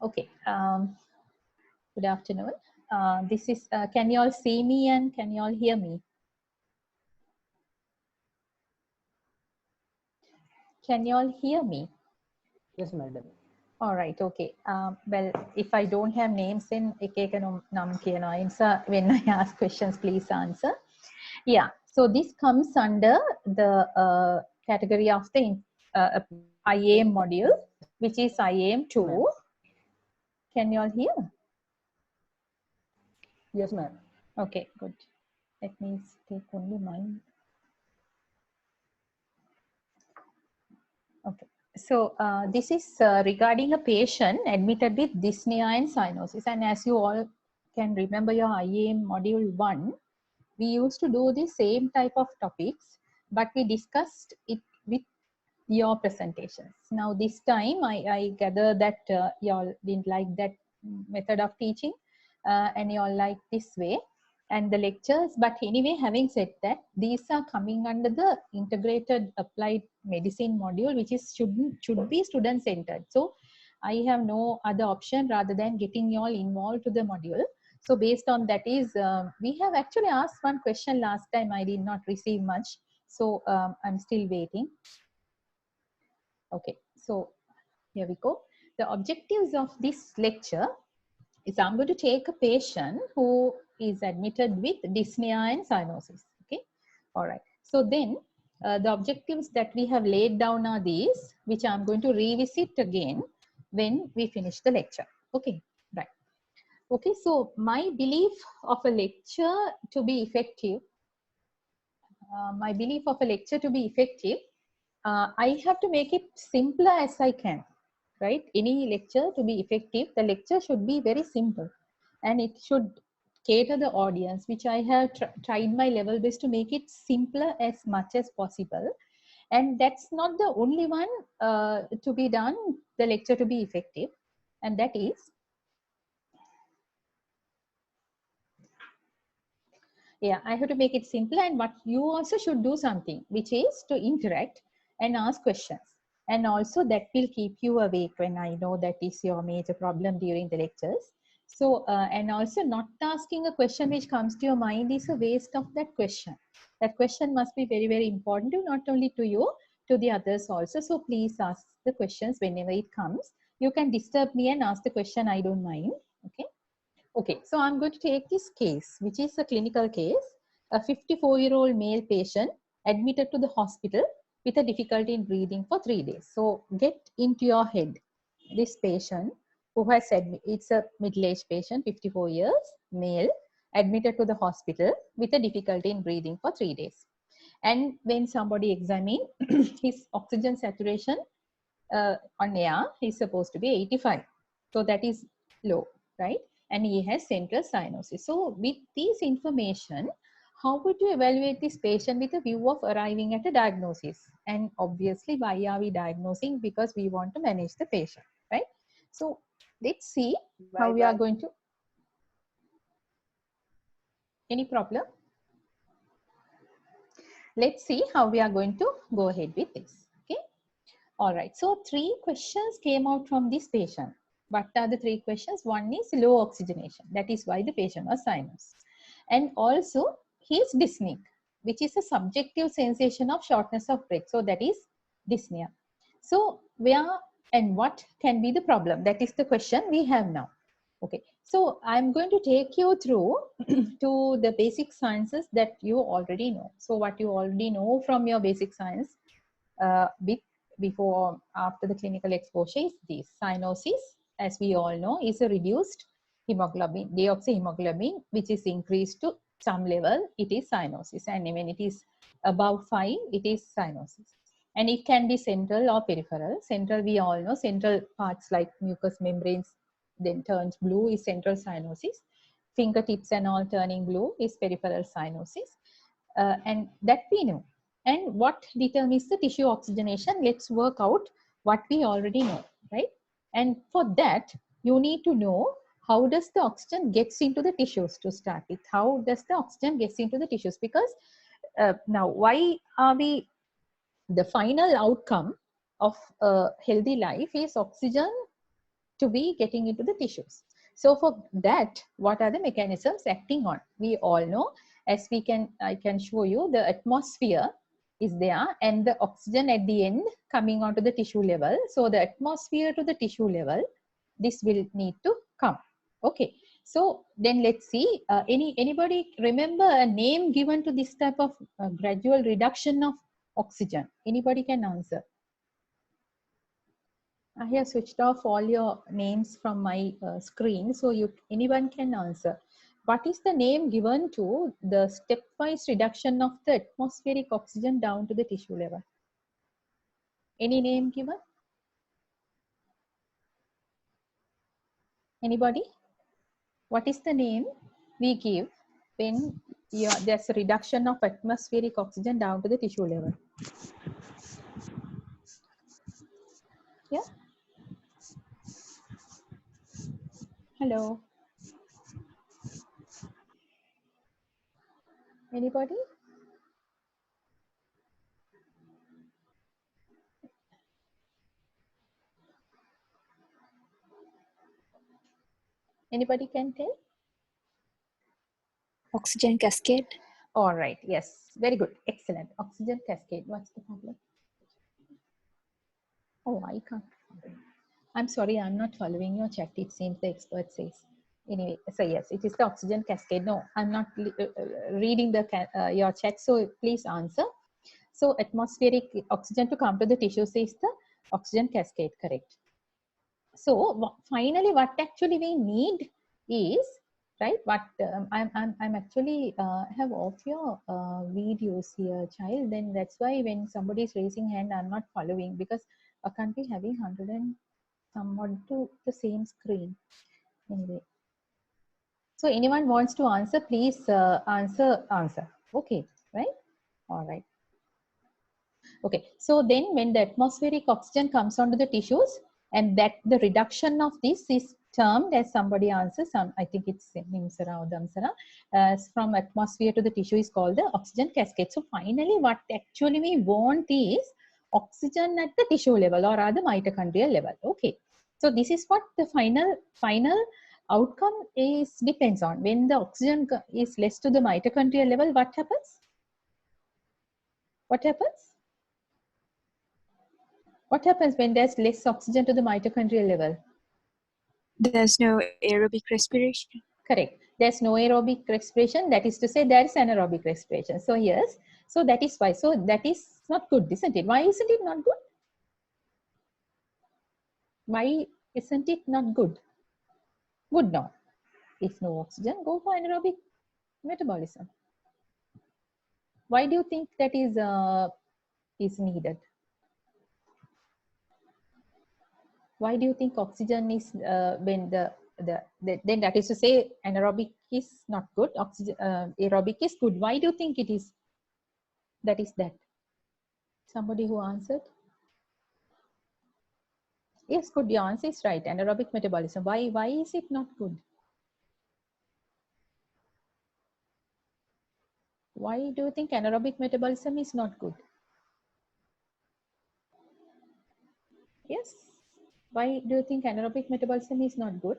Okay. Good afternoon. This is. Can you all see me and can you all hear me? Can you all hear me? Yes, madam. All right. Okay. Well, if I don't have names in when I ask questions, please answer. Yeah. So this comes under the category of the IAM module, which is IAM Yes, ma'am. 2. Can you all hear? Yes, ma'am. Okay. Good. Let me take only mine. Okay. So this is regarding a patient admitted with dyspnea and cyanosis. And as you all can remember your IAM module 1, we used to do the same type of topics, but we discussed it with your presentations. Now this time I gather that you all didn't like that method of teaching and you all like this way and the lectures. But anyway, having said that, these are coming under the integrated applied medicine module, which is should be student centered. So I have no other option rather than getting you all involved to the module. So based on that is we have actually asked one question last time. I did not receive much, so I'm still waiting. Okay, so here we go. The objectives of this lecture is I'm going to take a patient who is admitted with dyspnea and cyanosis. Okay, all right. So then the objectives that we have laid down are these, which I'm going to revisit again when we finish the lecture. Okay, right. Okay, so my belief of a lecture to be effective, I have to make it simpler as I can, right? Any lecture to be effective, the lecture should be very simple and it should cater the audience, which I have tried my level best to make it simpler as much as possible. And that's not the only one to be done, the lecture to be effective. And that is, yeah, I have to make it simple. And what you also should do something, which is to interact and ask questions. And also that will keep you awake when I know that is your major problem during the lectures. So, and also not asking a question which comes to your mind is a waste of that question. That question must be very, very important to not only to you, to the others also. So please ask the questions whenever it comes. You can disturb me and ask the question, I don't mind. Okay. Okay, so I'm going to take this case, which is a clinical case, a 54-year-old male patient admitted to the hospital with a difficulty in breathing for 3 days. So get into your head, this patient who has said it's a middle-aged patient, 54 years, male, admitted to the hospital with a difficulty in breathing for 3 days. And when somebody examine his oxygen saturation on air is supposed to be 85. So that is low, right? And he has central cyanosis. So with this information, how would you evaluate this patient with a view of arriving at a diagnosis? And obviously, why are we diagnosing? Because we want to manage the patient, right? So let's see how we are going to. Any problem? Let's see how we are going to go ahead with this. Okay. All right. So 3 questions came out from this patient. What are the 3 questions? One is low oxygenation. That is why the patient was sinus. And also he is dyspneic, which is a subjective sensation of shortness of breath. So that is dyspnea. So where and what can be the problem? That is the question we have now. Okay. So I'm going to take you through to the basic sciences that you already know. So what you already know from your basic science before after the clinical exposure is this. Cyanosis, as we all know, is a reduced hemoglobin, deoxyhemoglobin, which is increased to some level, it is cyanosis. And when it is above 5, it is cyanosis. And it can be central or peripheral. Central, we all know, central parts like mucous membranes then turns blue is central cyanosis. Fingertips and all turning blue is peripheral cyanosis. And that we know. And what determines the tissue oxygenation? Let's work out what we already know, right? And for that, you need to know how does the oxygen gets into the tissues to start with. How does the oxygen gets into the tissues? Because now, why are we, the final outcome of a healthy life is oxygen to be getting into the tissues. So for that, what are the mechanisms acting on? We all know, as I can show you, the atmosphere is there and the oxygen at the end coming onto the tissue level. So the atmosphere to the tissue level, this will need to come. Okay. So then let's see, anybody remember a name given to this type of gradual reduction of oxygen? Anybody can answer. I have switched off all your names from my screen, so anyone can answer. What is the name given to the stepwise reduction of the atmospheric oxygen down to the tissue level? Any name given? Anybody? What is the name we give when there's a reduction of atmospheric oxygen down to the tissue level? Yeah. Hello. Anybody? Anybody can tell? Oxygen cascade. All right. Yes. Very good. Excellent. Oxygen cascade. What's the problem? Oh, I can't. I'm sorry, I'm not following your chat. It seems the expert says. Anyway, so yes, it is the oxygen cascade. No, I'm not reading your chat. So please answer. So atmospheric oxygen to come to the tissue says the oxygen cascade. Correct. So finally, what actually we need is, right, what I'm actually have off your videos here, child. Then that's why when somebody is raising hand, I'm not following, because I can't be having 100 and somewhat to the same screen. Anyway, so anyone wants to answer, please answer. Okay, right? All right. Okay, so then when the atmospheric oxygen comes onto the tissues, and that the reduction of this is termed as, somebody answers, I think it's Nimsara or Damsara, from atmosphere to the tissue is called the oxygen cascade. So finally, what actually we want is oxygen at the tissue level, or rather mitochondrial level. Okay, so this is what the final outcome is depends on. When the oxygen is less to the mitochondrial level, what happens? What happens? What happens when there's less oxygen to the mitochondrial level? There's no aerobic respiration. Correct. There's no aerobic respiration. That is to say, there's anaerobic respiration. So yes, so that is why. So that is not good, isn't it? Why isn't it not good? Why isn't it not good? Good now. If no oxygen, go for anaerobic metabolism. Why do you think that is needed? Why do you think oxygen is when then that is to say anaerobic is not good, oxygen aerobic is good? Why do you think it is? That is that. Somebody who answered? Yes, good. Your answer is right. Anaerobic metabolism. Why is it not good? Why do you think anaerobic metabolism is not good? Yes. Why do you think anaerobic metabolism is not good?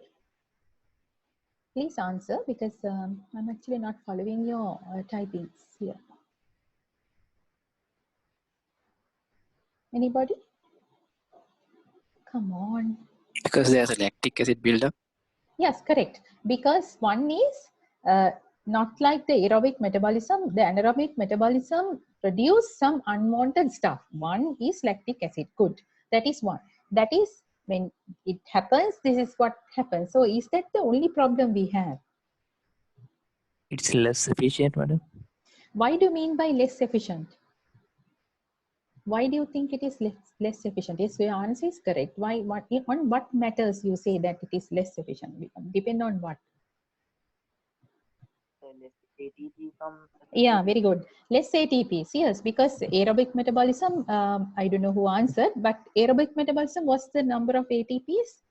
Please answer, because I'm actually not following your typings here. Anybody? Come on. Because there's a lactic acid buildup. Yes, correct. Because one is not like the aerobic metabolism. The anaerobic metabolism produce some unwanted stuff. One is lactic acid. Good. That is one. That is when it happens, this is what happens. So is that the only problem we have? It's less efficient, madam. Why do you mean by less efficient? Why do you think it is less efficient? Yes, your answer is correct. Why? On what matters you say that it is less efficient? Depend on what? Yeah, very good. Less ATPs, yes, because aerobic metabolism, I don't know who answered, but aerobic metabolism, what's the number of ATPs?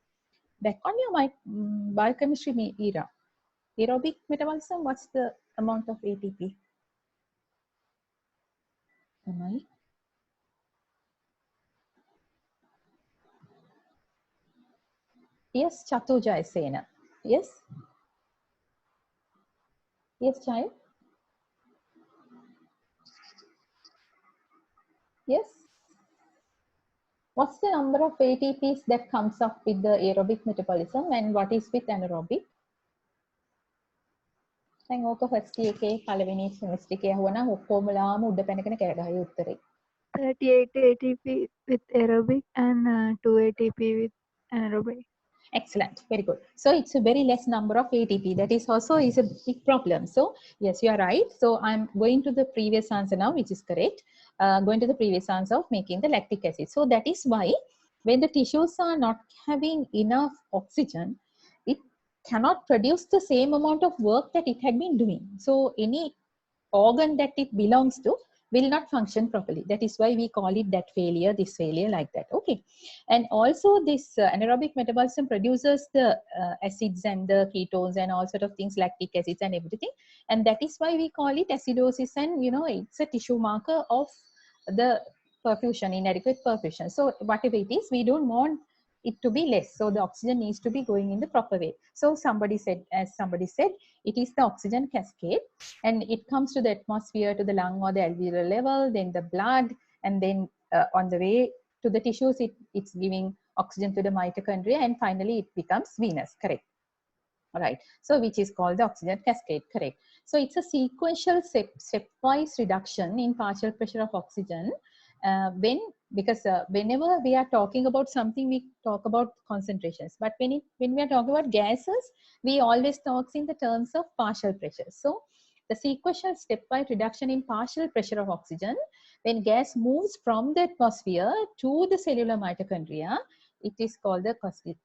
Back on your biochemistry era. Aerobic metabolism, what's the amount of ATP? Am I? Yes, Chatu Jayasena. Yes? Yes, child? Yes? What's the number of ATPs that comes up with the aerobic metabolism and what is with anaerobic? දැන් ඕක first එකේ පළවෙනි සෙමිස්ටර් එකේ අහුවනම් ඔක්කොමලාම උඩ පැනගෙන කෑ ගහයි උත්තරේ. 38 ATP with aerobic and 2 ATP with anaerobic. Excellent, very good. So it's a very less number of ATP. That is also is a big problem. So yes, you are right. So I'm going to the previous answer now, which is correct. Going to the previous answer of making the lactic acid. So that is why when the tissues are not having enough oxygen, it cannot produce the same amount of work that it had been doing. So any organ that it belongs to will not function properly. That is why we call it that failure, this failure, like that. Okay. And also this anaerobic metabolism produces the acids and the ketones and all sort of things, lactic acids and everything. And that is why we call it acidosis, and it's a tissue marker of the perfusion, inadequate perfusion. So whatever it is, we don't want it to be less. So the oxygen needs to be going in the proper way. So as somebody said, it is the oxygen cascade, and it comes to the atmosphere, to the lung or the alveolar level, then the blood, and then on the way to the tissues, it's giving oxygen to the mitochondria, and finally it becomes venous, correct? All right. So which is called the oxygen cascade, correct? So it's a sequential stepwise reduction in partial pressure of oxygen because whenever we are talking about something, we talk about concentrations. But when we are talking about gases, we always talk in the terms of partial pressure. So the sequential stepwise reduction in partial pressure of oxygen, when gas moves from the atmosphere to the cellular mitochondria, it is called the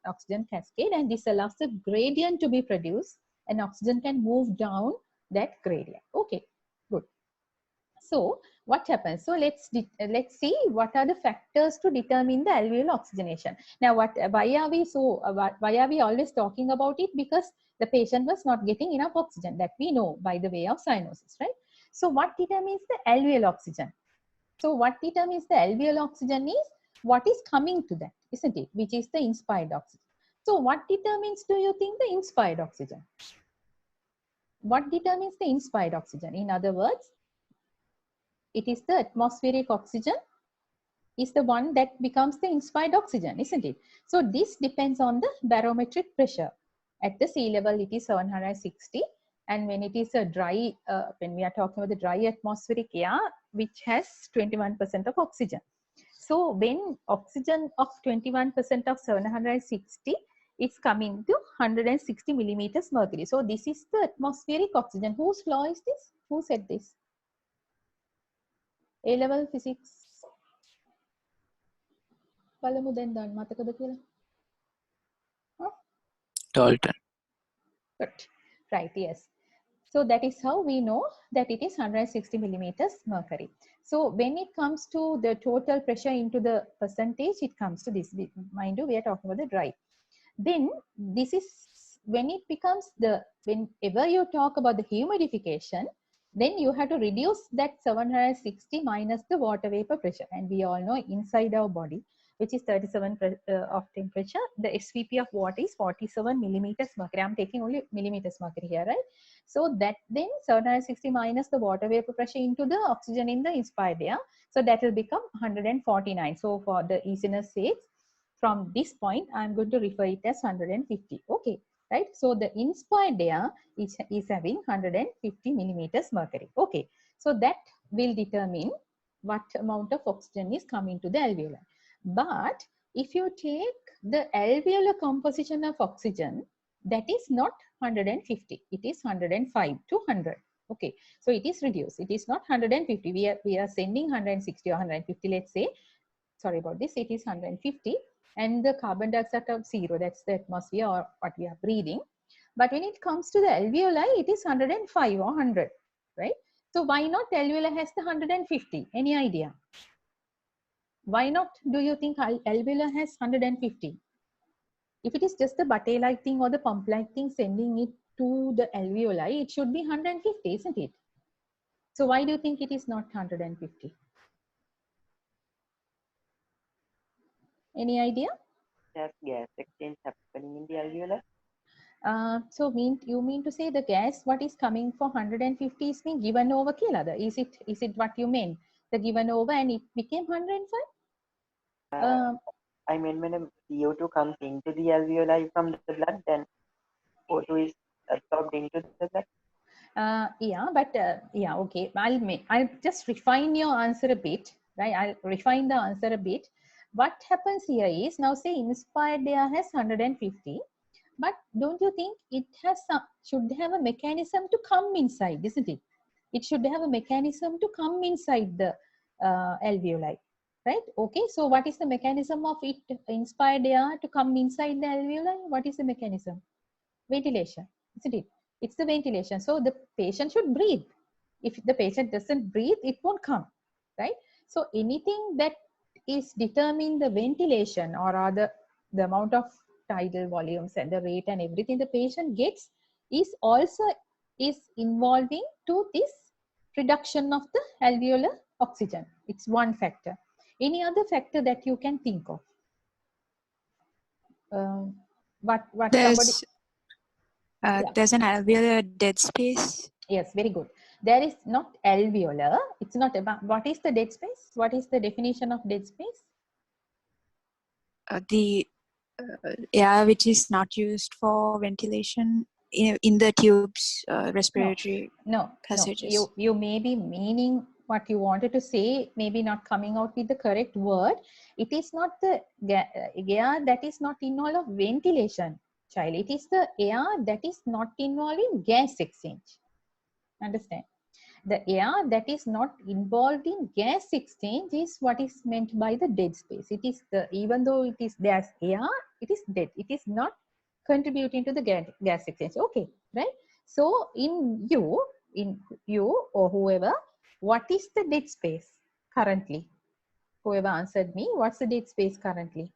oxygen cascade, and this allows the gradient to be produced, and oxygen can move down that gradient. Okay, good. So what happens? So let's see what are the factors to determine the alveolar oxygenation. Now, why are we always talking about it? Because the patient was not getting enough oxygen, that we know by the way of cyanosis, right? So what determines the alveolar oxygen? So what determines the alveolar oxygen is what is coming to that, isn't it? Which is the inspired oxygen. So what determines, do you think, the inspired oxygen? What determines the inspired oxygen? In other words, it is the atmospheric oxygen is the one that becomes the inspired oxygen, isn't it? So this depends on the barometric pressure. At the sea level, it is 760. And when it is a dry, when we are talking about the dry atmospheric air, which has 21% of oxygen. So when oxygen of 21% of 760 is coming to 160 millimeters mercury. So this is the atmospheric oxygen. Whose law is this? Who said this? A-level physics. බලමු දැන් දන්න මතකද කියලා? Dalton. Good. Right, yes. So that is how we know that it is 160 millimeters mercury. So when it comes to the total pressure into the percentage, it comes to this. Mind you, we are talking about the dry. Then this is when it becomes whenever you talk about the humidification, then you have to reduce that 760 minus the water vapor pressure. And we all know inside our body, which is 37 of temperature, the SVP of water is 47 millimeters mercury. I'm taking only millimeters mercury here, right? So that then 760 minus the water vapor pressure into the oxygen in the inspired air. So that will become 149. So for the easiness sake, from this point, I'm going to refer it as 150. Okay, right? So the inspired air is having 150 millimeters mercury. Okay, so that will determine what amount of oxygen is coming to the alveoli. But if you take the alveolar composition of oxygen, that is not 150. It is 105 to 100. Okay, so it is reduced. It is not 150. We are sending 160 or 150. Let's say. Sorry about this. It is 150. And the carbon dioxide of 0, that's the atmosphere or what we are breathing. But when it comes to the alveoli, it is 105 or 100, right? So why not alveoli has the 150? Any idea? Why not do you think alveoli has 150? If it is just the button-like thing or the pump-like thing sending it to the alveoli, it should be 150, isn't it? So why do you think it is not 150? Any idea? There's gas exchange happening in the alveoli. So you mean to say the gas what is coming for 150 is being given over Kelada? Is it what you meant? The given over and it became 105? Uh, I mean, when a CO2 comes into the alveoli from the blood, then O2 is absorbed into the blood. Yeah, but yeah, okay. I'll just refine your answer a bit, right? I'll refine the answer a bit. What happens here is now say inspired air has 150, but don't you think it has should have a mechanism to come inside, isn't it? It should have a mechanism to come inside the alveoli, right? Okay, so what is the mechanism of it inspired air to come inside the alveoli? What is the mechanism? Ventilation, isn't it? It's the ventilation. So the patient should breathe. If the patient doesn't breathe, it won't come, right? So anything that is determining the ventilation or other the amount of tidal volumes and the rate and everything the patient gets is also is involving to this reduction of the alveolar oxygen. It's one factor. Any other factor that you can think of? What somebody? Yeah. There's an alveolar dead space. Yes, very good. There is not alveolar. It's not about what is the dead space? What is the definition of dead space? The air which is not used for ventilation in the tubes, respiratory No. passages. You may be meaning what you wanted to say, maybe not coming out with the correct word. It is not the air that is not involved of ventilation, child. It is the air that is not involved in gas exchange. Understand? The air that is not involved in gas exchange is what is meant by the dead space. It is the, even though it is there's air, it is dead. It is not contributing to the gas exchange. Okay, right? So in you or whoever, what is the dead space currently? Whoever answered me, what's the dead space currently?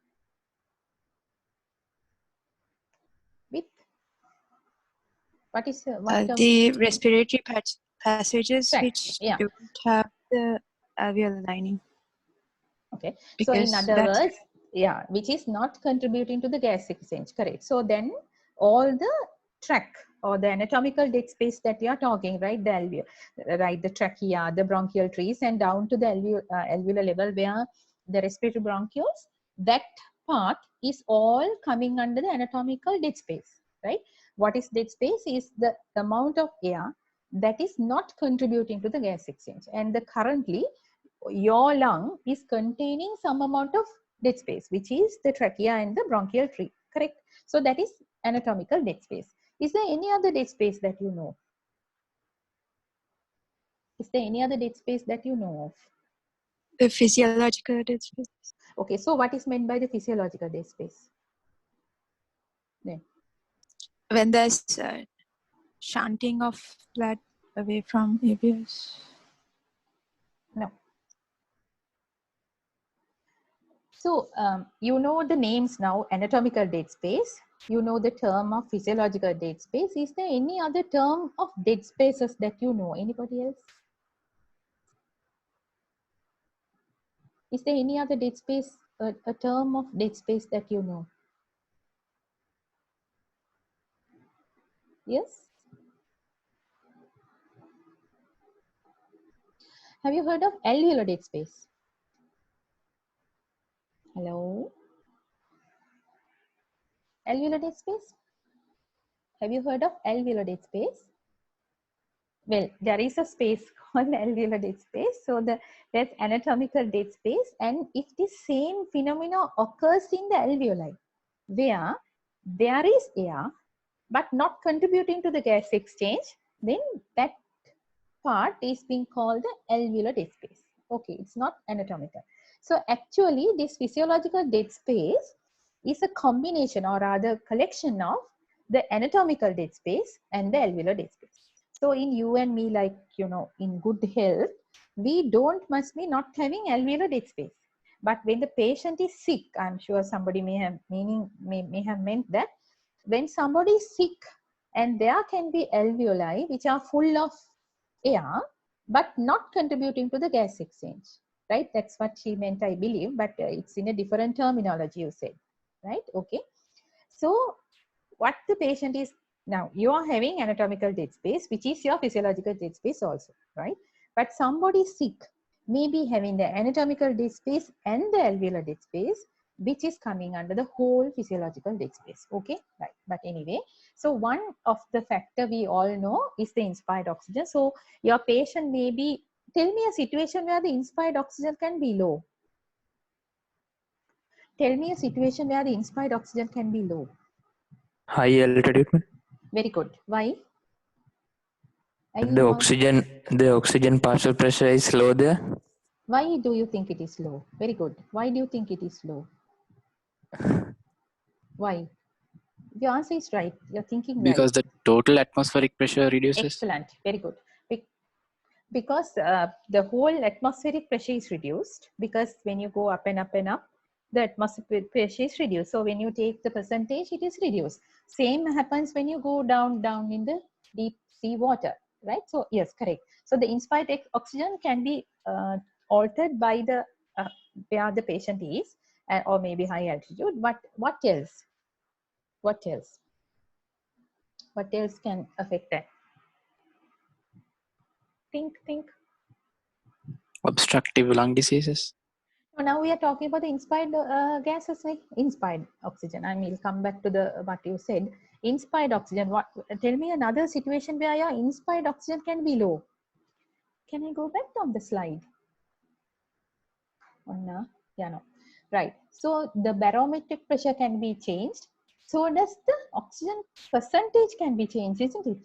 With what is what term? The respiratory passages Tract. which Yeah. don't have the alveolar lining. Okay. So in Because other words, yeah, which is not contributing to the gas exchange. Correct. So then all the tract or the anatomical dead space that you are talking, right? The alveolar, right? The trachea, the bronchial trees, and down to the alveolar level where the respiratory bronchioles, that part is all coming under the anatomical dead space, right? What is dead space is the amount of air that is not contributing to the gas exchange. And the currently your lung is containing some amount of dead space, which is the trachea and the bronchial tree, correct? So that is anatomical dead space. Is there any other dead space that you know? Is there any other dead space that you know of? the physiological dead space. Okay, so what is meant by the physiological dead space? Then. When there's shunting of blood away from areas. No. So you know the names now, anatomical dead space. You know the term of physiological dead space. Is there any other term of dead spaces that you know? Anybody else? Is there any other dead space, a term of dead space that you know? Yes? Have you heard of alveolar dead space? Hello? Alveolar dead space? Have you heard of alveolar dead space? Well, there is a space called alveolar dead space. So that's anatomical dead space. And if the same phenomena occurs in the alveoli, where there is air, but not contributing to the gas exchange, then that part is being called the alveolar dead space. Okay, it's not anatomical. So actually, this physiological dead space is a combination or rather collection of the anatomical dead space and the alveolar dead space. So in you and me, like, you know, in good health, we must be not having alveolar dead space. But when the patient is sick, I'm sure somebody may have meant that when somebody is sick and there can be alveoli which are full of air, but not contributing to the gas exchange, right? That's what she meant, I believe, but it's in a different terminology, you said, right? Okay. So what the patient is, now you are having anatomical dead space, which is your physiological dead space also, right? But somebody sick may be having the anatomical dead space and the alveolar dead space, which is coming under the whole physiological dead space. Okay, right. But anyway, so one of the factor we all know is the inspired oxygen. So your patient may be, tell me a situation where the inspired oxygen can be low. Tell me a situation where the inspired oxygen can be low. High altitude. Very good. Why? The oxygen partial pressure is low there. Why do you think it is low? Very good. Why do you think it is low? Why? Your answer is right. You're thinking Because right. the total atmospheric pressure reduces. Excellent. Very good. Because the whole atmospheric pressure is reduced, because when you go up and up and up, the atmospheric pressure is reduced. So when you take the percentage, it is reduced. Same happens when you go down in the deep sea water, right? So yes, correct. So the inspired oxygen can be altered by the where the patient is, or maybe high altitude. But what else? What else? What else can affect that? Think. Obstructive lung diseases. So now we are talking about the inspired gases, like inspired oxygen. I will come back to the what you said. Inspired oxygen. What? Tell me another situation where your inspired oxygen can be low. Can I go back on the slide? Oh, no. Yeah, no. Right. So the barometric pressure can be changed. So does the oxygen percentage can be changed, isn't it?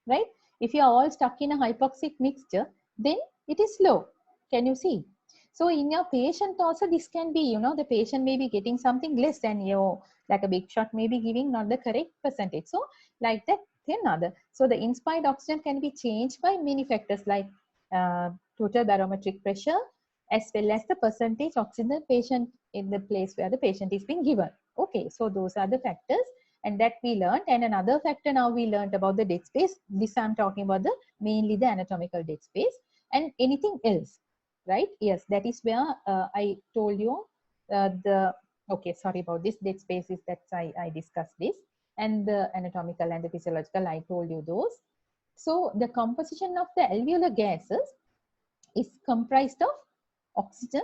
Right? If you are all stuck in a hypoxic mixture, then it is low. Can you see? So in your patient also, this can be, the patient may be getting something less than you, like a big shot may be giving not the correct percentage. So like that, then other. So the inspired oxygen can be changed by many factors like total barometric pressure, as well as the percentage oxygen patient in the place where the patient is being given. Okay, so those are the factors. And that we learned. And another factor now we learned about the dead space. This I'm talking about mainly the anatomical dead space. And anything else, right? Yes, that is where I told you okay, sorry about this, dead space is that I discussed this. And the anatomical and the physiological, I told you those. So the composition of the alveolar gases is comprised of oxygen,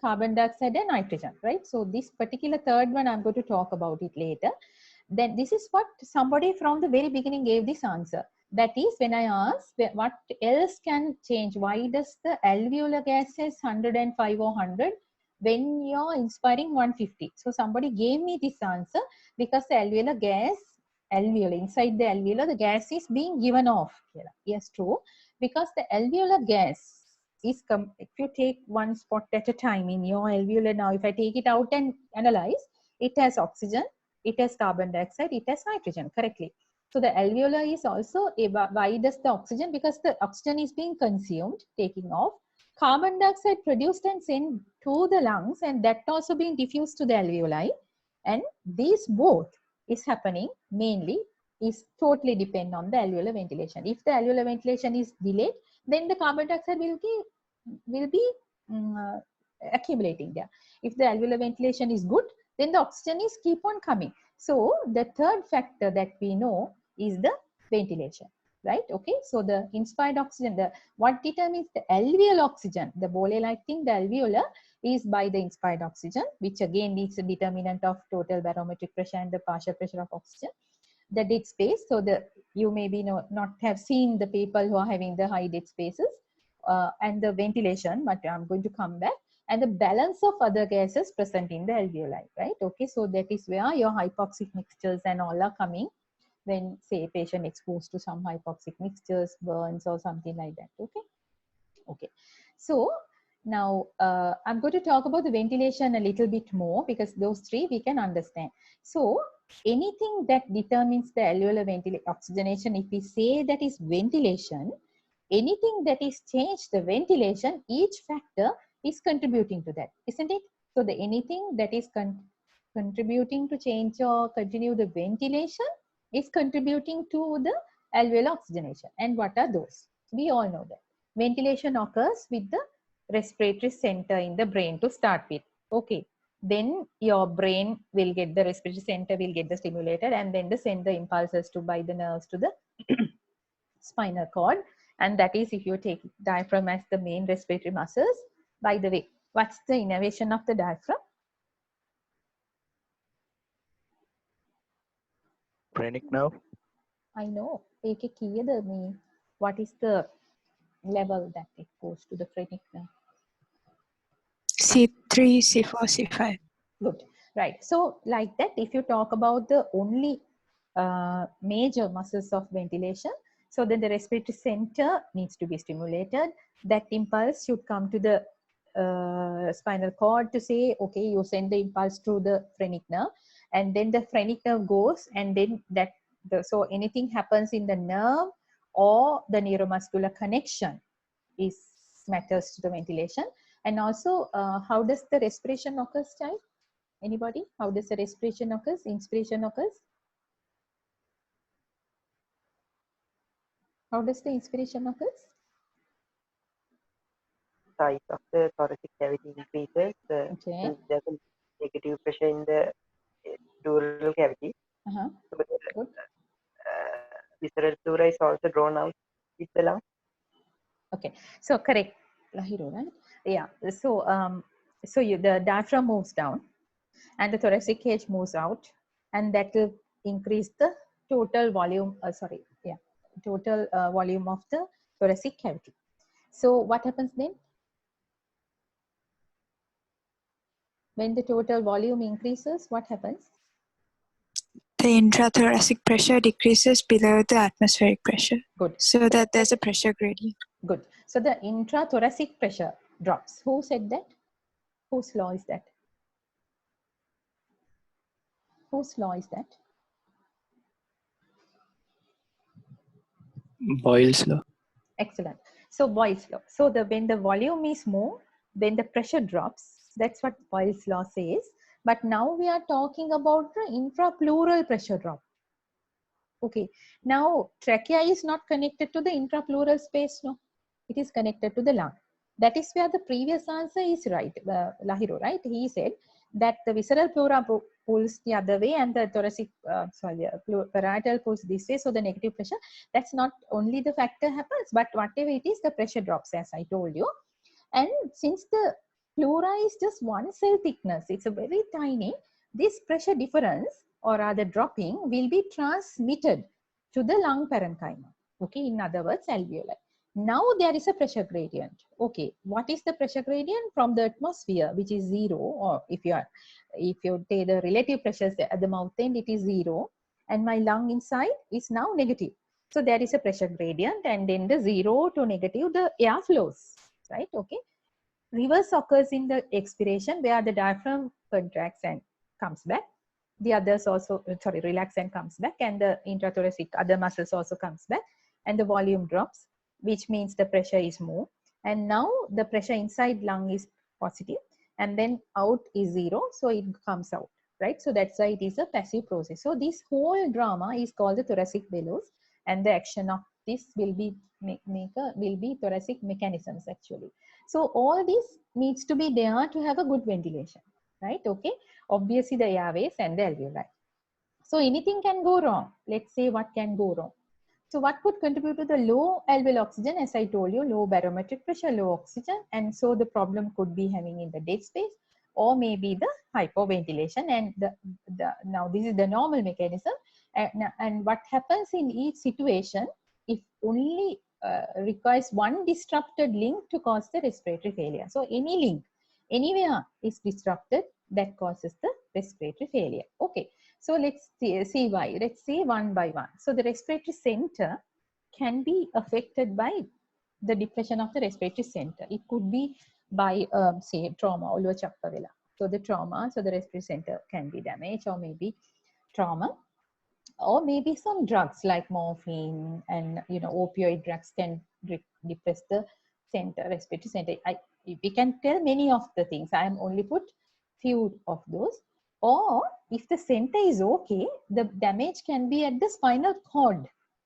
carbon dioxide and nitrogen, right? So this particular third one, I'm going to talk about it later. Then this is what somebody from the very beginning gave this answer. That is, when I asked what else can change, why does the alveolar gas is 105 or 100 when you're inspiring 150? So somebody gave me this answer because the alveolar gas, inside the alveolar, the gas is being given off. Yes, true. Because the alveolar gas is, if you take one spot at a time in your alveolar, now if I take it out and analyze, it has oxygen, it has carbon dioxide, it has nitrogen, correctly. So the alveolar is also, why does the oxygen? Because the oxygen is being consumed, taking off. Carbon dioxide produced and sent to the lungs, and that also being diffused to the alveoli. And these both is happening mainly, is totally depend on the alveolar ventilation. If the alveolar ventilation is delayed, then the carbon dioxide will be accumulating there. If the alveolar ventilation is good, then the oxygen is keep on coming. So the third factor that we know is the ventilation, right? Okay, so the inspired oxygen, what determines the alveolar oxygen, the Boyle-like thing, the alveolar is by the inspired oxygen, which again is a determinant of total barometric pressure and the partial pressure of oxygen. The dead space, so you maybe not have seen the people who are having the high dead spaces, and the ventilation, but I'm going to come back, and the balance of other gases present in the alveoli, right? Okay, so that is where your hypoxic mixtures and all are coming when, say, patient exposed to some hypoxic mixtures, burns or something like that. Okay. So now I'm going to talk about the ventilation a little bit more, because those three we can understand. So anything that determines the alveolar oxygenation, if we say that is ventilation, anything that is changed the ventilation, each factor is contributing to that, isn't it? So the anything that is contributing to change or continue the ventilation is contributing to the alveolar oxygenation. And what are those? We all know that. Ventilation occurs with the respiratory center in the brain to start with. Okay. then your brain will get the respiratory center will get the stimulated, and then send the impulses to by the nerves to the spinal cord. And that is if you take diaphragm as the main respiratory muscles. By the way, what's the innervation of the diaphragm? Phrenic nerve. I know. What is the level that it goes to the phrenic nerve? C3, C4, C5. Good. Right. So like that, if you talk about the only major muscles of ventilation, so then the respiratory center needs to be stimulated. That impulse should come to the spinal cord to say, okay, you send the impulse to the phrenic nerve, and then the phrenic nerve goes, and then so anything happens in the nerve or the neuromuscular connection is matters to the ventilation. And also, how does the respiration occurs, child? Anybody? How does the respiration occurs? Inspiration occurs? How does the inspiration occurs? Size of the thoracic cavity increases Okay. since there's a negative pressure in the pleural cavity. Uh-huh. So the Good. visceral pleura is also drawn out with the lung. Okay. So correct, Lahiro, right? Yeah. So the diaphragm moves down, and the thoracic cage moves out, and that will increase the total volume. Total volume of the thoracic cavity. So what happens then? When the total volume increases, what happens? The intrathoracic pressure decreases below the atmospheric pressure. Good. So that there's a pressure gradient. Good. So the intrathoracic pressure drops. Who said that? Whose law is that? Whose law is that? Boyle's law. Excellent. So Boyle's law. So when the volume is more, then the pressure drops. That's what Boyle's law says. But now we are talking about the intrapleural pressure drop. Okay. Now trachea is not connected to the intrapleural space. No, it is connected to the lung. That is where the previous answer is right. Lahiro, right? He said that the visceral pleura pulls the other way, and the thoracic, parietal pulls this way. So the negative pressure, that's not only the factor happens, but whatever it is, the pressure drops, as I told you. And since the pleura is just one cell thickness, it's a very tiny, this pressure difference or rather dropping will be transmitted to the lung parenchyma. Okay, in other words, alveoli. Now there is a pressure gradient. Okay, what is the pressure gradient from the atmosphere, which is 0, or if you take the relative pressures at the mouth end, it is 0, and my lung inside is now negative. So there is a pressure gradient, and then the 0 to negative, the air flows, right? Okay. Reverse occurs in the expiration, where the diaphragm contracts and comes back. The others also, relax and comes back, and the intrathoracic other muscles also comes back, and the volume drops, which means the pressure is more. And now the pressure inside lung is positive, and then out is 0, so it comes out, right? So that's why it is a passive process. So this whole drama is called the thoracic bellows, and the action of this will be thoracic mechanisms actually. So all this needs to be there to have a good ventilation, right? Okay. Obviously the airways and the alveoli. So anything can go wrong. Let's say what can go wrong. So what could contribute to the low alveolar oxygen? As I told you, low barometric pressure, low oxygen. And so the problem could be having in the dead space, or maybe the hypoventilation. And now this is the normal mechanism. And what happens in each situation, if only requires one disrupted link to cause the respiratory failure. So any link anywhere is disrupted, that causes the respiratory failure. Okay. So let's see why. Let's see one by one. So the respiratory center can be affected by the depression of the respiratory center. It could be by say trauma or chappavela. So the trauma, so the respiratory center can be damaged, or maybe trauma, or maybe some drugs like morphine and opioid drugs can depress the center, respiratory center. We can tell many of the things. I am only put few of those. Or if the center is okay, the damage can be at the spinal cord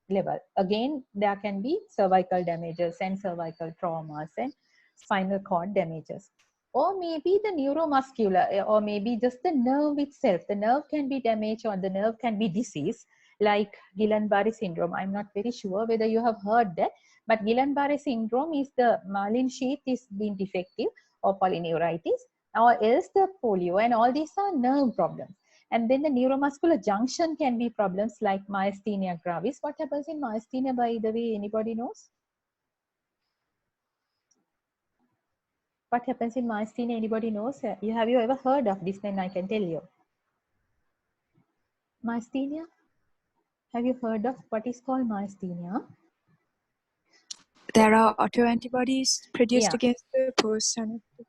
level. Again, there can be cervical damages and cervical traumas and spinal cord damages. or maybe the neuromuscular, or maybe just the nerve itself. The nerve can be damaged or the nerve can be diseased, like Guillain-Barré syndrome. I'm not very sure whether you have heard that, but Guillain-Barré syndrome is the myelin sheath is being defective, or polyneuritis, or else the polio, and all these are nerve problems. And then the neuromuscular junction can be problems like myasthenia gravis. What happens in myasthenia, by the way, anybody knows? What happens in myasthenia, anybody knows? Have you ever heard of this? Then I can tell you. Myasthenia? Have you heard of what is called myasthenia? There are autoantibodies produced Yeah. against the post-synaptic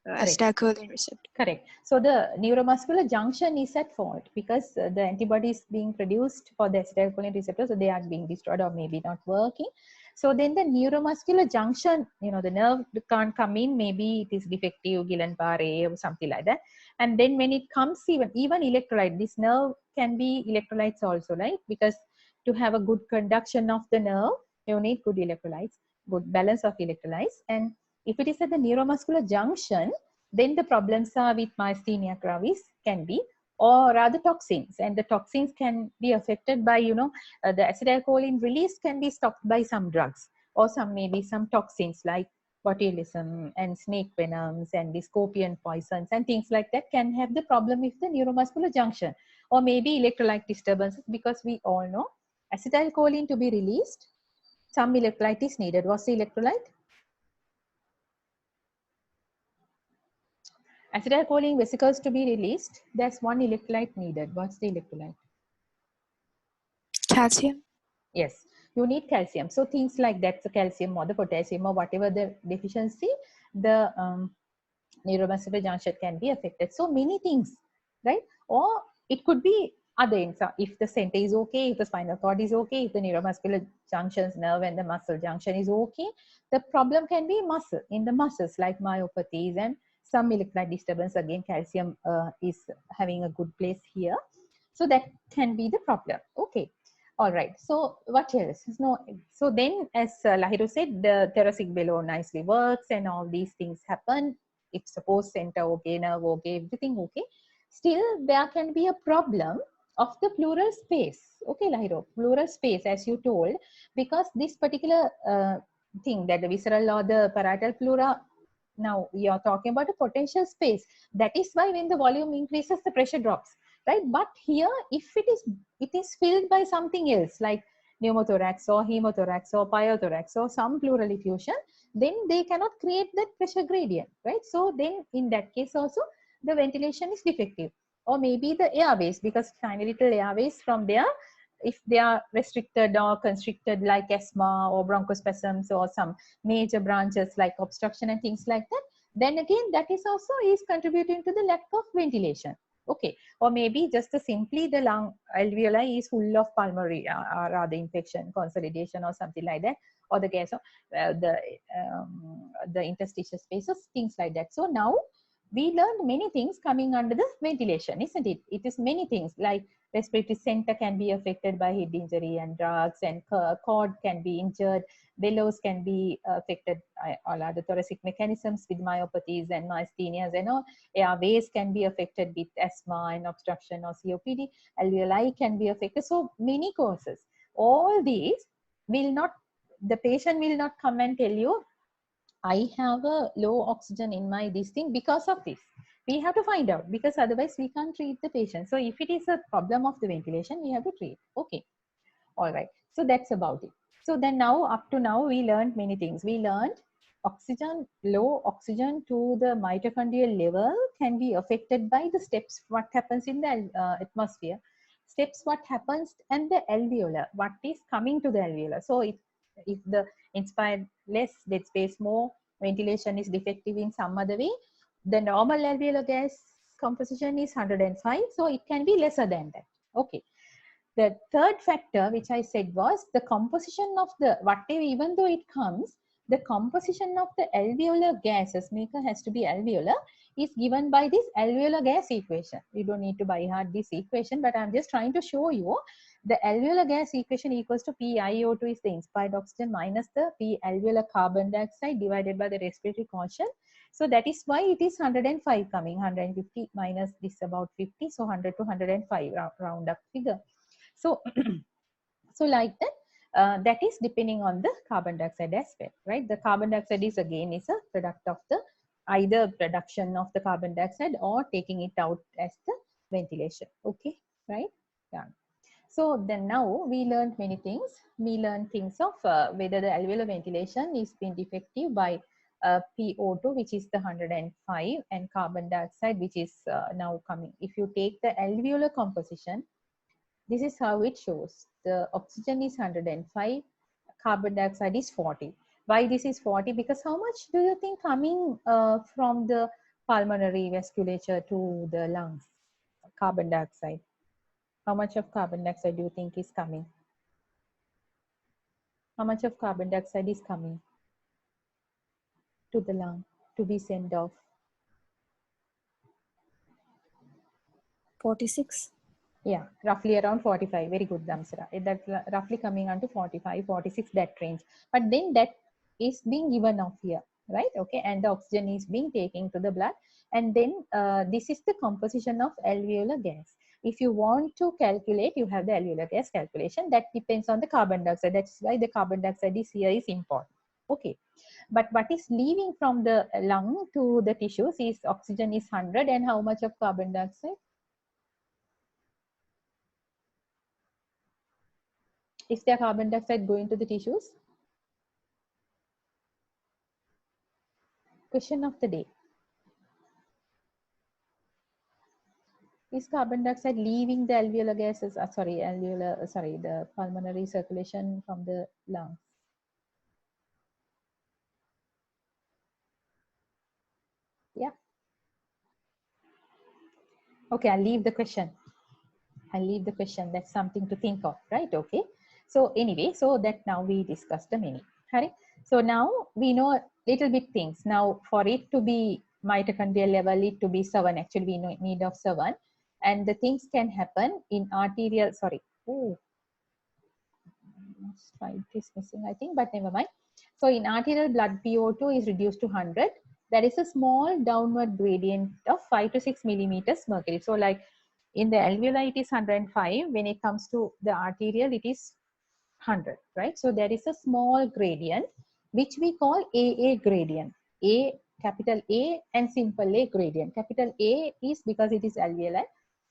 acetylcholine receptor. Correct. So the neuromuscular junction is at fault because the antibodies being produced for the acetylcholine receptor, so they are being destroyed or maybe not working. So then the neuromuscular junction, the nerve can't come in, maybe it is defective, Guillain-Barré or something like that. And then when it comes, even electrolyte, this nerve can be electrolytes also, right? Because to have a good conduction of the nerve, you need good electrolytes, good balance of electrolytes. And if it is at the neuromuscular junction, then the problems are with myasthenia gravis can be, or rather toxins, and the toxins can be affected by, the acetylcholine release can be stopped by some drugs, or maybe some toxins like botulism and snake venoms and the scorpion poisons and things like that can have the problem with the neuromuscular junction, or maybe electrolyte disturbances, because we all know acetylcholine to be released, some electrolyte is needed. What's the electrolyte? Acetylcholine vesicles to be released, there's one electrolyte needed. What's the electrolyte? Calcium. Yes, you need calcium. So things like that, the calcium or the potassium or whatever the deficiency, the neuromuscular junction can be affected. So many things, right? Or it could be other things. If the center is okay, if the spinal cord is okay, if the neuromuscular junctions, nerve and the muscle junction is okay, the problem can be in the muscles like myopathies and some electrolyte disturbance. Again, calcium is having a good place here. So that can be the problem. Okay. All right. So what else? So then, as Lahiru said, the thoracic below nicely works and all these things happen. If suppose center okay, nerve okay, everything okay, still there can be a problem of the pleural space. Okay, Lahiru, pleural space, as you told, because this particular thing, that the visceral or the parietal pleura, now we are talking about a potential space. That is why when the volume increases, the pressure drops, right? But here, if it is filled by something else like pneumothorax or hemothorax or pyothorax or some pleural effusion, then they cannot create that pressure gradient, right? So then in that case also, the ventilation is defective. Or maybe the airways, because tiny little airways from there, if they are restricted or constricted like asthma or bronchospasms or some major branches like obstruction and things like that, then again that is also is contributing to the lack of ventilation. Okay, or maybe just simply the lung alveoli is full of pulmonary or other infection, consolidation or something like that, or the gas, the interstitial spaces, things like that. So now we learned many things coming under the ventilation, isn't it? It is many things like respiratory center can be affected by head injury and drugs, and cord can be injured, bellows can be affected, all other thoracic mechanisms with myopathies and myasthenias and all. Airways can be affected with asthma and obstruction or COPD. Alveoli can be affected. So many causes. All these will not, the patient will not come and tell you, I have a low oxygen in my this thing because of this. We have to find out, because otherwise we can't treat the patient. So if it is a problem of the ventilation, we have to treat. Okay. All right. So that's about it. So then now, up to now, we learned many things. We learned oxygen, low oxygen to the mitochondrial level can be affected by the steps, what happens in the atmosphere. Steps, what happens, and the alveolar, what is coming to the alveolar. So if the inspired less, dead space more, ventilation is defective in some other way, the normal alveolar gas composition is 105. So it can be lesser than that. Okay. The third factor, which I said, was the composition of the, whatever, even though it comes, the composition of the alveolar gases, maker has to be alveolar, is given by this alveolar gas equation. You don't need to by heart this equation, but I'm just trying to show you The alveolar gas equation equals to PiO2 is the inspired oxygen minus the P alveolar carbon dioxide divided by the respiratory quotient. So that is why it is 105 coming, 150 minus this about 50, so 100 to 105 round up figure. So, so like that, that is depending on the carbon dioxide aspect, right? The carbon dioxide is again is a product of the either production of the carbon dioxide or taking it out as the ventilation. Okay, right? Yeah. So then now we learned many things. We learned things of whether the alveolar ventilation is being defective by PO2, which is the 105, and carbon dioxide, which is now coming. If you take the alveolar composition, this is how it shows. The oxygen is 105, carbon dioxide is 40. Why this is 40? Because how much do you think coming from the pulmonary vasculature to the lungs? Carbon dioxide. How much of carbon dioxide do you think is coming? How much of carbon dioxide is coming to the lung to be sent off? 46. Yeah, roughly around 45. Very good, Damsara. That's roughly coming on to 45, 46, that range. But then that is being given off here, right? Okay, and the oxygen is being taken to the blood. And then this is the composition of alveolar gas. If you want to calculate, you have the alveolar gas calculation. That depends on the carbon dioxide. That's why the carbon dioxide is here is important. Okay. But what is leaving from the lung to the tissues is oxygen is 100, and how much of carbon dioxide? Is there carbon dioxide going to the tissues? Question of the day. Is carbon dioxide leaving the alveolar gases? The pulmonary circulation from the lungs? Yeah. Okay, I'll leave the question. That's something to think of, right? Okay. So anyway, so that now we discussed the many. Right? So now we know little bit things. Now for it to be mitochondrial level, it to be 7, actually we need of 7. And the things can happen in arterial, slide is missing, I think, but never mind. So in arterial blood PO2 is reduced to 100. There is a small downward gradient of 5 to 6 millimeters mercury. So like in the alveoli it is 105. When it comes to the arterial, it is 100, right? So there is a small gradient which we call AA gradient. A, capital A, and simple A gradient. Capital A is because it is alveoli.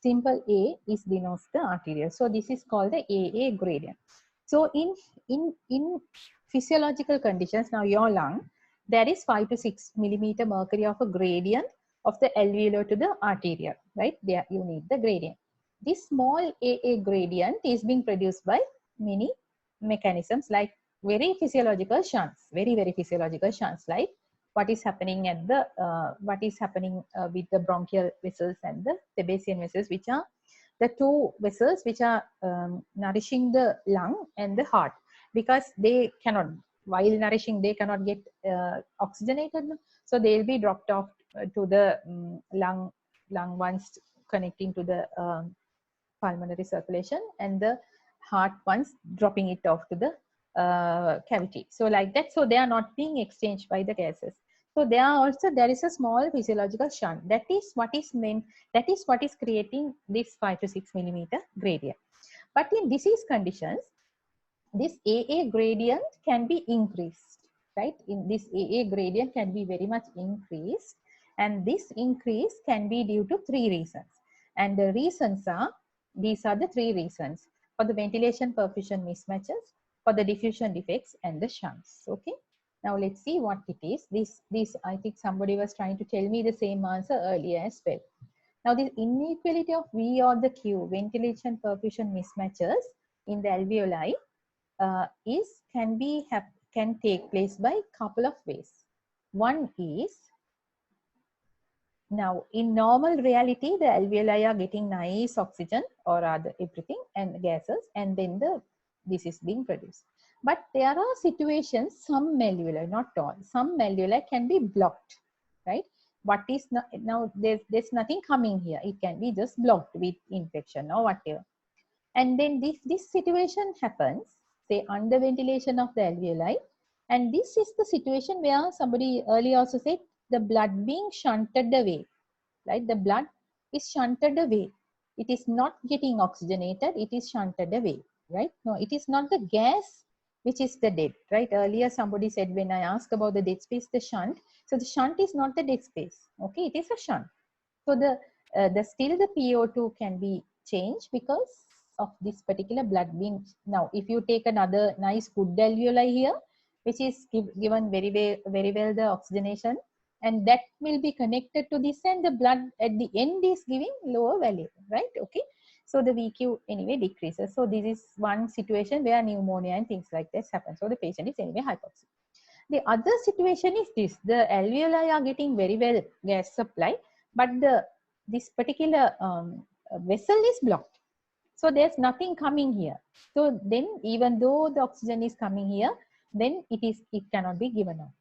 Simple A is denotes the arterial. So this is called the AA gradient. So in physiological conditions, now your lung, there is 5 to 6 millimeter mercury of a gradient of the alveolar to the arterial, right? There you need the gradient. This small AA gradient is being produced by many mechanisms, like very physiological shunts, very physiological shunts, like what is happening at the with the bronchial vessels and the Sebacean vessels, which are the two vessels which are nourishing the lung and the heart, because they cannot, while nourishing, they cannot get oxygenated, so they will be dropped off to the lung once connecting to the pulmonary circulation, and the heart once dropping it off to the cavity. So like that, so they are not being exchanged by the gases. So there is a small physiological shunt. That is what is meant. That is what is creating this 5 to 6 millimeter gradient. But in disease conditions, this AA gradient can be increased, right? In this AA gradient can be very much increased, and this increase can be due to 3 reasons. And the reasons are, these are the 3 reasons: for the ventilation perfusion mismatches, for the diffusion defects, and the shunts. Okay. Now let's see what it is. This I think somebody was trying to tell me the same answer earlier as well. Now this inequality of V or the Q, ventilation perfusion mismatches in the alveoli, can take place by couple of ways. One is, now in normal reality, the alveoli are getting nice oxygen or other everything and gases, and then this is being produced. But there are situations, some alveoli, not all, some alveoli can be blocked, right? What is now there's nothing coming here. It can be just blocked with infection or whatever. And then this situation happens, say under ventilation of the alveoli. And this is the situation where somebody earlier also said the blood being shunted away, right? The blood is shunted away. It is not getting oxygenated, it is shunted away, right? No, it is not the gas which is the dead, right? Earlier somebody said when I asked about the dead space, the shunt. So the shunt is not the dead space, okay? It is a shunt. So the still the PO2 can be changed because of this particular blood being. Now, if you take another nice good alveoli here, which is given very well the oxygenation, and that will be connected to this, and the blood at the end is giving lower value, right? Okay. So the VQ anyway decreases. So this is one situation where pneumonia and things like this happen. So the patient is anyway hypoxic. The other situation is this: the alveoli are getting very well gas supply, but this particular vessel is blocked. So there's nothing coming here. So then, even though the oxygen is coming here, then it cannot be given out.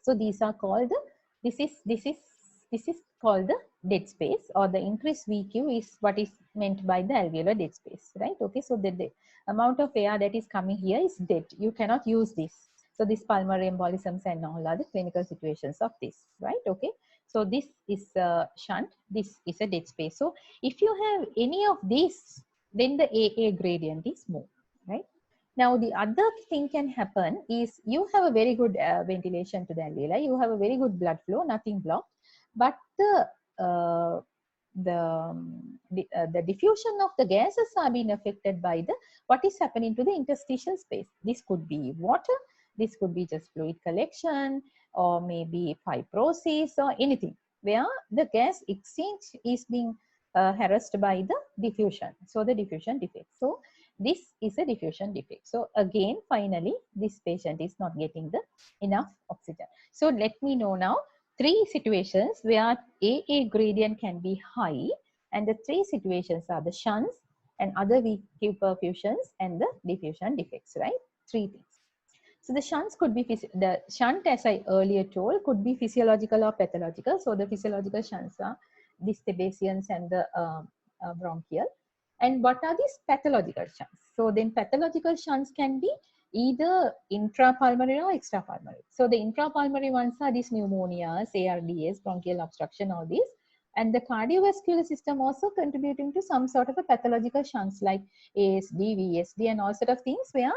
So these are called this is called the dead space, or the increased VQ is what is meant by the alveolar dead space, right? Okay, so the amount of air that is coming here is dead. You cannot use this. So this pulmonary embolisms and all are the clinical situations of this, right? Okay, so this is a shunt, this is a dead space. So if you have any of these, then the AA gradient is more, right? Now, the other thing can happen is you have a very good ventilation to the alveoli, you have a very good blood flow, nothing blocked, but the diffusion of the gases are being affected by what is happening to the interstitial space. This could be water, this could be just fluid collection, or maybe fibrosis or anything, where the gas exchange is being harassed by the diffusion. So the diffusion defect. So this is a diffusion defect. So again, finally, this patient is not getting the enough oxygen. So let me know now 3 situations where AA gradient can be high, and the 3 situations are the shunts and other VQ perfusions and the diffusion defects, right? 3 things. So the shunts could be, the shunt, as I earlier told, could be physiological or pathological. So the physiological shunts are the Stebasians and the bronchial. And what are these pathological shunts? So then pathological shunts can be either intrapulmonary or extrapulmonary. So the intrapulmonary ones are these pneumonias, ARDS, bronchial obstruction, all these. And the cardiovascular system also contributing to some sort of a pathological shunts like ASD, VSD, and all sort of things where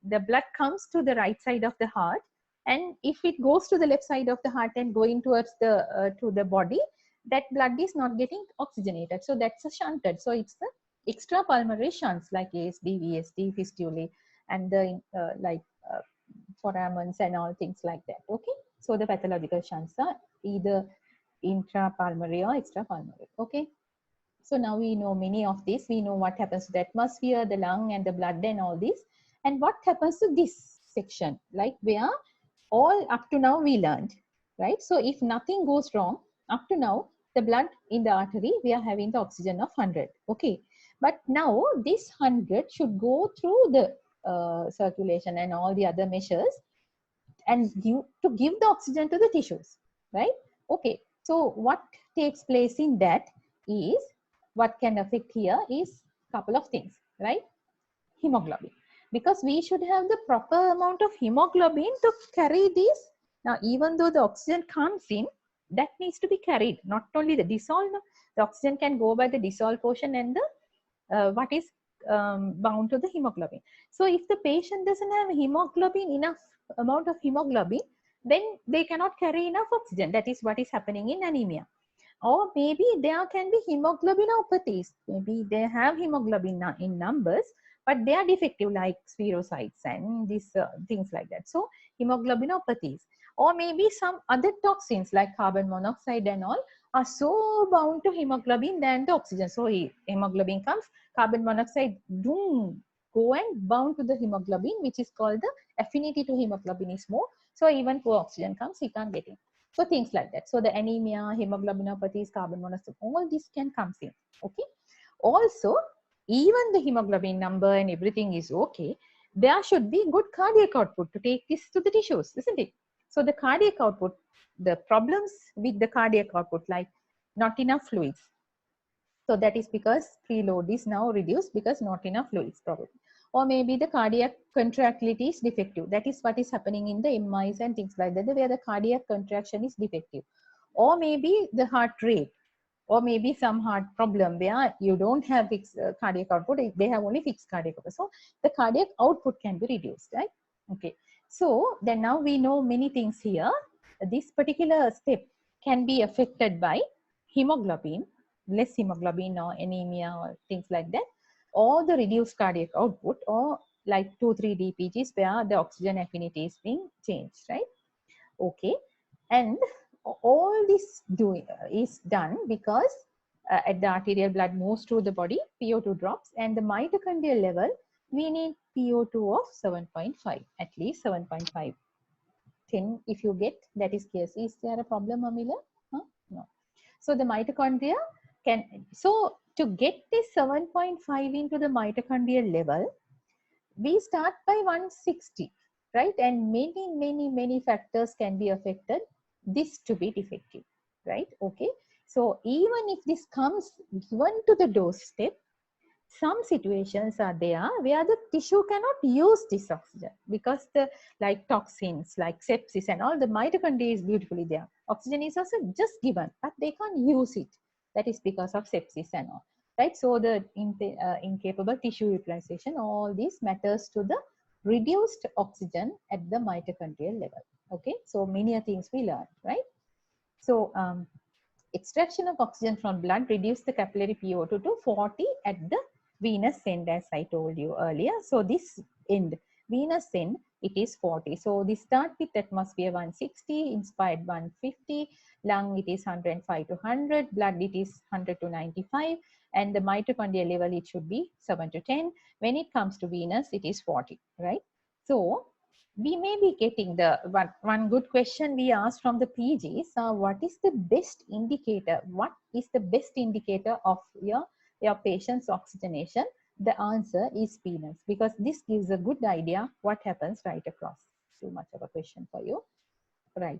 the blood comes to the right side of the heart, and if it goes to the left side of the heart and going towards the to the body, that blood is not getting oxygenated. So that's a shunted. So it's the extrapulmonary shunts like ASD, VSD, fistulae, and the foramens and all things like that. Okay, so the pathological shunts are either intrapulmonary or extrapulmonary. Okay, so now we know many of this. We know what happens to the atmosphere, the lung, and the blood, and all this. And what happens to this section, like where all up to now we learned, right? So if nothing goes wrong, up to now, the blood in the artery, we are having the oxygen of 100, okay? But now this 100 should go through the circulation and all the other measures and to give the oxygen to the tissues, right? Okay, so what takes place in that is, what can affect here is couple of things, right? Hemoglobin, because we should have the proper amount of hemoglobin to carry this. Now, even though the oxygen comes in, that needs to be carried, not only the dissolved. The oxygen can go by the dissolved portion and the what is bound to the hemoglobin. So if the patient doesn't have hemoglobin, enough amount of hemoglobin, then they cannot carry enough oxygen. That is what is happening in anemia. Or maybe there can be hemoglobinopathies. Maybe they have hemoglobin in numbers, but they are defective, like spherocytes and these things like that. So hemoglobinopathies, or maybe some other toxins like carbon monoxide and all are so bound to hemoglobin than the oxygen. So hemoglobin comes, carbon monoxide boom, go and bound to the hemoglobin, which is called the affinity to hemoglobin is more. So even for oxygen comes, he can't get in. So things like that. So the anemia, hemoglobinopathies, carbon monoxide, all this can come in. Okay. Also, even the hemoglobin number and everything is okay, there should be good cardiac output to take this to the tissues, isn't it? So the cardiac output, the problems with the cardiac output, like not enough fluids, So that is because preload is now reduced because not enough fluids probably. Or maybe the cardiac contractility is defective. That is what is happening in the MIs and things like that, where the cardiac contraction is defective. Or maybe the heart rate, or maybe some heart problem where you don't have fixed cardiac output, they have only fixed cardiac output. So the cardiac output can be reduced, right? Okay. So then now we know many things here. This particular step can be affected by hemoglobin, less hemoglobin or anemia or things like that, or the reduced cardiac output, or like 2-3 DPGs where the oxygen affinity is being changed, right? Okay. And all this is done because at the arterial blood moves through the body, PO2 drops, and the mitochondrial level, we need PO2 of 7.5, at least 7.5. 10 if you get, that is case. Is there a problem, Amila? Huh? No. So the mitochondria can, so to get this 7.5 into the mitochondrial level, we start by 160, right? And many factors can be affected this to be defective, right? Okay. So even if this comes given to the dose step, some situations are there where the tissue cannot use this oxygen because the like toxins, like sepsis and all, the mitochondria is beautifully there. Oxygen is also just given, but they can't use it. That is because of sepsis and all, right? So the incapable tissue utilization, all this matters to the reduced oxygen at the mitochondrial level. Okay, so many things we learned, right? So extraction of oxygen from blood reduce the capillary PO2 to 40 at the venous end, as I told you earlier. So this end, venous end, it is 40. So this start with atmosphere 160, inspired 150, lung it is 105 to 100, blood it is 100 to 95, and the mitochondrial level it should be 7 to 10. When it comes to venous, it is 40, right? So we may be getting the one good question we asked from the PGs, what is the best indicator? What is the best indicator of your patient's oxygenation? The answer is venous, because this gives a good idea what happens right across. Too much of a question for you, right?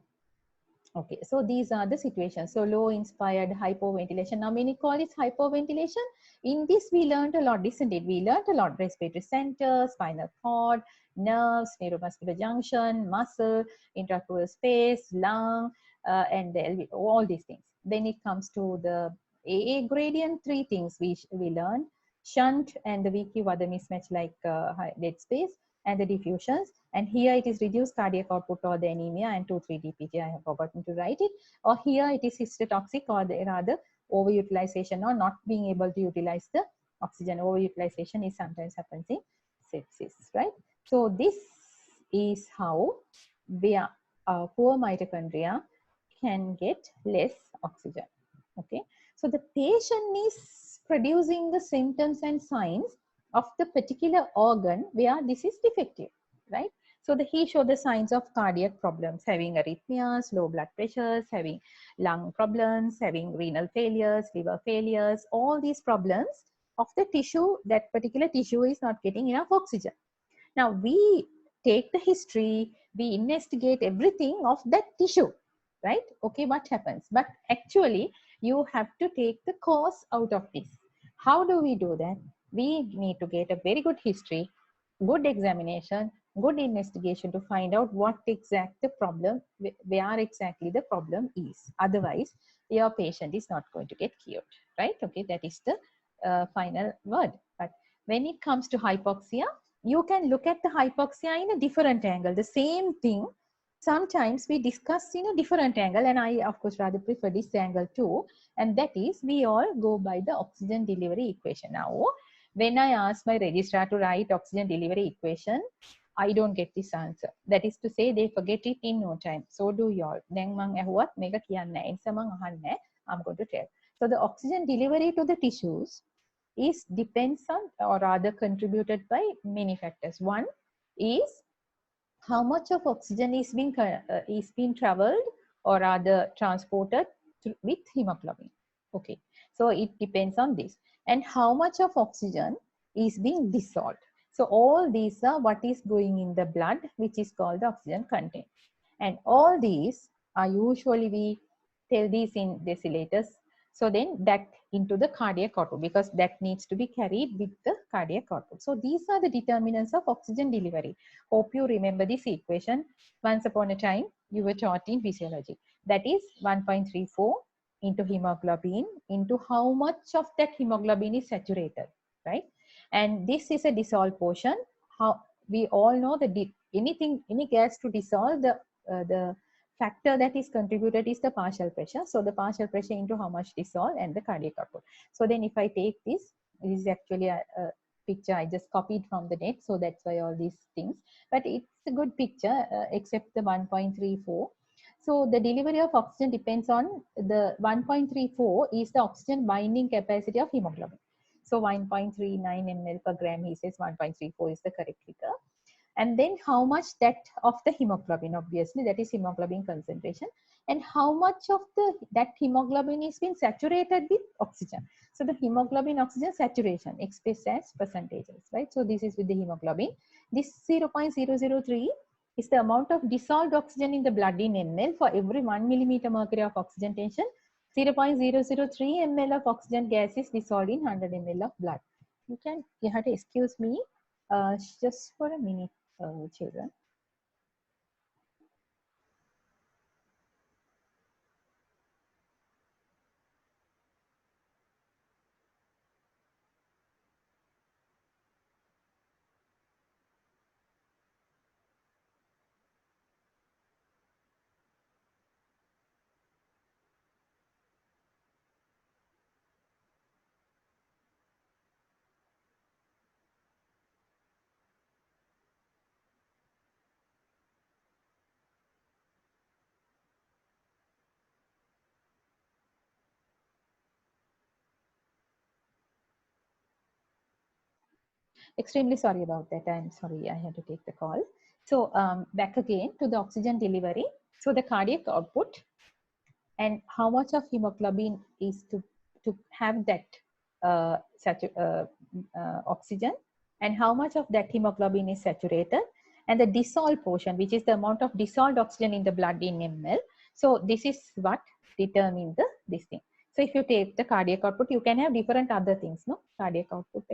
Okay, so these are the situations. So low inspired hypoventilation. Now many call it hypoventilation. In this we learned a lot, isn't it? We learned a lot: respiratory center, spinal cord, nerves, neuromuscular junction, muscle, intrapleural space, lung, and the LV, all these things. Then it comes to the AA gradient, three things we learned: shunt and the VQ other mismatch like dead space, and the diffusions. And here it is reduced cardiac output or the anemia and 2-3 DPG. I have forgotten to write it. Or here it is histotoxic, or the rather overutilization or not being able to utilize the oxygen. Overutilization is sometimes happens in sepsis, right? So this is how via poor mitochondria can get less oxygen. Okay, so the patient is producing the symptoms and signs of the particular organ where this is defective, right? So he showed the signs of cardiac problems, having arrhythmias, low blood pressures, having lung problems, having renal failures, liver failures, all these problems of the tissue, that particular tissue is not getting enough oxygen. Now we take the history, we investigate everything of that tissue, right? Okay, what happens? But actually you have to take the cause out of this. How do we do that? We need to get a very good history, good examination, good investigation to find out what exact the problem, where exactly the problem is. Otherwise, your patient is not going to get cured, right? Okay, that is the final word. But when it comes to hypoxia, you can look at the hypoxia in a different angle. The same thing, sometimes we discuss in a different angle, and I of course rather prefer this angle too, and that is we all go by the oxygen delivery equation. Now when I ask my registrar to write oxygen delivery equation, I don't get this answer. That is to say, they forget it in no time. So do you all. Then mang ahuwat mega kiyanne ensa mang ahanne, I'm going to tell. So the oxygen delivery to the tissues is depends on, or rather contributed by many factors. One is how much of oxygen is being traveled or rather transported with hemoglobin. Okay, so it depends on this, and how much of oxygen is being dissolved. So all these are what is going in the blood, which is called the oxygen content, and all these are usually, we tell these in deciliters. So then that into the cardiac output, because that needs to be carried with the cardiac output. So these are the determinants of oxygen delivery. Hope you remember this equation. Once upon a time, you were taught in physiology. That is 1.34 into hemoglobin into how much of that hemoglobin is saturated, right? And this is a dissolved portion. How we all know that any gas to dissolve, the factor that is contributed is the partial pressure. So the partial pressure into how much dissolve and the cardiac output. So then if I take this is actually a picture I just copied from the net. So that's why all these things, but it's a good picture except the 1.34. So the delivery of oxygen depends on the 1.34 is the oxygen binding capacity of hemoglobin. So 1.39 ml per gram, he says 1.34 is the correct figure. And then how much that of the hemoglobin, obviously that is hemoglobin concentration, and how much of that hemoglobin is being saturated with oxygen. So the hemoglobin oxygen saturation expressed as percentages, right? So this is with the hemoglobin. This 0.003 is the amount of dissolved oxygen in the blood in ml for every 1 millimeter mercury of oxygen tension. 0.003 ml of oxygen gas is dissolved in 100 ml of blood. You have to excuse me just for a minute, children. Extremely sorry about that. I'm sorry, I had to take the call. So back again to the oxygen delivery. So the cardiac output and how much of hemoglobin is to have that oxygen, and how much of that hemoglobin is saturated, and the dissolved portion, which is the amount of dissolved oxygen in the blood in ml. So this is what determines this thing. So if you take the cardiac output, you can have different other things, no? Cardiac output.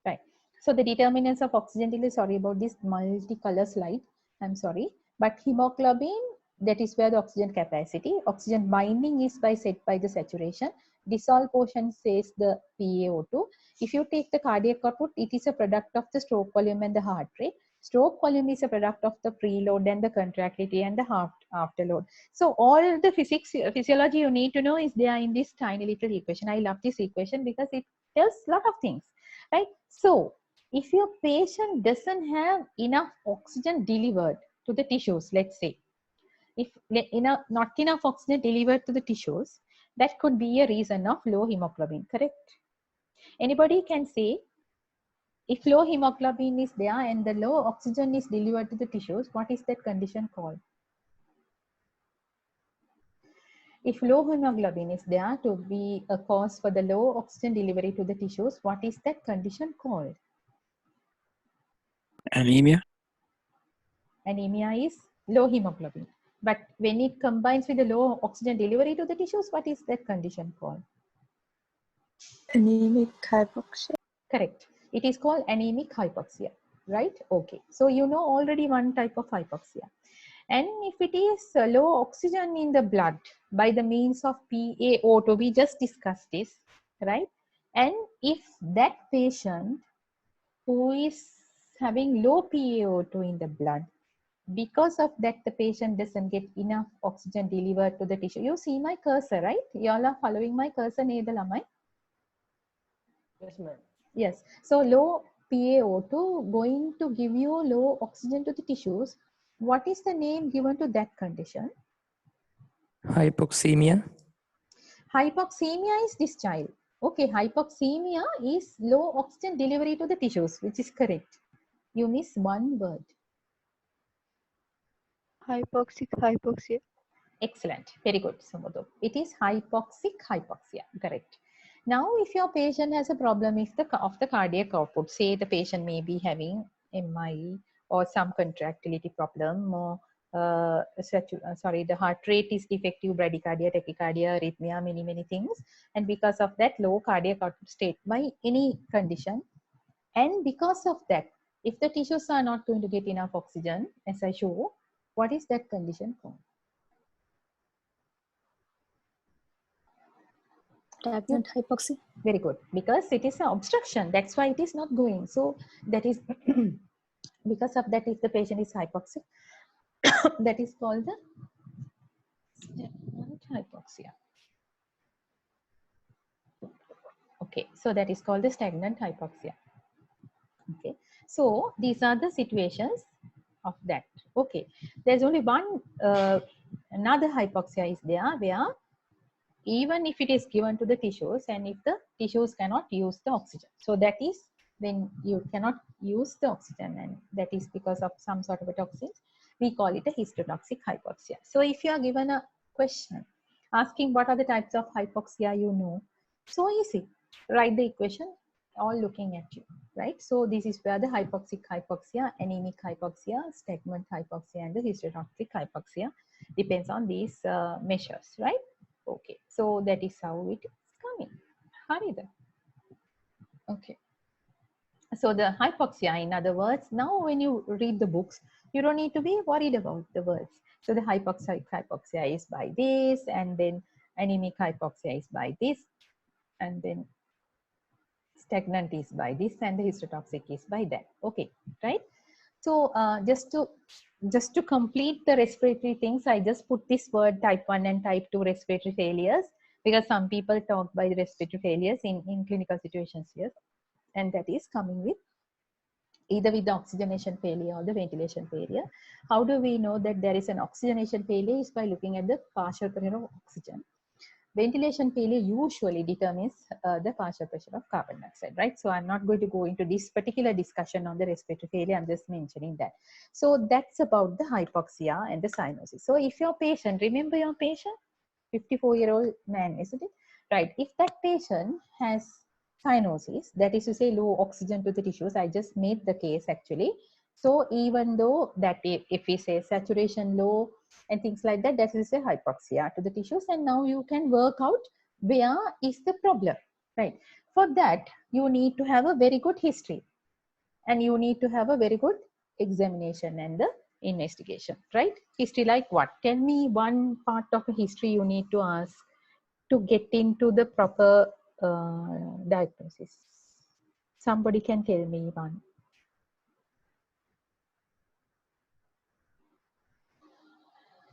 Right. So the determinants of oxygen delivery, sorry about this multicolor slide, I'm sorry. But hemoglobin, that is where the oxygen capacity. Oxygen binding is set by the saturation. Dissolved portion says the PaO2. If you take the cardiac output, it is a product of the stroke volume and the heart rate. Stroke volume is a product of the preload and the contractility and the afterload. So all the physiology you need to know is there in this tiny little equation. I love this equation because it tells a lot of things, right? So if your patient doesn't have enough oxygen delivered to the tissues, let's say, if not enough oxygen delivered to the tissues, that could be a reason of low hemoglobin, correct? Anybody can say, if low hemoglobin is there and the low oxygen is delivered to the tissues, what is that condition called? If low hemoglobin is there to be a cause for the low oxygen delivery to the tissues, what is that condition called? Anemia. Anemia is low hemoglobin. But when it combines with the low oxygen delivery to the tissues, what is that condition called? Anemic hypoxia. Correct. It is called anemic hypoxia, right? Okay. So you know already one type of hypoxia. And if it is low oxygen in the blood by the means of PaO2, we just discussed this, right? And if that patient who is having low PaO2 in the blood, because of that the patient doesn't get enough oxygen delivered to the tissue. You see my cursor, right? You all are following my cursor, Nedalamai? Yes, ma'am. Yes. So low PaO2 going to give you low oxygen to the tissues. What is the name given to that condition? Hypoxemia. Hypoxemia is this child. Okay, hypoxemia is low oxygen delivery to the tissues, which is correct. You miss one word. Hypoxia. Excellent. Very good, Sumudu. It is hypoxic hypoxia. Correct. Now, if your patient has a problem of the cardiac output, say the patient may be having MI or some contractility problem, or the heart rate is defective, bradycardia, tachycardia, arrhythmia, many things. And because of that, low cardiac output state by any condition. And because of that, if the tissues are not going to get enough oxygen, as I show, what is that condition called? Stagnant hypoxia. Very good, because it is an obstruction. That's why it is not going. So that is because of that, if the patient is hypoxic, that is called the stagnant hypoxia. Okay, so that is called the stagnant hypoxia. Okay, so these are the situations of that. Okay, there's only one another hypoxia is there, where even if it is given to the tissues and if the tissues cannot use the oxygen, so that is when you cannot use the oxygen, and that is because of some sort of a toxin, we call it a histotoxic hypoxia. So if you are given a question asking what are the types of hypoxia, you know, so easy, write the equation, all looking at you, right? So this is where the hypoxic hypoxia, anemic hypoxia, stagnant hypoxia, and the histotoxic hypoxia depends on these measures, right? Okay, so that is how it is coming. Harida. Okay. So the hypoxia, in other words, now when you read the books, you don't need to be worried about the words. So the hypoxic hypoxia is by this, and then anemic hypoxia is by this, and then stagnant is by this, and the histotoxic is by that. Okay, right? So just to complete the respiratory things, I just put this word type 1 and type 2 respiratory failures, because some people talk by respiratory failures in clinical situations here, and that is coming with either with the oxygenation failure or the ventilation failure. How do we know that there is an oxygenation failure? Is by looking at the partial pressure of oxygen. Ventilation failure usually determines the partial pressure of carbon dioxide, right? So I'm not going to go into this particular discussion on the respiratory failure. I'm just mentioning that. So that's about the hypoxia and the cyanosis. So if your patient, remember your patient, 54-year-old man, isn't it? Right. If that patient has cyanosis, that is to say low oxygen to the tissues, I just made the case actually. So even though that if we say saturation low and things like that, that is a hypoxia to the tissues. And now you can work out where is the problem, right? For that, you need to have a very good history, and you need to have a very good examination and the investigation, right? History like what? Tell me one part of a history you need to ask to get into the proper diagnosis. Somebody can tell me one.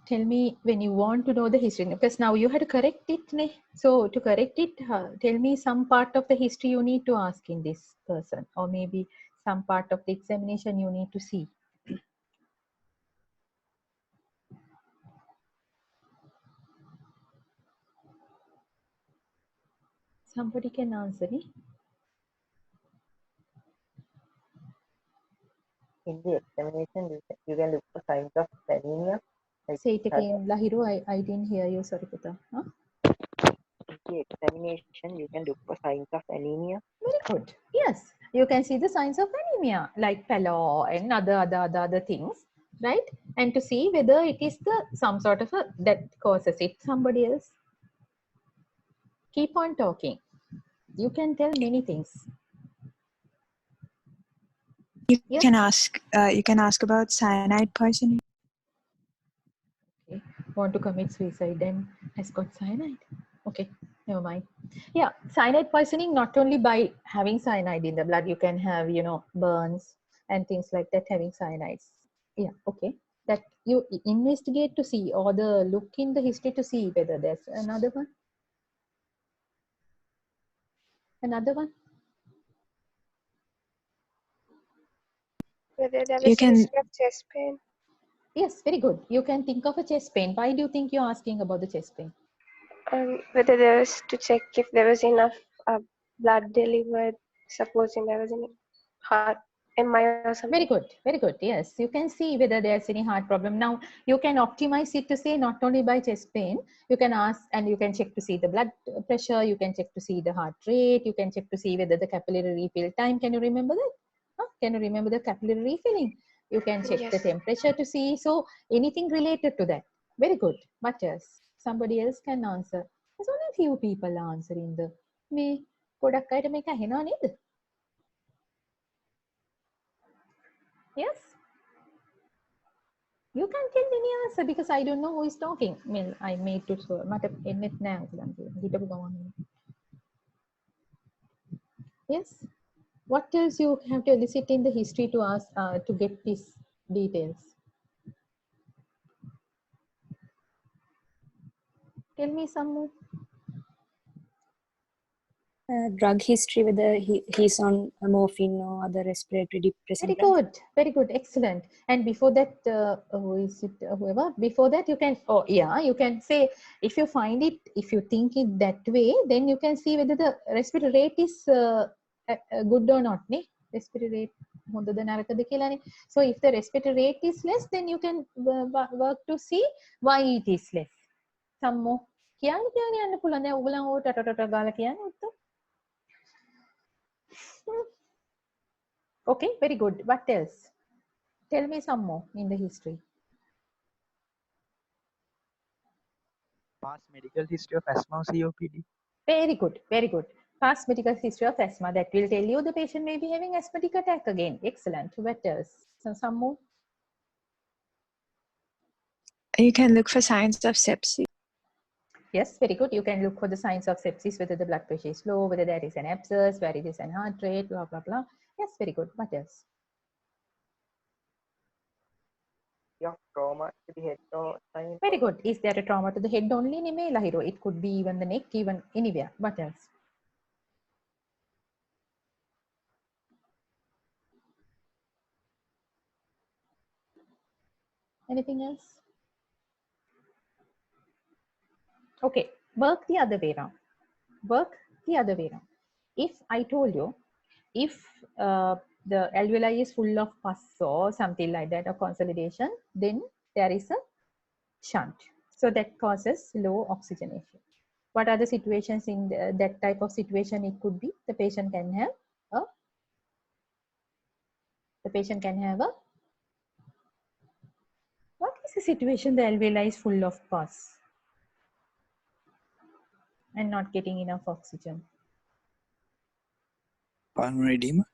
Tell me when you want to know the history, because now you had to correct it. So to correct it, tell me some part of the history you need to ask in this person, or maybe some part of the examination you need to see. Somebody can answer me. In the examination, you can look for signs of anemia. Like Say it again, Lahiru. I didn't hear you. Sorry, Puta. Huh? in the examination, you can look for signs of anemia. Very good. Yes, you can see the signs of anemia like pallor and other things, right? And to see whether it is the some sort of a that causes it. Somebody else. Keep on talking. You can tell many things. You Yes. can ask about cyanide poisoning. Okay. Want to commit suicide and has got cyanide. Okay, never mind. Yeah, cyanide poisoning, not only by having cyanide in the blood, you can have, burns and things like that having cyanides. Yeah, okay. That you investigate to see, or the look in the history to see whether there's another one. Another one. Whether there You was a can- history of chest pain. Yes, very good. You can think of a chest pain. Why do you think you're asking about the chest pain? Whether there was to check if there was enough blood delivered, supposing there was any heart MI or something. Very good, very good. Yes, you can see whether there's any heart problem. Now, you can optimize it to say not only by chest pain, you can ask and you can check to see the blood pressure, you can check to see the heart rate, you can check to see whether the capillary refill time. Can you remember that? Huh? Can you remember the capillary refilling? You can check the Yes. temperature to see. So anything related to that. Very good. What else? Somebody else can answer. There's only a few people answering the me. ගොඩක් අයට මේක ඇහෙනව නේද? Yes? You can tell any answer because I don't know who is talking. I mean, I made to sure. මට එන්නෙත් නෑ උගලන්ගේ. හිටපු ගමන්. Yes? What else you have to elicit in the history to ask to get these details? Tell me some more. Drug history, whether he's on morphine or other respiratory depressant Very drugs. good, very good, excellent. And before that, who is it? Whoever. Before that, you can. Oh, yeah, you can say if you find it, if you think it that way, then you can see whether the respiratory rate is good or not. Ne? Respiratory rate. හොඳද නරකද කියලානේ. So if the respiratory rate is less, then you can work to see why it is less. Some more. කියන්න යන්න පුළුවන්. දැන් ඔයගොල්ලෝ ඕට ටට ගාලා කියන්නේ උත්තර. Okay, very good. What else? Tell me some more in the history. Past medical history of asthma or COPD. Very good, very good. Past medical history of asthma. That will tell you the patient may be having asthmatic attack again. Excellent. What else? So some more. You can look for signs of sepsis. Yes, very good. You can look for the signs of sepsis, whether the blood pressure is low, whether there is an abscess, where it is an heart rate, blah, blah, blah. Yes, very good. What else? Yeah, trauma to the head or sign. Very good. Is there a trauma to the head only? Email hero. It could be even the neck, even anywhere. What else? Anything else? Okay, work the other way around. Work the other way around. If I told you, if the alveoli is full of pus or something like that, or consolidation, then there is a shunt. So that causes low oxygenation. What are the situations in that type of situation? It could be the patient can have a what is the situation? The alveoli is full of pus and not getting enough oxygen. Pulmonary edema.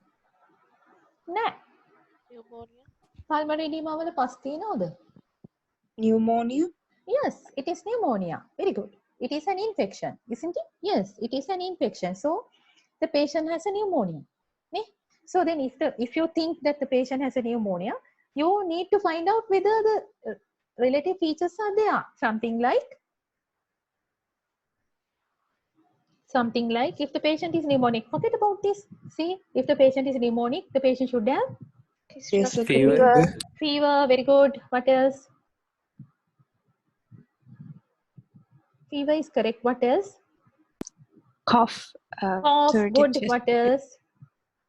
Nah. Pulmonary edema වල පස් තියනවද? Pneumonia. Yes, it is pneumonia. Very good. It is an infection, isn't it? Yes, it is an infection. So the patient has a pneumonia. Ne? So then if you think that the patient has a pneumonia, you need to find out whether the relative features are there. Something like if the patient is pneumonic, forget about this. See, if the patient is pneumonic, the patient should have History of Fever. fever. fever. Very good. What else? Fever is correct. What else? Cough. Cough. throat Good. chest- What else?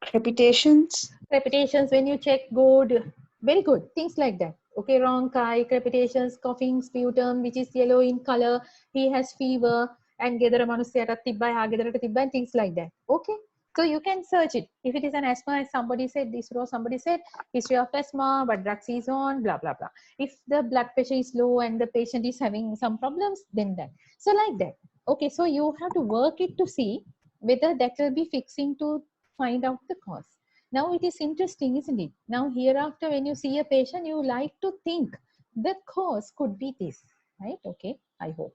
Crepitations. Crepitations when you check. Good. Very good. Things like that. Okay, rhonchi, crepitations, coughing, sputum, which is yellow in color. He has fever. And ගෙදර මිනිස්සයාටත් තිබ්බයි, හා ගෙදරට තිබ්බයි, and things like that. Okay. So you can search it. If it is an asthma, as somebody said, somebody said, history of asthma, what drugs is on, blah, blah, blah. If the blood pressure is low and the patient is having some problems, then that. So like that. Okay, so you have to work it to see whether that will be fixing to find out the cause. Now it is interesting, isn't it? Now hereafter, when you see a patient, you like to think the cause could be this, right? Okay, I hope.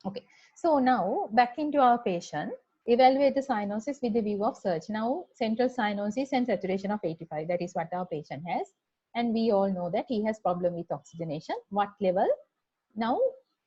Okay, so now back into our patient. Evaluate the cyanosis with the view of search. Now, central cyanosis and saturation of 85. That is what our patient has. And we all know that he has problem with oxygenation. What level? Now,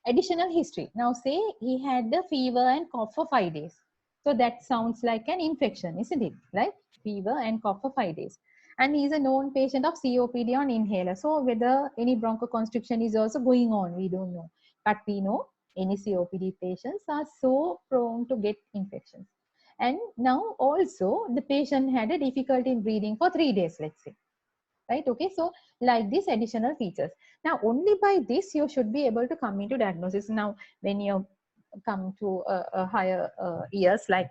additional history. Now, say he had the fever and cough for 5 days. So that sounds like an infection, isn't it? Right? Fever and cough for 5 days. And he is a known patient of COPD on inhaler. So whether any bronchoconstriction is also going on, we don't know. But we know any COPD patients are so prone to get infections. And now also the patient had a difficulty in breathing for 3 days, let's say. Right? Okay. So like these additional features. Now only by this you should be able to come into diagnosis. Now when you come to a higher years like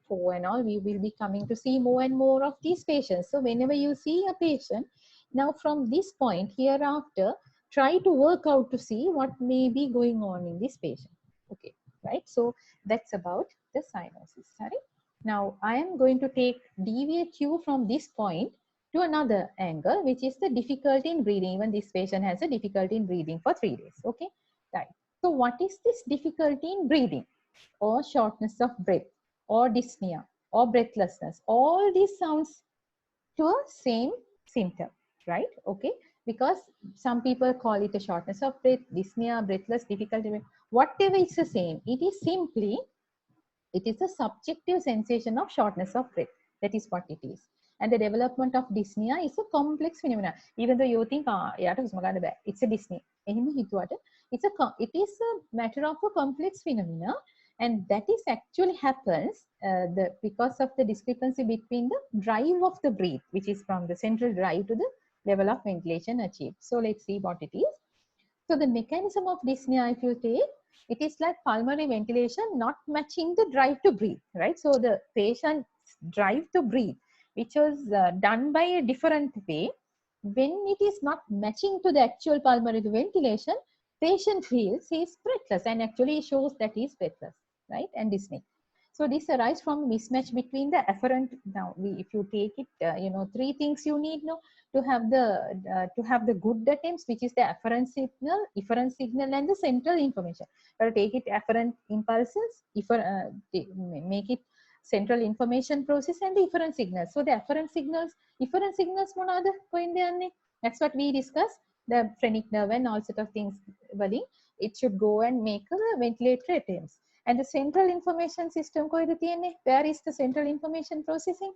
4 and all, we will be coming to see more and more of these patients. So whenever you see a patient, Now from this point hereafter, try to work out to see what may be going on in this patient. Okay, right? So that's about the cyanosis. Sorry. Now I am going to deviate you from this point to another angle, which is the difficulty in breathing. Even this patient has a difficulty in breathing for 3 days. Okay, right. So what is this difficulty in breathing, or shortness of breath, or dyspnea, or breathlessness? All these sounds to a same symptom, right? Okay, because some people call it a shortness of breath, dyspnea, breathless, difficulty, whatever, it's the same. It is simply, it is a subjective sensation of shortness of breath. That is what it is. And the development of dyspnea is a complex phenomenon. Even though you think, it's a dyspnea. It is a matter of a complex phenomena, and that is actually happens because of the discrepancy between the drive of the breath, which is from the central drive to the level of ventilation achieved. So let's see what it is. So the mechanism of dyspnea, if you take, it is like pulmonary ventilation not matching the drive to breathe, right? So the patient's drive to breathe, which was done by a different way, when it is not matching to the actual pulmonary ventilation, patient feels he is breathless, and actually shows that he is breathless, right? And dyspnea. So this arises from mismatch between the afferent. Now, if you take it, 3 things you need to have the good attempts, which is the afferent signal, efferent signal, and the central information. Take it afferent impulses, make it central information process, and the efferent signals. So the efferent signals monada pointe. That's what we discussed. The phrenic nerve and all sort of things. It should go and make a ventilatory attempts. And the central information system, where is the central information processing?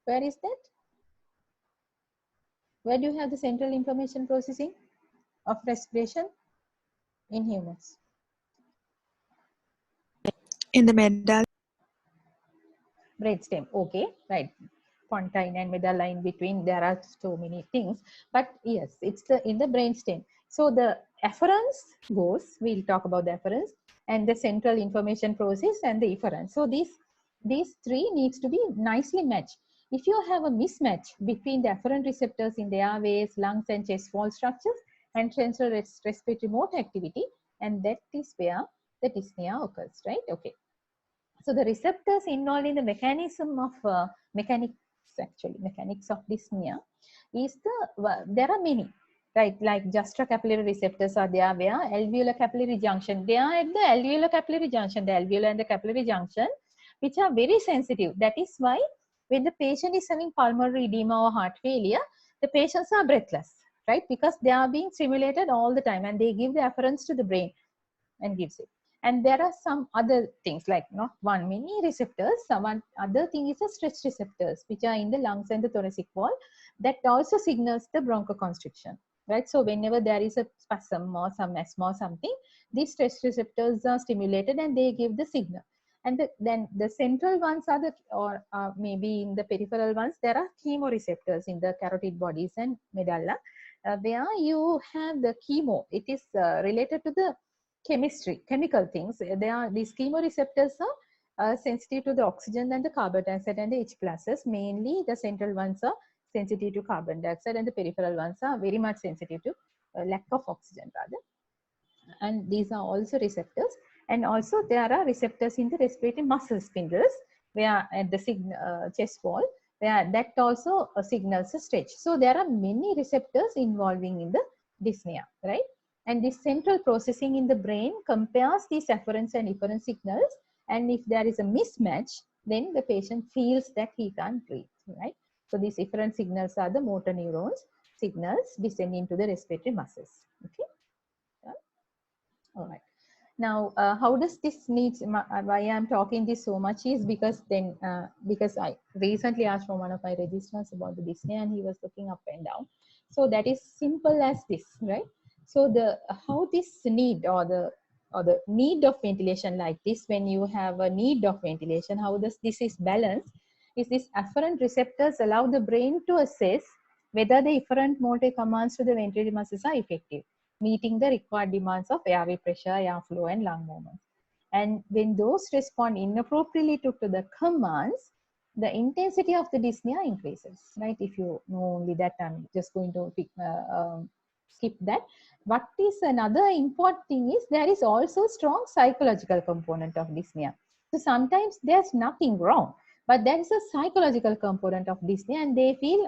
Where is that? Where do you have the central information processing of respiration in humans? In the medal. Brainstem. Okay, right. Pontine and medulla in between, there are so many things, but yes, it's in the brainstem. So the afference goes, we'll talk about the afference, and the central information process, and the efference. So these 3 needs to be nicely matched. If you have a mismatch between the afferent receptors in the airways, lungs, and chest wall structures, and central respiratory motor activity, and that is where the dyspnea occurs, right? Okay. So the receptors involved in the mechanism of mechanics of dyspnea is there are many, right? Like juxtacapillary receptors are there, where alveolar capillary junction, they are at the alveolar capillary junction, the alveolar and the capillary junction, which are very sensitive. That is why when the patient is having pulmonary edema or heart failure, the patients are breathless, right? Because they are being stimulated all the time, and they give the afferents to the brain and gives it. And there are some other things, like not one, many receptors. Some other thing is the stretch receptors, which are in the lungs and the thoracic wall, that also signals the bronchoconstriction, right? So whenever there is a spasm or some asthma or something, these stretch receptors are stimulated and they give the signal. And then the central ones are or maybe in the peripheral ones, there are chemoreceptors in the carotid bodies and medulla, where you have the chemo. It is related to the chemical things. These chemoreceptors are sensitive to the oxygen and the carbon dioxide and the H classes. Mainly the central ones are sensitive to carbon dioxide, and the peripheral ones are very much sensitive to lack of oxygen rather. And these are also receptors. And also there are receptors in the respiratory muscle spindles, where at the chest wall, where that also signals a stretch. So there are many receptors involving in the dyspnea, right? And this central processing in the brain compares these afferents and efferent signals. And if there is a mismatch, then the patient feels that he can't breathe, right? So these efferent signals are the motor neurons signals descending to the respiratory muscles. Okay. Yeah. All right. Now, how does this needs, why I'm talking this so much is because because I recently asked from one of my registrants about the dyspnea, and he was looking up and down. So that is simple as this, right? So how this need or the need of ventilation like this, when you have a need of ventilation, how this is balanced is this afferent receptors allow the brain to assess whether the efferent motor commands to the ventilatory muscles are effective, meeting the required demands of airway pressure, airflow, and lung movements. And when those respond inappropriately to the commands, the intensity of the dyspnea increases, right? If you know only that, I'm just going to skip that. What is another important thing is there is also strong psychological component of dyspnea. So sometimes there's nothing wrong, but there is a psychological component of dyspnea, and they feel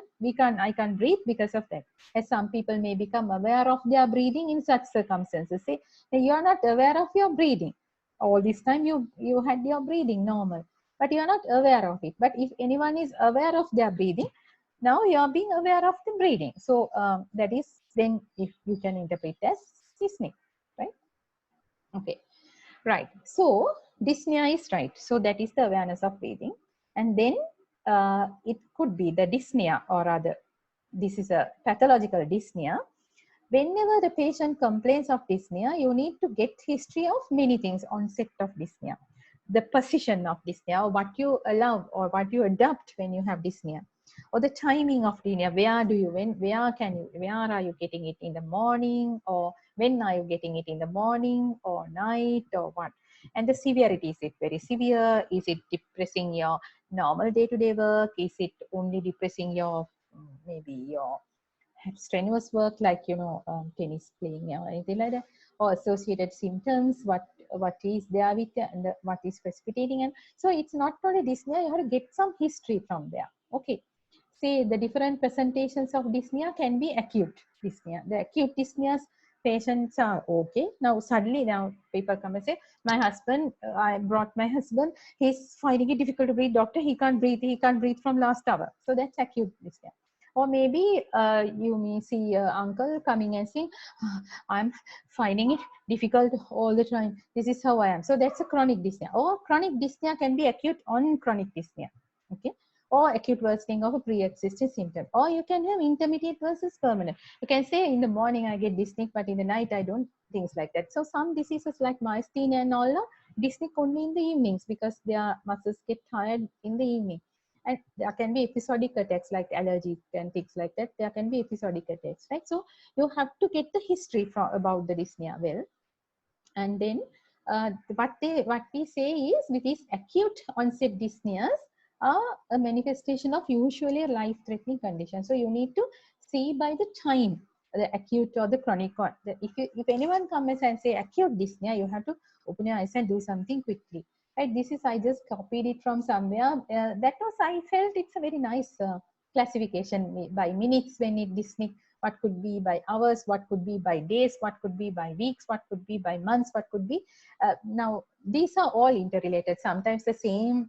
I can't breathe because of that. As some people may become aware of their breathing in such circumstances. Say you are not aware of your breathing. All this time you had your breathing normal, but you are not aware of it. But if anyone is aware of their breathing, now you are being aware of the breathing. So that is then if you can interpret as dyspnea, right? Okay, right. So dyspnea is right. So that is the awareness of breathing, and then it could be the dyspnea, or rather, this is a pathological dyspnea. Whenever the patient complains of dyspnea, you need to get history of many things. Onset of dyspnea, the position of dyspnea, or what you allow or what you adopt when you have dyspnea, or the timing of dyspnea. Where are you getting it, in the morning, or when are you getting it, in the morning or night, or what? And the severity, is it very severe? Is it depressing your normal day-to-day work? Is it only depressing your maybe your strenuous work, like tennis playing or anything like that, or associated symptoms, what is there with and what is precipitating. And so it's not only dyspnea, you have to get some history from there. Okay, say the different presentations of dyspnea can be acute dyspnea. The acute dyspneas patients are okay. Now suddenly people come and say, my husband, I brought my husband, he's finding it difficult to breathe, doctor, he can't breathe from last hour. So that's acute dyspnea. Or maybe you may see an uncle coming and saying, I'm finding it difficult all the time. This is how I am. So that's a chronic dyspnea. Or chronic dyspnea can be acute on chronic dyspnea. Okay. Or acute worsening of a pre-existing symptom. Or you can have intermediate versus permanent. You can say in the morning I get dyspneic, but in the night I don't, things like that. So some diseases like myasthenia and all are dyspneic only in the evenings because their muscles get tired in the evening. And there can be episodic attacks like allergies and things like that. There can be episodic attacks, right? So you have to get the history about the dyspnea well. And then what we say is, with these acute onset dyspneas are a manifestation of usually life-threatening condition. So you need to see by the time, the acute or the chronic. If anyone comes and say acute dyspnea, you have to open your eyes and do something quickly. Right, this is, I just copied it from somewhere. That was, I felt it's a very nice classification by minutes when it dyspneic, what could be by hours, what could be by days, what could be by weeks, what could be by months, what could be. Now, these are all interrelated. Sometimes the same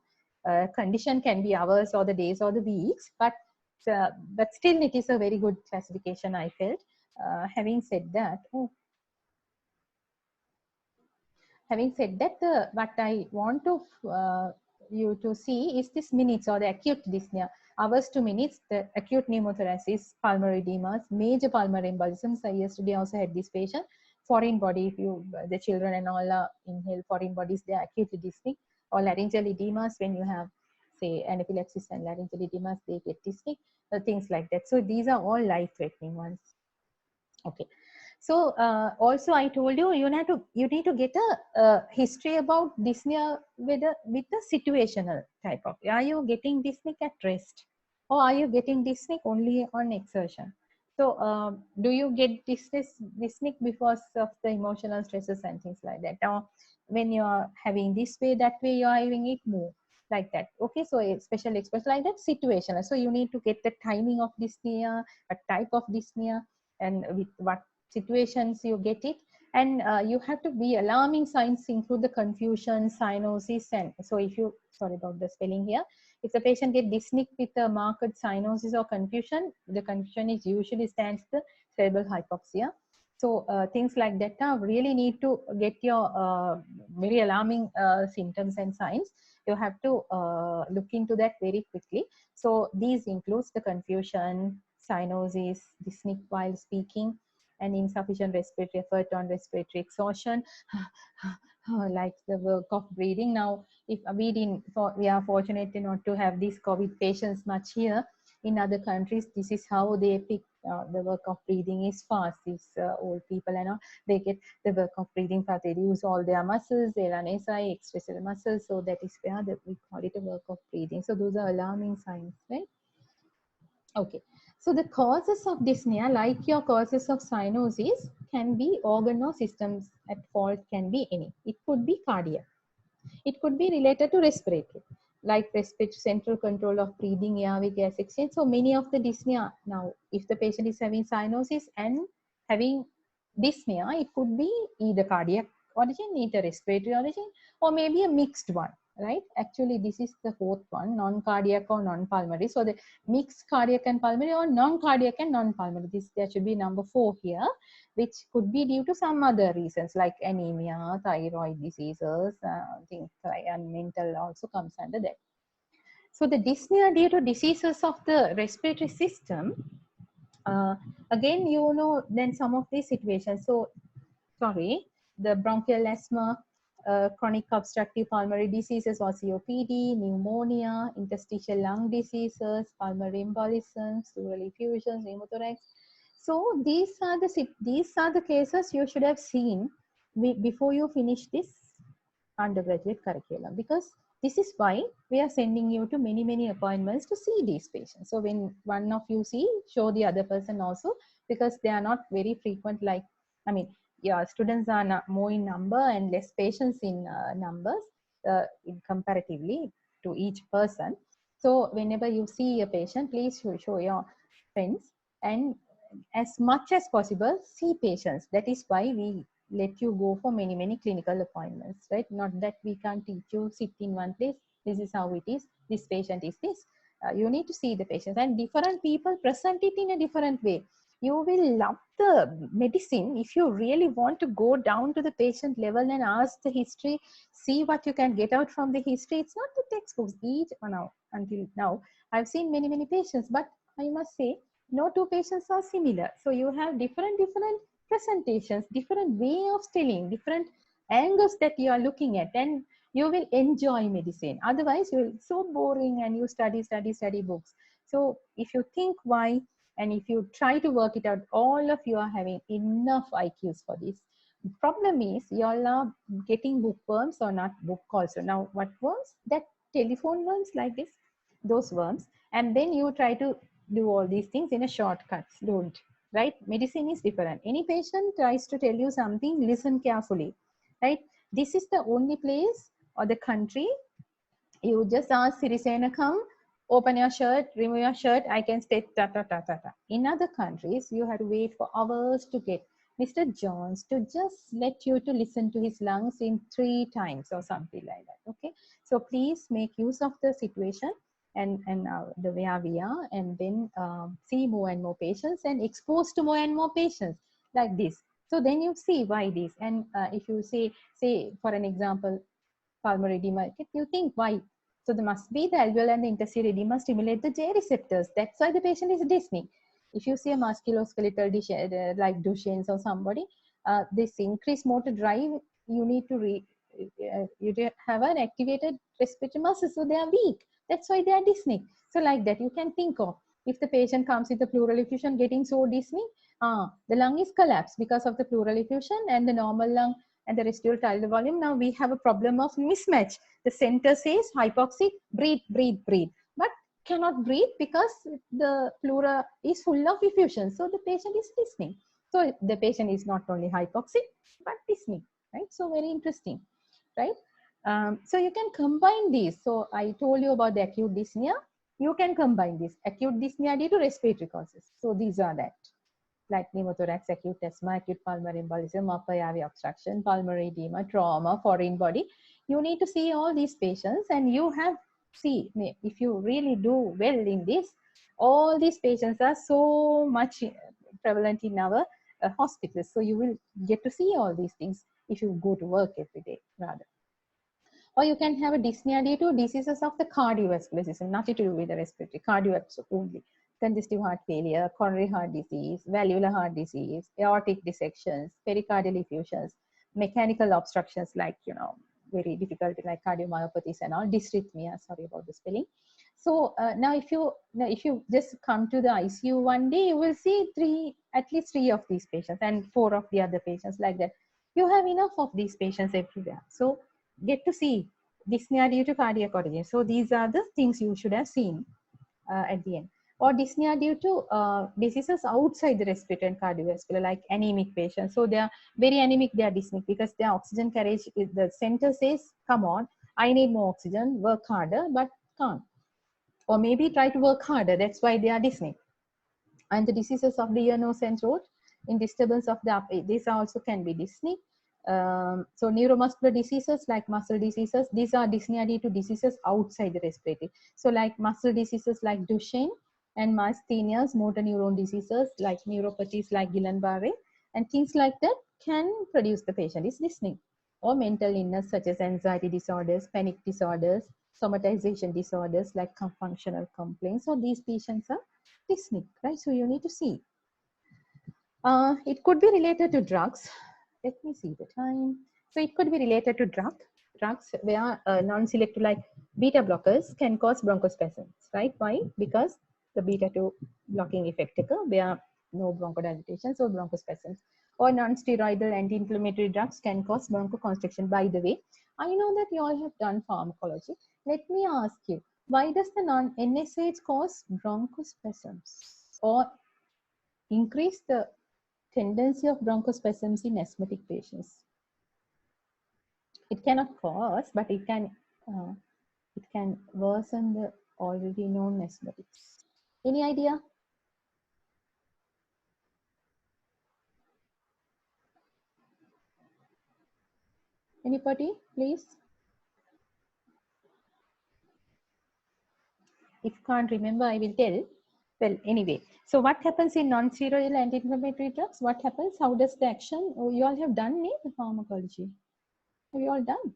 condition can be hours or the days or the weeks, but still it is a very good classification, I felt. Having said that, what I want to you to see is this minutes or the acute dyspnea, hours to minutes, the acute pneumothorax, pulmonary edemas, major pulmonary embolisms. I yesterday also had this patient, foreign body, if you, the children and all are inhale foreign bodies, they are acutely dyspneic, or laryngeal edemas, when you have, say, anaphylaxis and laryngeal edemas, they get dyspneic, things like that. So these are all life-threatening ones. Okay. So also I told you, you need to get a history about dyspnea with the situational type of. Are you getting dyspneic at rest, or are you getting dyspneic only on exertion? So do you get dyspneic because of the emotional stresses and things like that? Or when you are having this way, that way, you are having it more like that. Okay, so a special expression like that, situational. So you need to get the timing of dyspnea, a type of dyspnea, and with what situations you get it. And you have to be alarming signs include the confusion, cyanosis, and so if you, sorry about the spelling here, if the patient get dyspneic with a marked cyanosis or confusion, the confusion is usually stands the cerebral hypoxia. So things like that really need to get your very alarming symptoms and signs. You have to look into that very quickly. So these includes the confusion, cyanosis, dyspneic while speaking, and insufficient respiratory effort on respiratory exhaustion, like the work of breathing. Now, if we are fortunate not to have these COVID patients much here, In other countries, this is how they pick the work of breathing is fast. These old people and all, they get the work of breathing fast. They use all their muscles, their NSI, extracellular muscles. So that is where we call it a work of breathing. So those are alarming signs, right? Okay. So the causes of dyspnea, like your causes of cyanosis, can be organ or systems at fault, can be any. It could be cardiac. It could be related to respiratory, like respiratory central control of breathing, airway gas exchange. So many of the dyspnea now, if the patient is having cyanosis and having dyspnea, it could be either cardiac origin, either respiratory origin, or maybe a mixed one, right? Actually, this is the fourth one, non-cardiac or non-pulmonary. So the mixed cardiac and pulmonary, or non-cardiac and non-pulmonary. This, there should be number 4 here, which could be due to some other reasons like anemia, thyroid diseases, things like, and mental also comes under that. So the dyspnea due to diseases of the respiratory system, again, you know, then some of these situations. So, sorry, the bronchial asthma, chronic obstructive pulmonary diseases or COPD, pneumonia, interstitial lung diseases, pulmonary embolisms, pleural effusions, pneumothorax. So these are the cases you should have seen before you finish this undergraduate curriculum, because this is why we are sending you to many appointments to see these patients. So when one of you see, show the other person also, because they are not very frequent. Like, I mean, yeah, students are not more in number and less patients in numbers in comparatively to each person. So whenever you see a patient, please show your friends, and as much as possible see patients. That is why we let you go for many clinical appointments, right? Not that we can't teach you, sit in one place, this is how it is, this patient is this. You need to see the patients, and different people present it in a different way. You will love the medicine if you really want to go down to the patient level and ask the history, see what you can get out from the history. It's not the textbooks. Each now, until now, I've seen many patients, but I must say no two patients are similar. So you have different presentations, different way of telling, different angles that you are looking at, and you will enjoy medicine. Otherwise, you will so boring and you study books. So if you think why, and if you try to work it out, all of you are having enough IQs for this. The problem is you all are getting bookworms or not book also. Now, what worms? That telephone worms like this, those worms, and then you try to do all these things in a shortcuts. Don't. Right? Medicine is different. Any patient tries to tell you something, listen carefully. Right? This is the only place or the country you just ask Sirisena, come, open your shirt, remove your shirt, I can state ta ta ta ta ta. In other countries, you have to wait for hours to get Mr. Jones to just let you to listen to his lungs in 3 times or something like that. Okay, so please make use of the situation and the where we are, and then see more and more patients and expose to more and more patients like this. So then you see why this, and if you say for an example, pulmonary edema, you think why? So there must be the alveolar and the interstitial edema stimulate the J receptors. That's why the patient is dyspneic. If you see a musculoskeletal like Duchenne's or somebody, this increased motor drive, you need to you have an activated respiratory muscle, so they are weak. That's why they are dyspneic. So like that, you can think of, if the patient comes with the pleural effusion getting so dyspneic, the lung is collapsed because of the pleural effusion, and the normal lung and the residual tidal volume. Now we have a problem of mismatch. The center says hypoxic, breathe, but cannot breathe because the pleura is full of effusion. So the patient is dyspneic. So the patient is not only hypoxic, but dyspneic, right? So very interesting, right? So you can combine these. So I told you about the acute dyspnea. You can combine this acute dyspnea due to respiratory causes. So these are that, like pneumothorax, acute asthma, acute pulmonary embolism, upper airway obstruction, pulmonary edema, trauma, foreign body. You need to see all these patients, and you have, see, if you really do well in this, all these patients are so much prevalent in our hospitals. So you will get to see all these things if you go to work every day, rather. Or you can have a dyspnea due to diseases of the cardiovascular system, nothing to do with the respiratory, cardiovascular only. Congestive heart failure, coronary heart disease, valvular heart disease, aortic dissections, pericardial effusions, mechanical obstructions like, very difficult like cardiomyopathies and all, dysrhythmia, sorry about the spelling, So now if you just come to the ICU one day, you will see at least three of these patients and four of the other patients, like that. You have enough of these patients everywhere. So get to see dyspnea due to cardiac origin. So these are the things you should have seen at the end. Or dyspnea due to diseases outside the respiratory and cardiovascular, like anemic patients. So they are very anemic, they are dyspneic because their oxygen carriage, the center says, come on, I need more oxygen, work harder, but can't. Or maybe try to work harder, that's why they are dyspneic. And the diseases of the ear, nose, and throat, in disturbance of the these also can be dyspneic. So neuromuscular diseases like muscle diseases, these are dyspnea due to diseases outside the respiratory. So like muscle diseases like Duchenne and myasthenias, motor neuron diseases like neuropathies like Guillain-Barré, and things like that can produce the patient is dyspneic. Or mental illness such as anxiety disorders, panic disorders, somatization disorders like functional complaints. So these patients are dyspneic, right? So you need to see. It could be related to drugs. Let me see the time. So it could be related to drugs where non-selective like beta blockers can cause bronchospasms, right? Why? Because the beta 2 blocking effect occur where no bronchodilation, so bronchospasms. Or non-steroidal anti-inflammatory drugs can cause bronchoconstriction. By the way, I know that you all have done pharmacology. Let me ask you, why does the NSAIDs cause bronchospasms or increase the tendency of bronchospasms in asthmatic patients? It cannot cause, but it can worsen the already known asthmatics. Any idea? Anybody, please? If you can't remember, I will tell. Well, anyway, so what happens in non-steroidal anti-inflammatory drugs? What happens? How does the action? Oh, you all have done the pharmacology. Have you all done?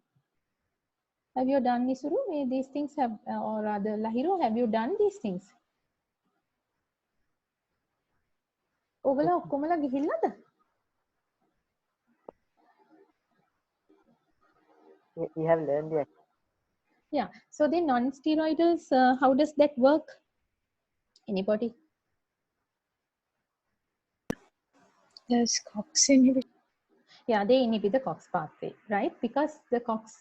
Have you done, Nisuru? These things have, or rather, Lahiro, have you done these things? ඔගොල්ලෝ ඔක්කොමලා ගිහිල්ලාද? We have learned that. Yeah. So the non-steroidals, how does that work? Anybody? Does COX inhibit? Yeah, they inhibit the COX pathway, right? Because the COX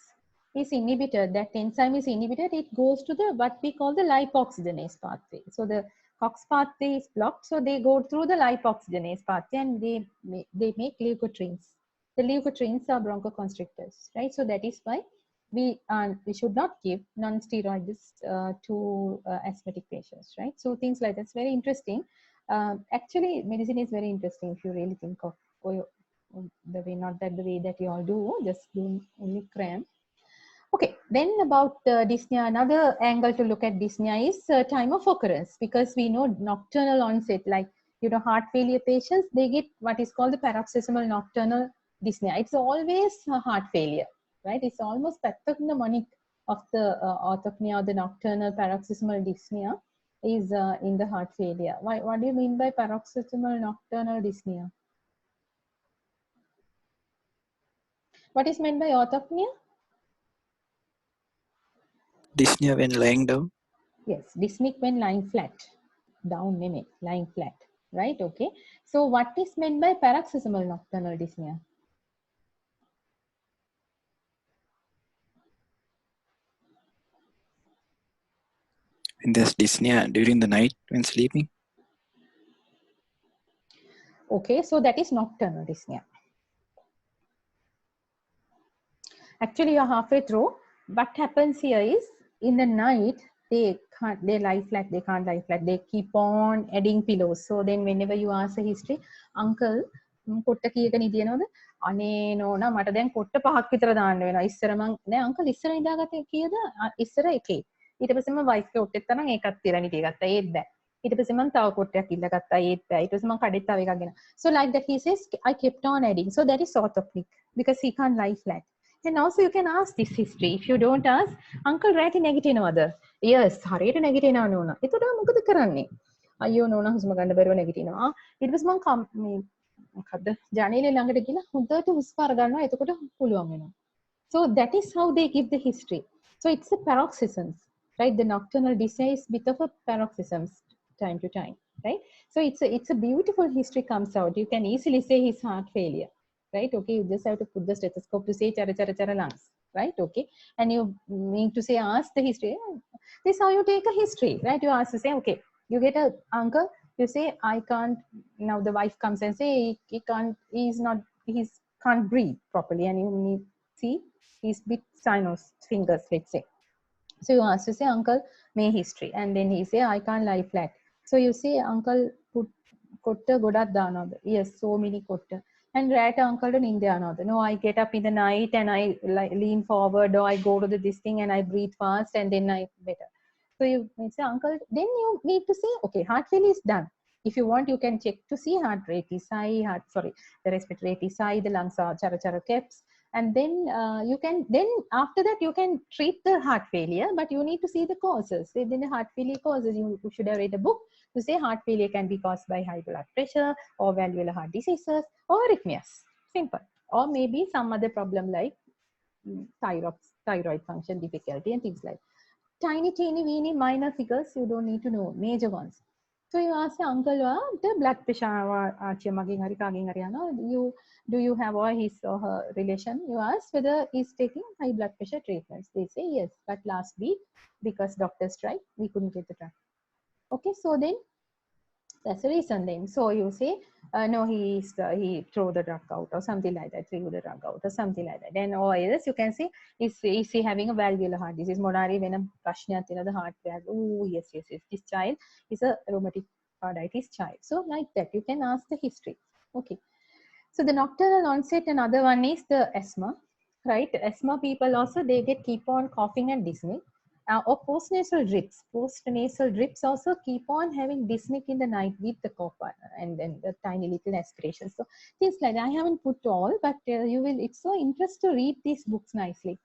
is inhibited, that enzyme is inhibited, it goes to the what we call the lipoxygenase pathway. So the COX pathway is blocked, so they go through the lipoxygenase pathway and they make leukotrienes. The leukotrienes are bronchoconstrictors, right? So that is why we should not give non-steroids to asthmatic patients, right? So things like that's very interesting. Actually, medicine is very interesting if you really think of the way, not that the way that you all do, just do only cram. Okay, then about dyspnea, another angle to look at dyspnea is time of occurrence, because we know nocturnal onset, like, heart failure patients, they get what is called the paroxysmal nocturnal dyspnea. It's always heart failure, right? It's almost pathognomonic of the orthopnea or the nocturnal paroxysmal dyspnea is in the heart failure. What do you mean by paroxysmal nocturnal dyspnea? What is meant by orthopnea? Dyspnea when lying down. Yes, dyspneic when lying flat. Down mimic, lying flat. Right? Okay. So what is meant by paroxysmal nocturnal dyspnea? When there's dyspnea during the night when sleeping. Okay, so that is nocturnal dyspnea. Actually, you're halfway through. What happens here is, in the night, they lie flat, they can't lie flat. They keep on adding pillows. So then whenever you ask a history, uncle, කොට්ට කීයක නිදිනවද? අනේ නෝනා මට දැන් කොට්ට 5ක් විතර දාන්න වෙනවා. ඉස්සර මං නෑ අංකල් ඉස්සර නිදාගත්තේ කීයද? ඉස්සර එකේ. ඊට පස්සේ මම වයිෆ් ගේ ඔට්ටෙත් තරම් ඒකත් තියලා නිදිගත්තා. ඒත් බෑ. ඊට පස්සේ මං තව කොට්ටයක් ඉල්ලගත්තා. ඒත් බෑ. ඊට පස්සේ මං කඩෙත් තව එකක් ගෙන. So like that he says, I kept on adding. So that is orthopneic because he can't lie flat. And also you can ask this history. If you don't ask, uncle රැටි නැගිටිනවද? Yes, හරියට නැගිටිනවා නෝනා. එතකොට මොකද කරන්නේ? අයියෝ නෝනා හුස්ම ගන්න බැරුව නැගිටිනවා. ඊට පස්සේ මං මොකද්ද? ජනේලේ ළඟට ගිහලා හොඳට හුස්ම අරගන්නවා. එතකොට පුළුවන් වෙනවා. So that is how they give the history. So it's a paroxysms. right? The nocturnal dyspnea is bit of a paroxysm time to time, right? So it's a beautiful history comes out. You can easily say his heart failure, right? Okay, you just have to put the stethoscope to say chara chara chara lungs, right? Okay, and you need to say ask the history. This is how you take a history, right? You ask to say, okay, you get a uncle, you say I can't. Now the wife comes and say he can't, he's can't breathe properly, and you need see he's bit sinus fingers, let's say. So you ask to say, uncle, may history, and then he say, I can't lie flat. So you say, uncle, put kotta godat danada. Yes, so many kotta. And rat uncle in India another. No, I get up in the night and I lean forward, or I go to this thing and I breathe fast, and then I better. So you may say, uncle, then you need to say, okay, heart failure is done. If you want, you can check to see heart rate is high, the respiratory rate is high, the lungs are chara chara caps, and then you can, then after that you can treat the heart failure, but you need to see the causes. Then the heart failure causes, you should have read a book to say heart failure can be caused by high blood pressure or valvular heart diseases or arrhythmias, simple, or maybe some other problem like thyroid function difficulty and things like tiny weeny minor figures. You don't need to know major ones. So you ask your uncle, the blood pressure, you do you have or his or her relation? You ask whether he's taking high blood pressure treatments. They say yes, but last week because doctor strike, we couldn't get the drug. Okay, so then that's the reason then. So you say, no, he throw the drug out or something like that, threw the drug out or something like that. Then or else you can say, is he having a valvular heart disease? Monari when a prashna, the heart valve. Oh, yes. This child is a rheumatic carditis child. So like that, you can ask the history. Okay. So the nocturnal onset, another one is the asthma, right? Asthma people also, they keep on coughing and dyspneic. Or postnasal drips. Postnasal drips also keep on having dyspneic in the night with the cough and then the tiny little aspiration. So things like that. I haven't put all, but you will. It's so interesting to read these books nicely.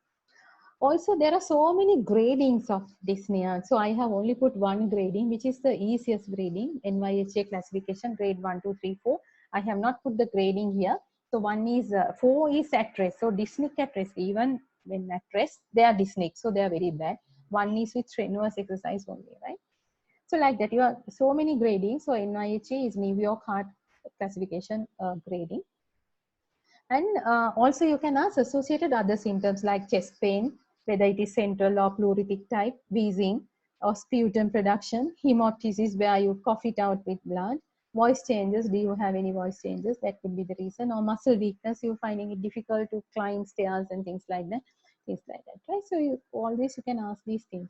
Also, there are so many gradings of dyspnea. So I have only put one grading, which is the easiest grading, NYHA classification, grade 1, 2, 3, 4. I have not put the grading here. So one is 4 is at rest. So dyspneic at rest, even when at rest, they are dyspneic. So they are very bad. One is with strenuous exercise only, right? So like that, you have so many gradings. So NYHA is New York Heart classification grading. And also you can ask associated other symptoms like chest pain, whether it is central or pleuritic type, wheezing, or sputum production, hemoptysis where you cough it out with blood, voice changes, do you have any voice changes? That could be the reason, or muscle weakness, you're finding it difficult to climb stairs and things like that, right? So always you can ask these things.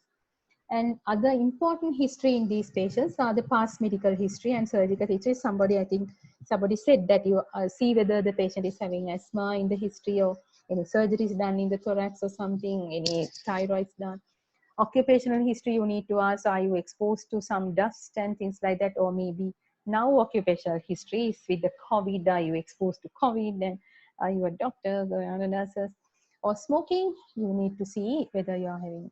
And other important history in these patients are the past medical history and surgical history. I think somebody said that you see whether the patient is having asthma in the history, or any surgeries done in the thorax or something, any thyroids done. Occupational history, you need to ask, are you exposed to some dust and things like that? Or maybe now occupational history is with the COVID, are you exposed to COVID? Then are you a doctor, or nurses? Or smoking, you need to see whether you are having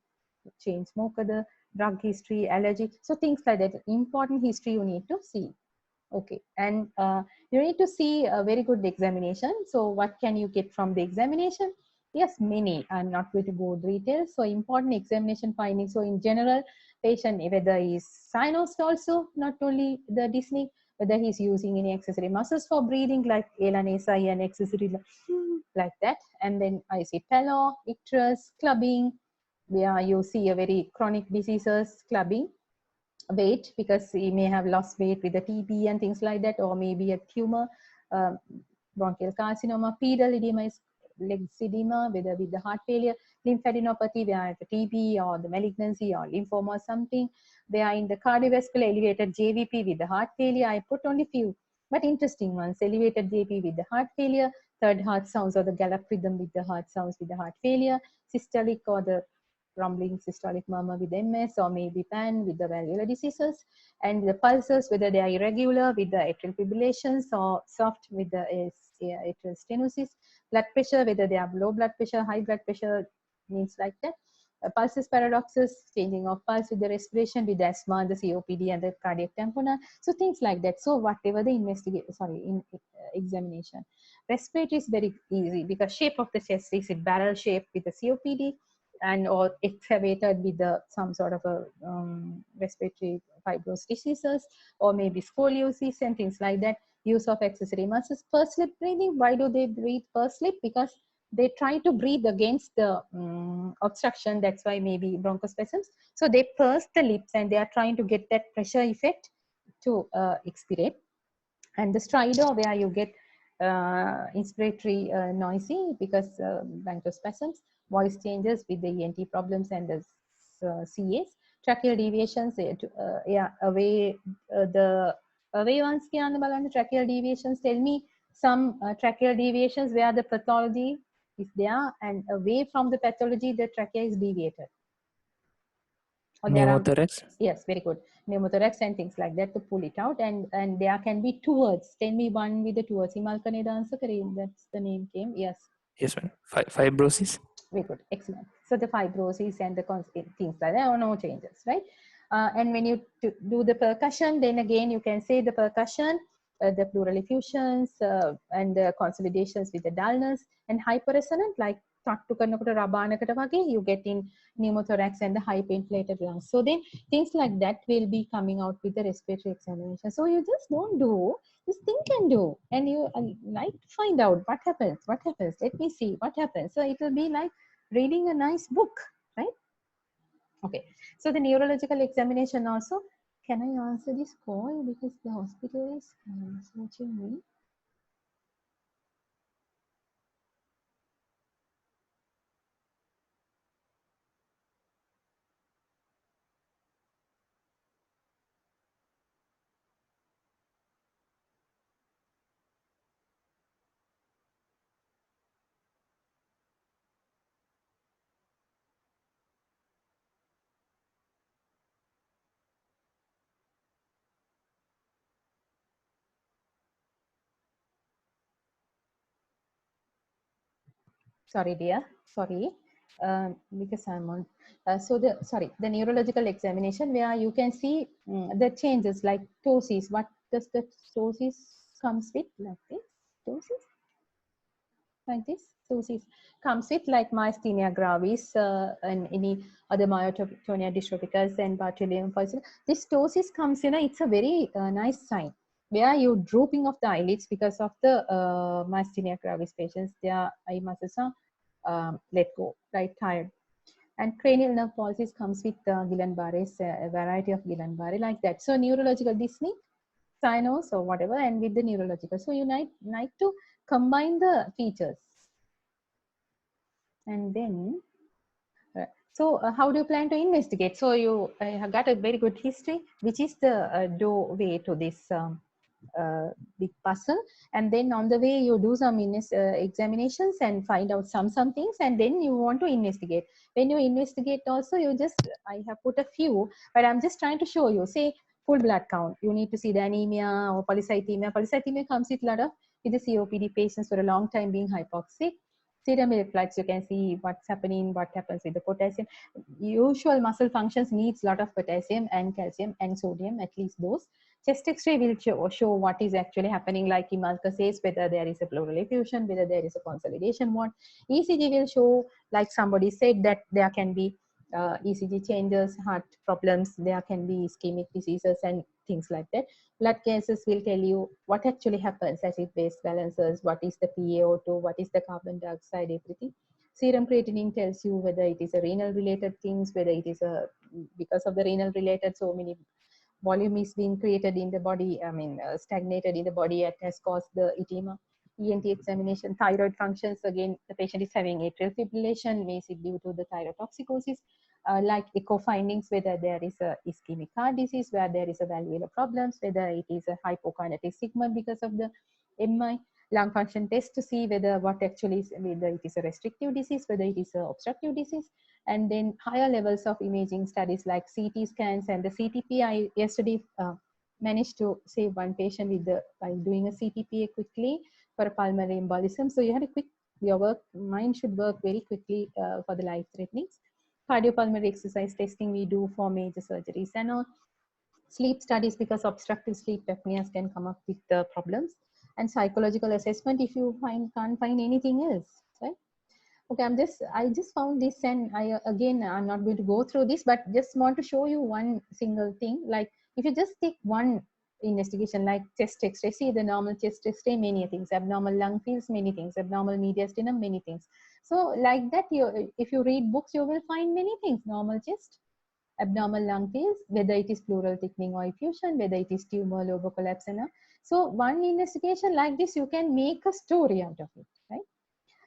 chain smoker, the drug history, allergy. So things like that, important history you need to see. Okay, and you need to see a very good examination. So what can you get from the examination? Yes, many. I'm not going to go into details. So important examination findings. So in general, patient whether is sinused also, not only the dyspneic, whether he's using any accessory muscles for breathing like elanasa and accessory like that. And then I see pallor, icterus, clubbing, where you see a very chronic diseases, clubbing, weight, because he may have lost weight with the TB and things like that, or maybe a tumor, bronchial carcinoma, pedal edema, legs edema, whether with the heart failure, lymphadenopathy, where I have a TB or the malignancy or lymphoma or something. They are in the cardiovascular elevated JVP with the heart failure. I put only few, but interesting ones. Elevated JVP with the heart failure, third heart sounds or the gallop rhythm with the heart sounds with the heart failure, systolic or the rumbling systolic murmur with MS, or maybe PAN with the valvular diseases, and the pulses, whether they are irregular with the atrial fibrillations or soft with the atrial stenosis, blood pressure, whether they have low blood pressure, high blood pressure, means like that. Pulses paradoxes, changing of pulse with the respiration, with the asthma, the COPD, and the cardiac tamponade. So things like that. So whatever the examination. Respiratory is very easy because shape of the chest is a barrel shape with the COPD. and or excavated with some sort of a respiratory fibrous diseases, or maybe scoliosis and things like that. Use of accessory muscles. Pursed lip breathing. Why do they breathe pursed lip? Because they try to breathe against the obstruction. That's why maybe bronchospasms. So they purse the lips and they are trying to get that pressure effect to expirate. And the stridor, where you get inspiratory noisy because bronchospasms, voice changes with the ENT problems and the CAs. Tracheal deviations, away the away ones can the tracheal deviations. Tell me some tracheal deviations where the pathology is there, and away from the pathology the trachea is deviated. Or there are, Pneumothorax. yes, very good. Pneumothorax and things like that to pull it out, and there can be two words. Tell me one with the two words. Himalkane answer, that's the name came. Yes. Yes, ma'am. Fibrosis. Very good, excellent. So the fibrosis and the things like that, no changes, right? And when you do the percussion, then again you can say the percussion, the pleural effusions and the consolidations with the dullness, and hyperresonant like you get in pneumothorax and the hyperinflated lungs. So then things like that will be coming out with the respiratory examination. So you just don't do, just think and do, and you like to find out what happens, let me see what happens. So it will be like reading a nice book, right? Okay, so the neurological examination also. Can I answer this call because the hospital is searching me? Sorry, dear. Sorry, because I'm on. So the neurological examination where you can see the changes like ptosis. What does the ptosis comes with? Like this, ptosis, like this. Ptosis comes with like myasthenia gravis and any other myotonia dystropicus and Bartholin. This ptosis comes, it's a very nice sign where you drooping of the eyelids because of the myasthenia gravis patients. Their eye muscles are let go, right, tired. And cranial nerve palsy comes with Guillain-Barré's, a variety of Guillain-Barré like that. So neurological dyspnea, cyanosis or whatever, and with the neurological. So you need to combine the features. And then, how do you plan to investigate? So you have got a very good history, which is the doorway to this big puzzle, and then on the way you do some examinations and find out some things, and then you want to investigate. When you investigate also, I have put a few, but I'm just trying to show you. Say full blood count, you need to see the anemia or polycythemia. Polycythemia comes with a lot of with the COPD patients for a long time being hypoxic. Serum electrolytes, you can see what's happening, what happens with the potassium. Usual muscle functions needs a lot of potassium and calcium and sodium, at least those. Chest X-ray will show what is actually happening, like Imalka says, whether there is a pleural effusion, whether there is a consolidation mode. ECG will show, like somebody said, that there can be ECG changes, heart problems, there can be ischemic diseases and things like that. Blood cases will tell you what actually happens, acid-base balances, what is the PaO2, what is the carbon dioxide, everything. Serum creatinine tells you whether it is a renal related things, whether it is because of the renal related, so many volume is being created in the body, stagnated in the body, it has caused the edema. ENT examination, thyroid functions, again, the patient is having atrial fibrillation, may it due to the thyrotoxicosis, like echo findings, whether there is a ischemic heart disease, where there is a valvular problems, whether it is a hypokinetic segment because of the MI, lung function test to see whether what actually is, whether it is a restrictive disease, whether it is a obstructive disease, and then higher levels of imaging studies like CT scans and the CTP. I yesterday managed to save one patient by doing a CTPA quickly for a pulmonary embolism. So you had your mind should work very quickly for the life-threatening. Cardiopulmonary exercise testing we do for major surgeries, and all. Sleep studies, because obstructive sleep apneas can come up with the problems, and psychological assessment if you can't find anything else, right? Okay, I just found this, and I'm not going to go through this, but just want to show you one single thing. Like if you just take one investigation like chest X-ray, see the normal chest X-ray, many things, abnormal lung fields, many things, abnormal mediastinum, many things. So like that, if you read books, you will find many things, normal chest, abnormal lung fields, whether it is pleural thickening or effusion, whether it is tumor, lobar collapse, and so one investigation like this, you can make a story out of it, right?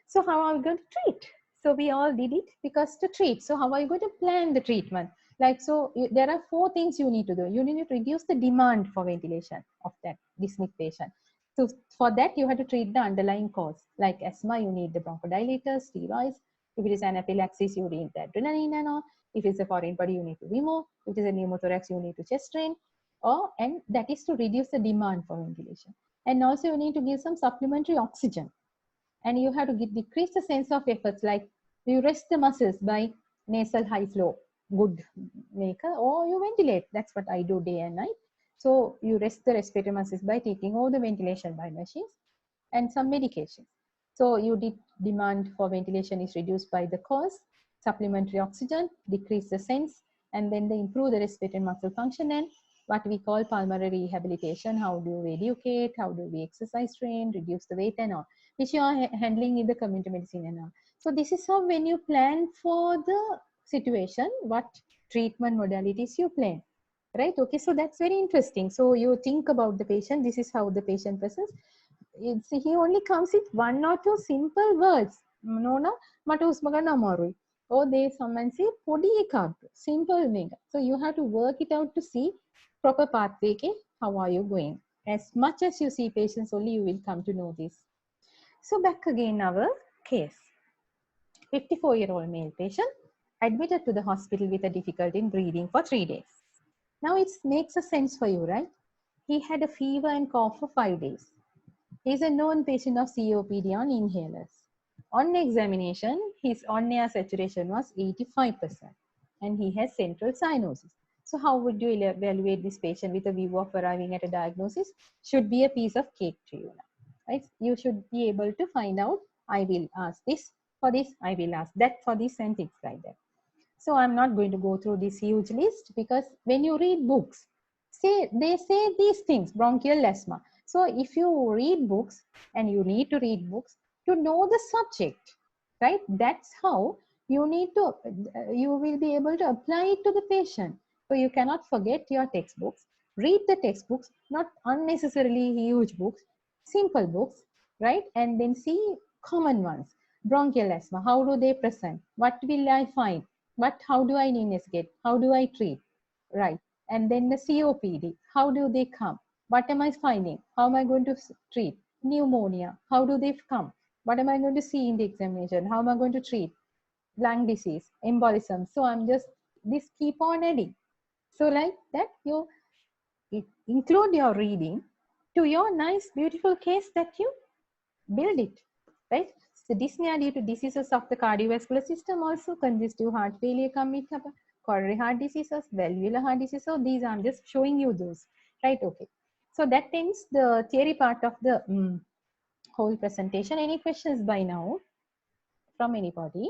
So how are we going to treat? So we all did it because to treat. So how are you going to plan the treatment? Like, so there are 4 things you need to do. You need to reduce the demand for ventilation of that dyspneic patient. So for that, you have to treat the underlying cause. Like asthma, you need the bronchodilators, steroids. If it is anaphylaxis, you need the adrenaline and all. If it's a foreign body, you need to remove. If it is a pneumothorax, you need to chest drain. And that is to reduce the demand for ventilation. And also you need to give some supplementary oxygen. And you have to decrease the sense of efforts, like you rest the muscles by nasal high flow, good maker, or you ventilate. That's what I do day and night. So you rest the respiratory muscles by taking all the ventilation by machines and some medications. So you demand for ventilation is reduced by the cause, supplementary oxygen, decrease the sense, and then they improve the respiratory muscle function and what we call pulmonary rehabilitation. How do we educate? How do we exercise train, reduce the weight and all, which you are handling in the community medicine and all. So this is how when you plan for the situation, what treatment modalities you plan, right? Okay, so that's very interesting. So you think about the patient. This is how the patient presents. He only comes with 1 or 2 simple words. Nona, mata husma ganna amarui. Or they someone say podi ekak. Simple mega. So you have to work it out to see proper pathway. Okay? How are you going? As much as you see patients, only you will come to know this. So back again our case. 54-year-old male patient admitted to the hospital with a difficulty in breathing for 3 days. Now it makes a sense for you, right? He had a fever and cough for 5 days. He is a known patient of COPD on inhalers. On examination, his on-air saturation was 85% and he has central cyanosis. So how would you evaluate this patient with a view of arriving at a diagnosis? Should be a piece of cake to you now, right? You should be able to find out, I will ask this for this, I will ask that for this, and things like that. So I'm not going to go through this huge list because when you read books, they say these things, bronchial asthma. So if you read books, and you need to read books to know the subject, right? That's how you need to, you will be able to apply it to the patient. So you cannot forget your textbooks. Read the textbooks, not unnecessarily huge books, simple books, right? And then see common ones. Bronchial asthma, how do they present? What will I find? But how do I investigate? How do I treat? Right. And then the COPD, how do they come? What am I finding? How am I going to treat? Pneumonia, how do they come? What am I going to see in the examination? How am I going to treat? Lung disease, embolism. So I'm just, this keep on adding. So like that, you include your reading to your nice, beautiful case that you build it, right? So dyspnea due to diseases of the cardiovascular system, also congestive heart failure, coronary heart diseases, valvular heart disease. So these I'm just showing you those, right? Okay. So that ends the theory part of the whole presentation. Any questions by now from anybody?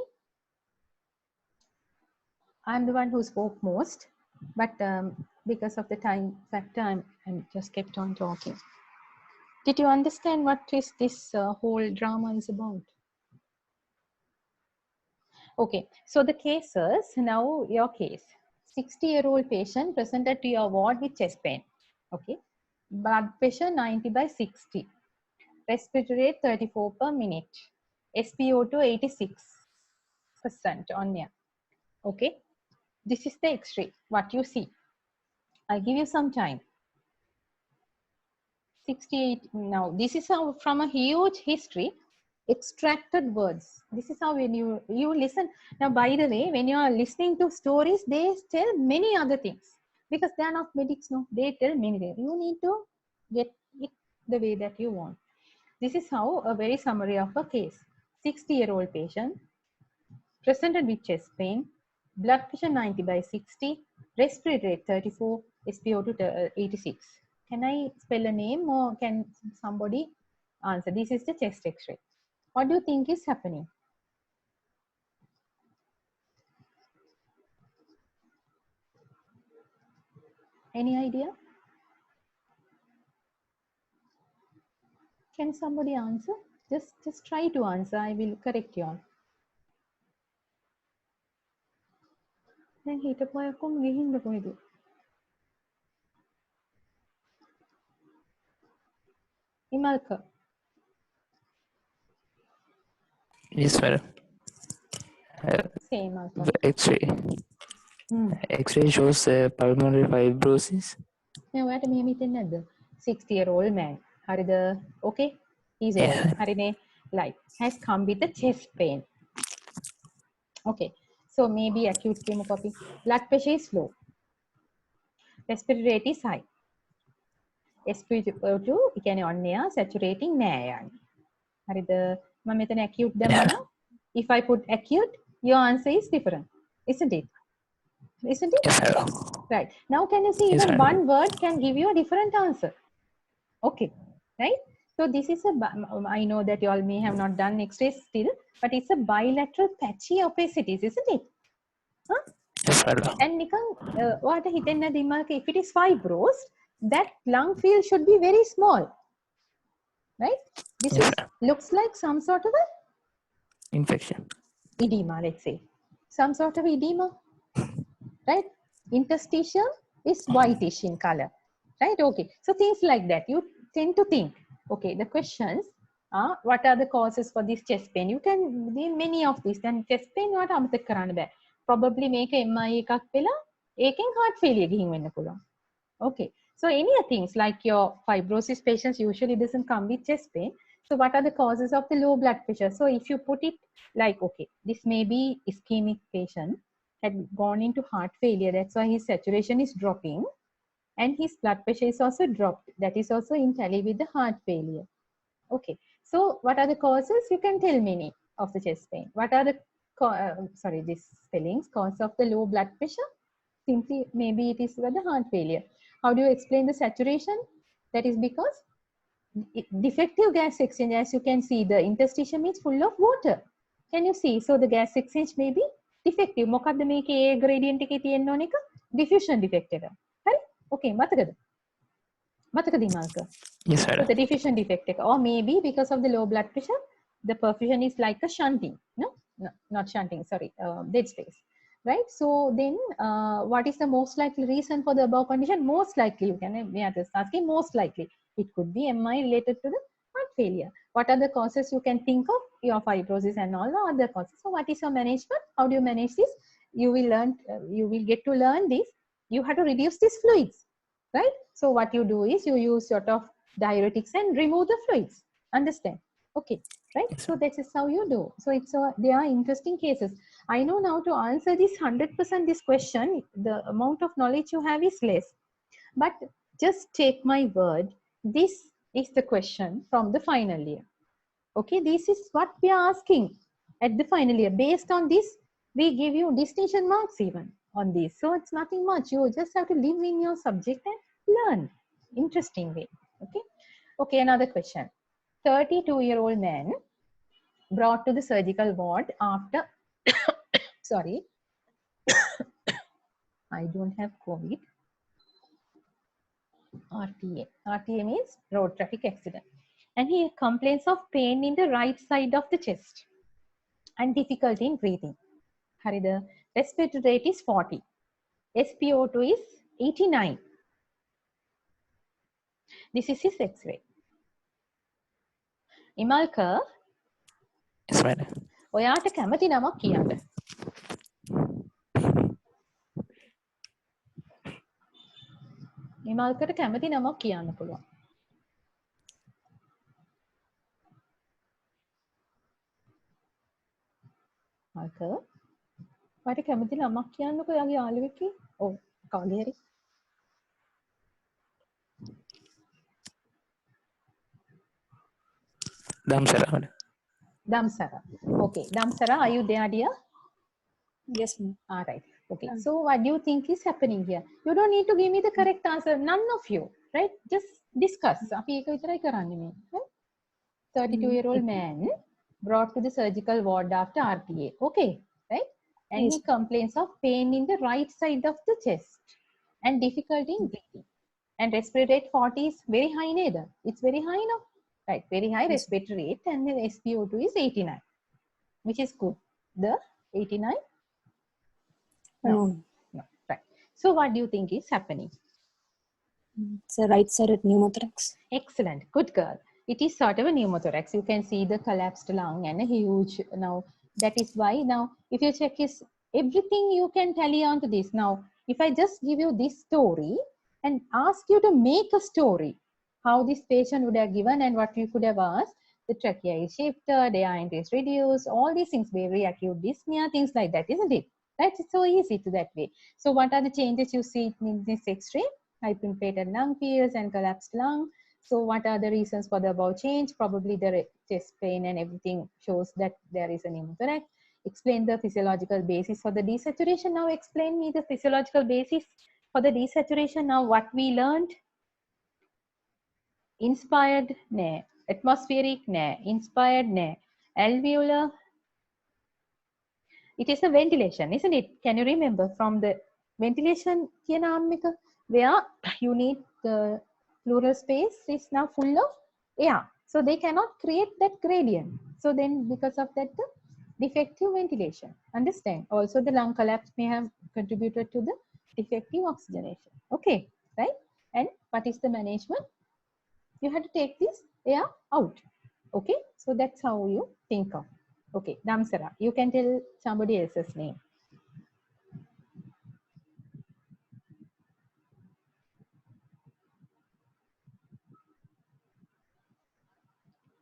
I'm the one who spoke most, but because of the time factor, I'm just kept on talking. Did you understand what is this whole drama is about? Okay, so the cases, now your case. 60-year-old patient presented to your ward with chest pain. Okay, blood pressure 90/60, respiratory rate 34 per minute, SpO2 86% on air. Okay, this is the X-ray, what you see. I'll give you some time. 68, now this is how from a huge history, extracted words. This is how when you listen. Now, by the way, when you are listening to stories, they tell many other things because they are not medics. No, they tell many things. You need to get it the way that you want. This is how a very summary of a case. 60-year-old patient presented with chest pain, blood pressure 90/60, respiratory rate 34, SpO2 86. Can I spell a name or can somebody answer? This is the chest X-ray. What do you think is happening? Any idea? Can somebody answer? Just try to answer. I will correct you all. දැන් හිටපු අය කොහොම ගිහින්ද කොහෙද? Imalka. Yes, madam. Same Imalka. The X-ray. X-ray shows pulmonary fibrosis. මේ ඔයාලට මෙහෙම හිතෙන්නේ නැද්ද? 60-year-old man. හරිද? Okay? He's old. Yeah. හරිනේ? Like has come with a chest pain. Okay. So maybe acute chemotherapy. Blood pressure is low. Respiratory rate is high. SpO2 කියන්නේ on air saturating නෑ යන්නේ. හරිද? මම මෙතන acute දැම්මම if I put acute, your answer is different. Isn't it? Isn't it? Yes, madam. Right. Now can you see Yes, even madam. one word can give you a different answer. Okay. Right? So this is I know that you all may have not done X-rays still, but it's a bilateral patchy opacities, isn't it? Huh? Yes, madam. And නිකන් ඔයාට හිතෙන්නේ නැද්ද ඉමාක if it is fibrous, that lung field should be very small. Right? This Yes, is, looks like some sort of a Infection. edema, let's say. Some sort of edema. Right? Interstitial is whitish in color. Right? Okay. So things like that. You tend to think, okay, the questions are, what are the causes for this chest pain? You can name many of these. Then chest pain, what අමතක කරන්න බෑ. Probably make a MI එකක් වෙලා ඒකෙන් heart failure ගිහින් වෙන්න පුළුවන්. Okay. So any things like your fibrosis patients usually doesn't come with chest pain. So what are the causes of the low blood pressure? So if you put it like, okay, this may be ischemic patient had gone into heart failure. That's why his saturation is dropping and his blood pressure is also dropped. That is also in tally with the heart failure. Okay. So what are the causes? You can tell many of the chest pain. What are the, these spellings, cause of the low blood pressure? Simply, maybe it is with the heart failure. How do you explain the saturation? That is because defective gas exchange, as you can see, the interstitium is full of water. Can you see? So the gas exchange may be defective. මොකක්ද මේකේ A gradient එකේ තියෙන්න ඕන එක? Diffusion defect එක. හරි? Okay, මතකද? මතකද ඉමාල්ක? Yes, So madam. the diffusion defect එක. Or maybe because of the low blood pressure, the perfusion is like a shunting. No, not shunting, sorry, dead space. Right? So then what is the most likely reason for the above condition? Most likely, you can just asking most likely. It could be MI related to the heart failure. What are the causes you can think of? Your fibrosis and all the other causes. So what is your management? How do you manage this? You will learn, you will get to learn this. You have to reduce these fluids, right? So what you do is you use sort of diuretics and remove the fluids. Understand? Okay, right? So that is how you do. So it's they are interesting cases. I know now to answer this 100% this question, the amount of knowledge you have is less. But just take my word, this is the question from the final year. Okay, this is what we are asking at the final year. Based on this, we give you distinction marks even on this. So it's nothing much. You just have to live in your subject and learn. Interesting way. Okay. Okay, another question. 32-year-old man brought to the surgical ward after, sorry, I don't have COVID. RTA. RTA means road traffic accident. And he complains of pain in the right side of the chest and difficulty in breathing. Harida, respiratory rate is 40. SpO2 is 89. This is his X-ray. Imalka, Yes, madam. ඔයාට කැමති නමක් කියන්න. ඉමල්කට කැමති නමක් කියන්න පුළුවන්. මල්ක ඔයාට කැමති නමක් කියන්නකෝ යාගේ යාළුවෙක්ගේ. ඔව් කාගේ හරි. Damsara, madam. Damsara. Okay, Damsara, are you there, dear? Yes, ma'am. All right. Okay. So what do you think is happening here? You don't need to give me the correct answer. None of you, right? Just discuss. අපි ඒක විතරයි කරන්නේ මේ. Right? 32-year-old man brought to the surgical ward after RTA. Okay, right? And Yes. he complains of pain in the right side of the chest and difficulty in breathing. And respiratory rate 40 is very high neither. It's very high now. Right, very high Yes. respiratory rate, and the SpO2 is 89, which is good. The 89? No. No, right. So what do you think is happening? It's a right-sided pneumothorax. Excellent, good girl. It is sort of a pneumothorax. You can see the collapsed lung and a huge, now that is why now if you check is everything you can tally on to this. Now, if I just give you this story and ask you to make a story, how this patient would have given and what you could have asked, the trachea is shifted, the iron is reduced, all these things, very acute dyspnea, things like that, isn't it? Right, it's so easy to that way. So what are the changes you see in this x-ray? Hyperinflated lung fields and collapsed lung. So what are the reasons for the above change? Probably the chest pain and everything shows that there is a pneumothorax. Explain the physiological basis for the desaturation. Now explain me the physiological basis for the desaturation. Now what we learned? Inspired, nay. Atmospheric, nay. Inspired, nay. Alveolar. It is the ventilation, isn't it? Can you remember from the ventilation, where you need the pleural space is now full of air. So they cannot create that gradient. So then because of that, the defective ventilation. Understand? Also the lung collapse may have contributed to the defective oxygenation. Okay, right? And what is the management? You have to take this air out. Okay, so that's how you think of. Okay, Damsara, you can tell somebody else's name.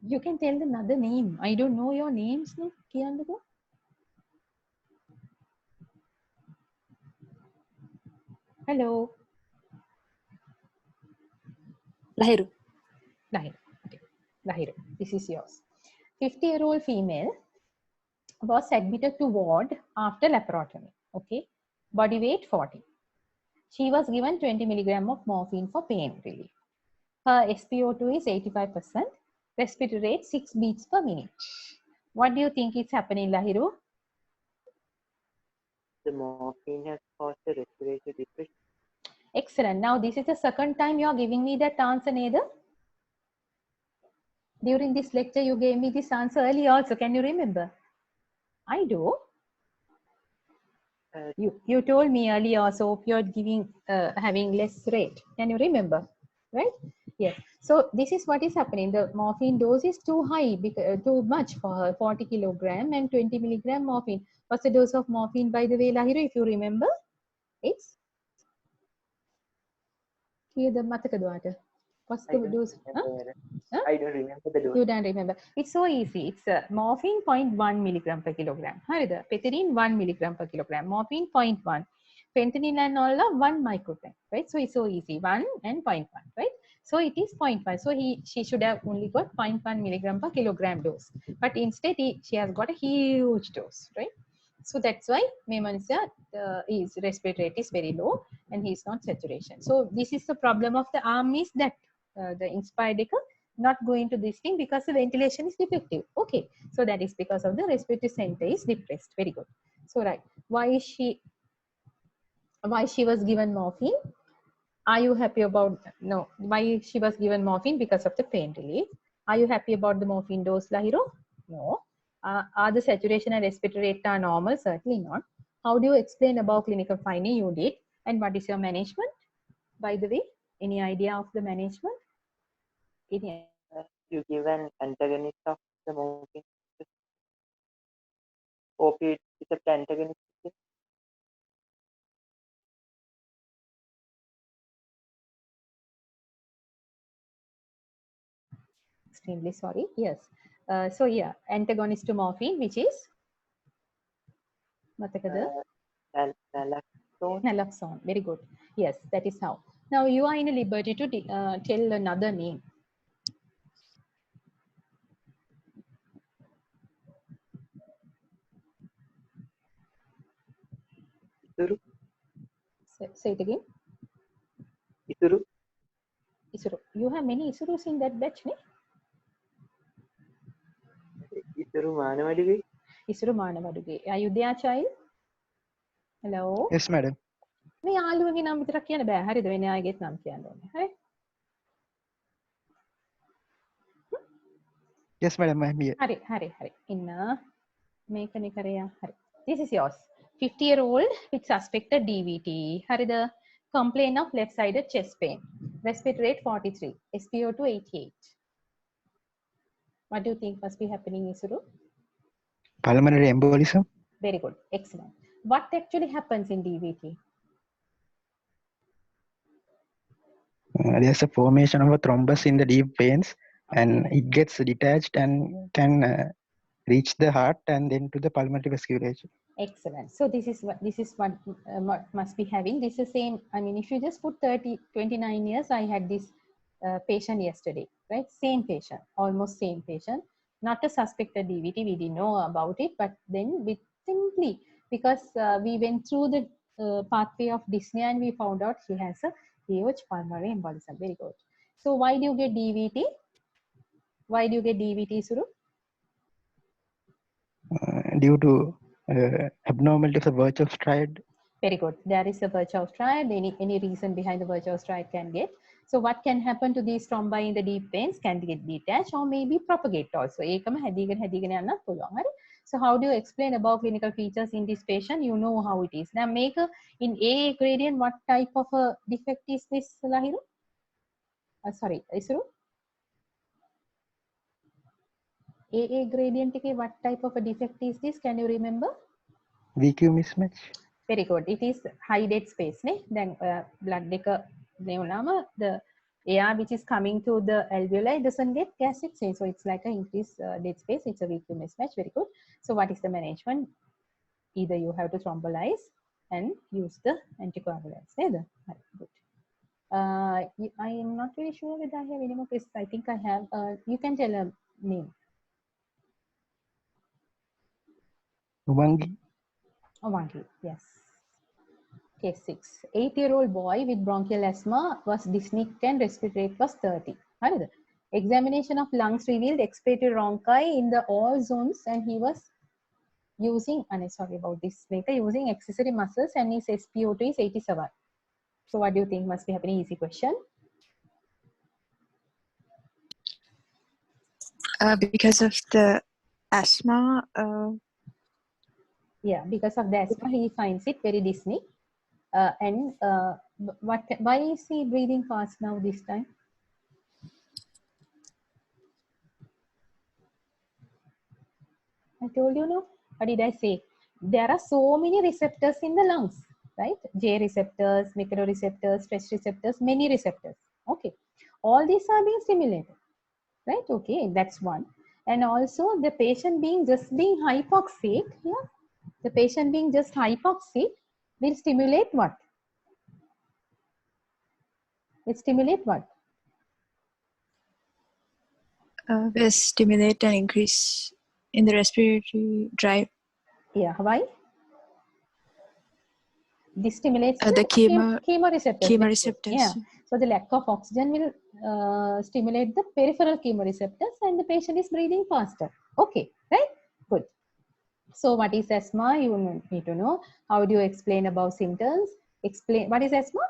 You can tell another name. I don't know your names. No? Hello. Lahiru. Lahiru. Okay. Lahiru. This is yours. 50-year-old female was admitted to ward after laparotomy. Okay. Body weight 40. She was given 20 milligram of morphine for pain relief. Her SpO2 is 85%. Respiratory rate 6 beats per minute. What do you think is happening, Lahiru? The morphine has caused the respiratory depression. Excellent. Now, this is the second time you are giving me that answer, Nether. During this lecture, you gave me this answer earlier also. Can you remember? I do. You told me earlier also opioid giving having less rate. Can you remember? Right? Yes. So this is what is happening. The morphine dose is too high, too much for her. 40 kilogram and 20 milligram morphine. What's the dose of morphine, by the way, Lahiru, if you remember? It's here the matakadwata. What's the dose? Huh? I don't remember the dose. You don't remember. It's so easy. It's morphine 0.1 milligram per kilogram. Harida, pethidine 1 milligram per kilogram. Morphine 0.1. Fentanyl and all are 1 microgram. Right? So it's so easy. 1 and 0.1. Right? So it is 0.5. So she should have only got 0.1 milligram per kilogram dose. But instead she has got a huge dose. Right? So that's why Memansya his respiratory rate is very low and he is not saturation. So this is the problem of the arm is that the inspired echo not going to this thing because the ventilation is defective. Okay, so that is because of the respiratory center is depressed. Very good. So right, why she was given morphine? Are you happy about no? Why she was given morphine? Because of the pain relief. Are you happy about the morphine dose, Lahiro? No. Are the saturation and respiratory rate are normal? Certainly not. How do you explain about clinical finding you did? And what is your management? By the way, any idea of the management? Any You give an antagonist of the morphine. Opioid receptor antagonist. extremely sorry. Yes. So yeah, antagonist to morphine, which is Naloxone. Naloxone. Very good. Yes, that is how. Now you are in a liberty to tell another name. Isuru. Say it again. Isuru. Isuru. You have many Isurus in that batch, ne? Isuru Manavaduge. Isuru Manavaduge. Are you there, child? Hello? Yes, madam. මේ යාළුවගේ නම් විතරක් කියන්න බෑ. හරිද? වෙන අයගෙත් නම් කියන්න ඕනේ. හරි? Yes, madam, I'm here. හරි. ඉන්න මේකනේ කරේ. හරි. This is yours. 50-year-old with suspected DVT. හරිද? Complaint of left-sided chest pain. Respiratory rate 43. SpO2 88. What do you think must be happening, Isuru? Pulmonary embolism. Very good. Excellent. What actually happens in DVT? There's a formation of a thrombus in the deep veins, and it gets detached and can reach the heart and then to the pulmonary vasculature. Excellent. So this is what must be having. This is same. I mean, if you just put 29 years, I had this patient yesterday, right? Same patient, almost same patient. Not a suspected DVT. We didn't know about it, but then we simply because we went through the pathway of dyspnea and we found out he has a huge pulmonary embolism. Very good. So why do you get DVT? Why do you get DVT, Suru? Due to abnormality of the virtual stride. Very good. There is a Virchow stride. Any reason behind the Virchow stride can get. So what can happen to these thrombi in the deep veins? Can get detached or maybe propagate also. So how do you explain about clinical features in this patient? You know how it is. Now make in AA gradient, what type of a defect is this, Lahiru? Sorry, Isru? AA gradient, what type of a defect is this? Can you remember? VQ mismatch. Very good. It is high dead space. Then blood the air which is coming to the alveoli doesn't get gas exchange. So it's like an increased dead space. It's a VQ mismatch. Very good. So what is the management? Either you have to thrombolize and use the anticoagulants. Good. I am not really sure whether I have any more cases. I think I have. You can tell a name. Umangi. Umangi, yes. Case 6. 8-year-old boy with bronchial asthma was dyspneic and respiratory rate was 30. Examination of lungs revealed expiratory bronchi in the all zones and he was using, sorry about this, using accessory muscles and his SpO2 is 87. So what do you think must be happening? Easy question. Because of the asthma. Yeah, because of the asthma, he finds it very dyspneic. Why is he breathing fast now this time? I told you, no? What did I say? There are so many receptors in the lungs, right? J receptors, mechanoreceptors, stress receptors, many receptors. Okay. All these are being stimulated, right? Okay, that's one. And also the patient being hypoxic, yeah? The patient being just hypoxic will stimulate what? It stimulate what? Will stimulate an increase in the respiratory drive. Yeah, why? This stimulates the chemoreceptors. Chemoreceptors. Yeah. So the lack of oxygen will stimulate the peripheral chemoreceptors and the patient is breathing faster. Okay, right? Good. So what is asthma? You need to know. How do you explain about symptoms? Explain what is asthma?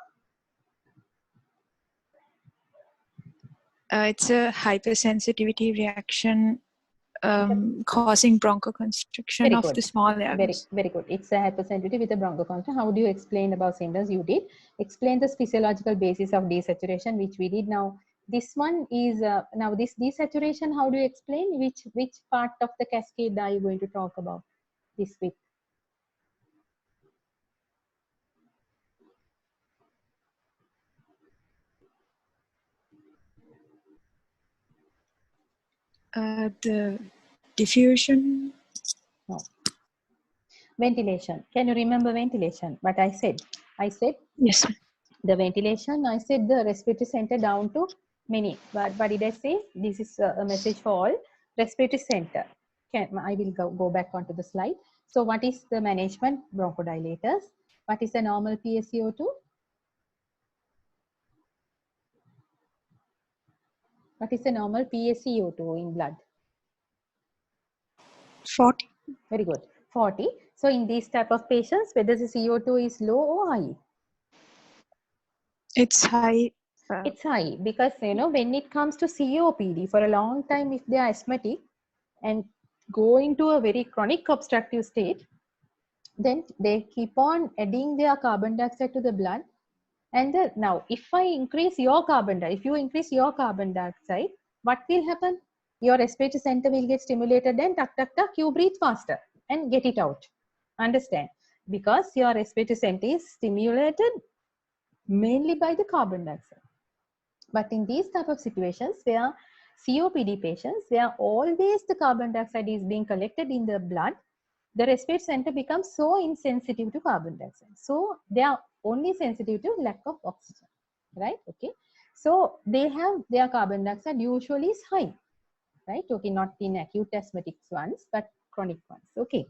It's a hypersensitivity reaction causing bronchoconstriction of the small airways. Very good. It's a hypersensitivity with a bronchoconstriction. How do you explain about symptoms? You did. Explain the physiological basis of desaturation, which we did. Now, this one is, now this desaturation, how do you explain? Which part of the cascade are you going to talk about this week? The diffusion. No. Ventilation. Can you remember ventilation? What I said? I said yes. The ventilation. I said the respiratory center down to many. But what did I say? This is a message for all. Respiratory center. I will go back onto the slide. So what is the management? Bronchodilators. What is the normal PaCO2? What is the normal PaCO2 in blood? 40. Very good. 40. So in these type of patients, whether the CO2 is low or high? It's high. It's high because, you know, when it comes to COPD, for a long time, if they are asthmatic and go into a very chronic obstructive state, then they keep on adding their carbon dioxide to the blood. And now, if I increase your carbon dioxide, if you increase your carbon dioxide, what will happen? Your respiratory center will get stimulated and tuck, tuck, tuck, you breathe faster and get it out. Understand? Because your respiratory center is stimulated mainly by the carbon dioxide. But in these type of situations where COPD patients, where always the carbon dioxide is being collected in the blood, the respiratory center becomes so insensitive to carbon dioxide. So they are only sensitive to lack of oxygen, right? Okay. So they have their carbon dioxide usually is high, right? Okay, not in acute asthmatic ones, but chronic ones. Okay.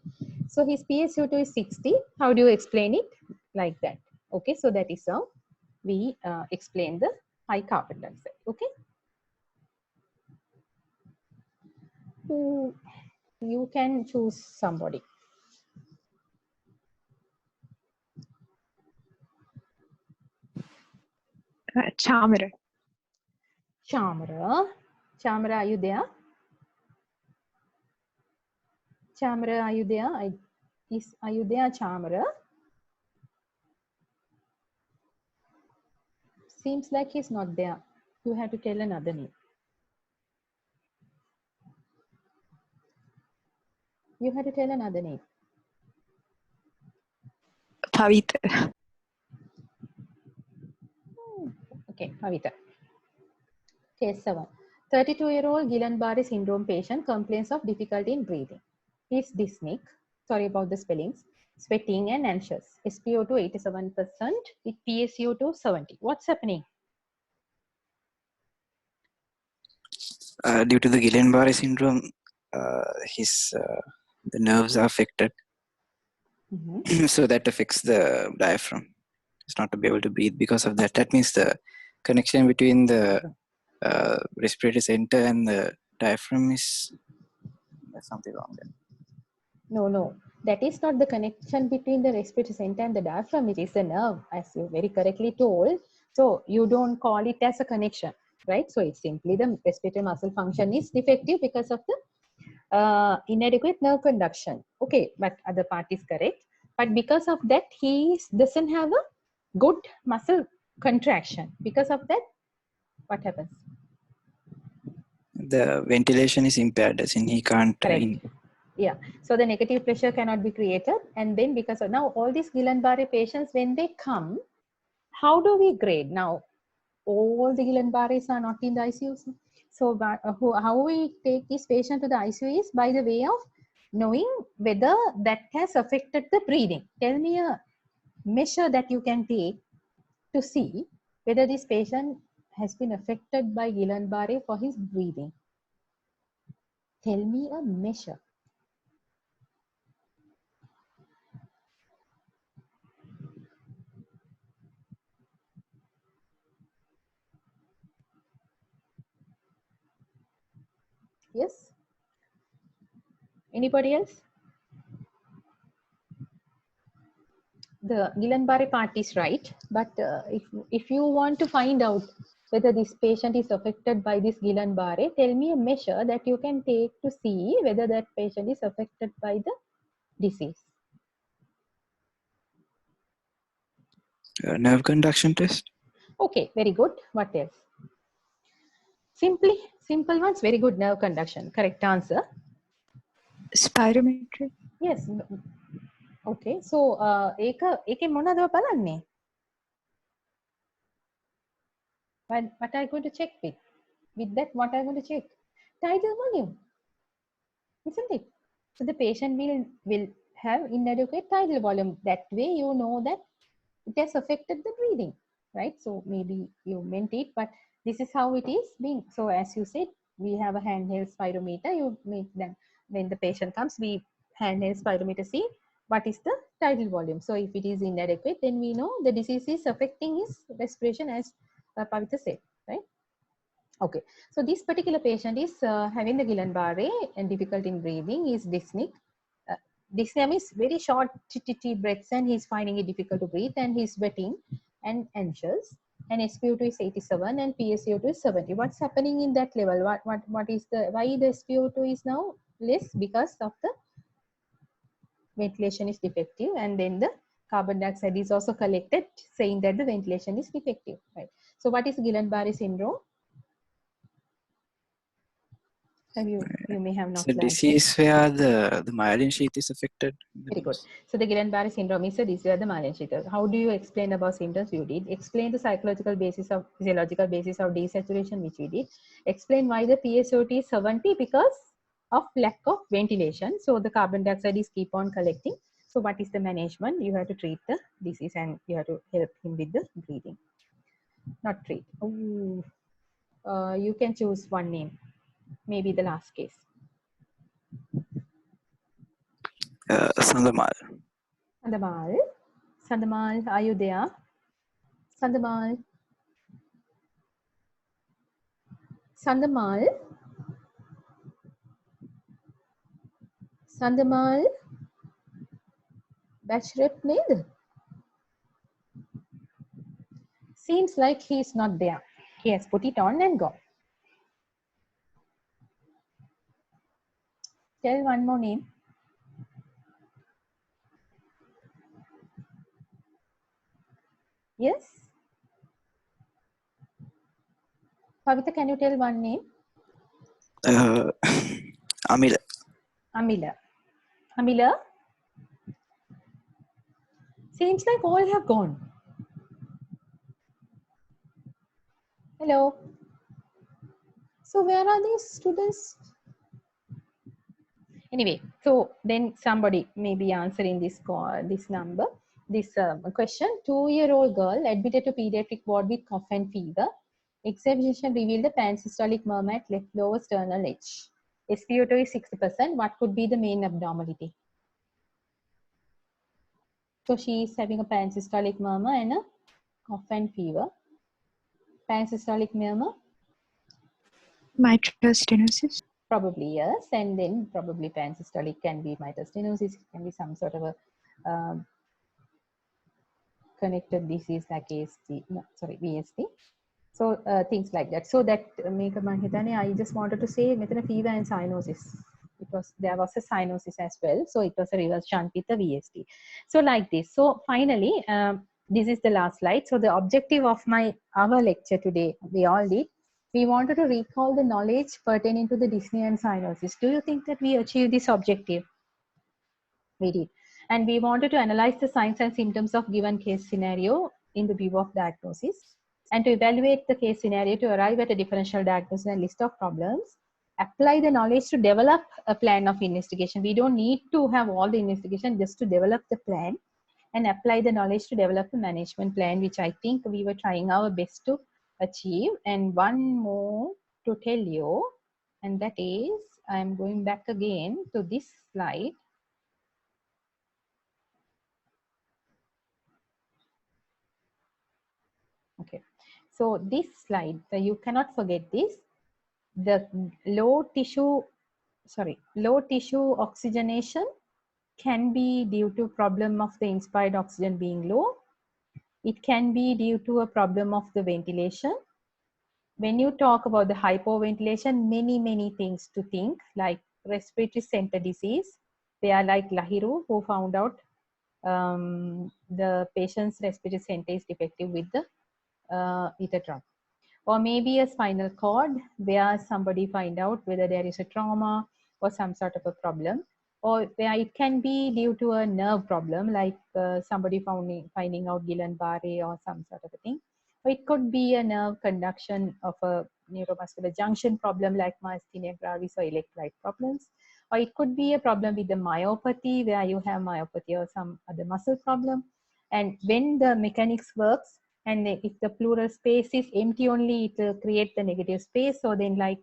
So his PaCO2 is 60. How do you explain it? Like that. Okay. So that is how we explain the high carbon dioxide. Okay. You can choose somebody. Chamara. Chamara. Chamara, are you there? Chamara, are you there? Are you there, Chamara? Seems like he's not there. You have to tell another name. You have to tell another name. Pavita. Okay, Pavita. Case 7. 32-year-old Guillain-Barré syndrome patient complains of difficulty in breathing. He is dyspneic, sorry about the spellings, sweating and anxious. SpO2 87% with PaCO2 70. What's happening? Due to the Guillain-Barré syndrome, the nerves are affected. So that affects the diaphragm. It's not to be able to breathe because of that. That means the connection between the respiratory center and the diaphragm is, there's something wrong there. No. That is not the connection between the respiratory center and the diaphragm. It is the nerve, as you very correctly told. So you don't call it as a connection, right? So it's simply the respiratory muscle function is defective because of the inadequate nerve conduction. Okay, but other part is correct. But because of that, he doesn't have a good muscle contraction. Because of that, what happens? The ventilation is impaired, as in he can't. Yeah, so the negative pressure cannot be created, and then because of now all these Guillain-Barré patients, when they come, how do we grade? Now all the Guillain-Barrés are not in the ICU, so how we take this patient to the ICU is by the way of knowing whether that has affected the breathing. Tell me a measure that you can take to see whether this patient has been affected by Guillain-Barré for his breathing. Tell me a measure. Yes? Anybody else? The Guillain-Barré part is right, but if you want to find out whether this patient is affected by this Guillain-Barré, tell me a measure that you can take to see whether that patient is affected by the disease. Nerve conduction test. Okay, very good. What else? Simple ones, very good. Nerve conduction, correct answer. Spirometry. Yes. Okay, so ඒකේ මොනවද බලන්නේ? What are you going to check with? With that, what are you going to check? Tidal volume, isn't it? So the patient will have inadequate tidal volume. That way you know that it has affected the breathing, right? So maybe you meant it, but this is how it is being. So as you said, we have a handheld spirometer. You make them when the patient comes, we handheld spirometer see what is the tidal volume. So if it is inadequate, then we know the disease is affecting his respiration, as Pavitra said, right? Okay, so this particular patient is having the Guillain-Barré and difficulty in breathing, is dyspneic. Dyspnea means very short breaths and he's finding it difficult to breathe and he's sweating and anxious. and SpO2 is 87 and PaCO2 is 70. What's happening in that level? What is the, why the SpO2 is now less? Because of the ventilation is defective, and then the carbon dioxide is also collected, saying that the ventilation is defective, right? So what is Guillain-Barré syndrome? Have you may have not It's a learned. disease where the myelin sheath is affected. Very good. So the Guillain-Barré syndrome is a disease of the myelin sheath. How do you explain about symptoms? You did. Explain the psychological basis of physiological basis of desaturation, which we did. Explain why the PaCO2 is 70, because of lack of ventilation. So the carbon dioxide is keep on collecting. So what is the management? You have to treat the disease and you have to help him with the breathing. Not treat. Ooh. You can choose one name. Maybe the last case. Sandamal. Sandamal. Sandamal, are you there? Sandamal. Sandamal. Sandamal. Batch rep name. Seems like he's not there. He has put it on and gone. Tell one more name. Yes? Pavita, can you tell one name? Amila. Amila. Amila? Seems like all have gone. Hello. So where are these students? Anyway, so then somebody may be answering this call, this number, this question. 2-year-old girl admitted to pediatric ward with cough and fever. Examination revealed the pansystolic murmur at left lower sternal edge. SpO2 is 60%. What could be the main abnormality? So she is having a pansystolic murmur and a cough and fever. Pansystolic murmur? Mitral stenosis. Probably yes, and then probably pansystolic can be mitral stenosis, it can be some sort of a connected disease like VSD. So things like that. So that I just wanted to say fever and cyanosis. There was a cyanosis as well. So it was a reverse shunt with the VSD. So like this. So finally, this is the last slide. So the objective of our lecture today, we all did. We wanted to recall the knowledge pertaining to the dyspnea and cyanosis. Do you think that we achieved this objective? We did. And we wanted to analyze the signs and symptoms of given case scenario in the view of diagnosis, and to evaluate the case scenario to arrive at a differential diagnosis and list of problems, apply the knowledge to develop a plan of investigation. We don't need to have all the investigation, just to develop the plan and apply the knowledge to develop a management plan, which I think we were trying our best to achieve. And one more to tell you, and that is, I'm going back again to this slide. Okay, so this slide, you cannot forget this. The low tissue oxygenation can be due to problem of the inspired oxygen being low. It can be due to a problem of the ventilation. When you talk about the hypoventilation, many things to think, like respiratory center disease. They are like Lahiru, who found out the patient's respiratory center is defective with the ether drum. Or maybe a spinal cord, where somebody find out whether there is a trauma or some sort of a problem, or where it can be due to a nerve problem, like somebody finding out Guillain-Barré or some sort of a thing. Or it could be a nerve conduction of a neuromuscular junction problem like myasthenia gravis or electrolyte problems. Or it could be a problem with the myopathy, where you have myopathy or some other muscle problem. And when the mechanics works, and if the pleural space is empty only, it will create the negative space. So then, like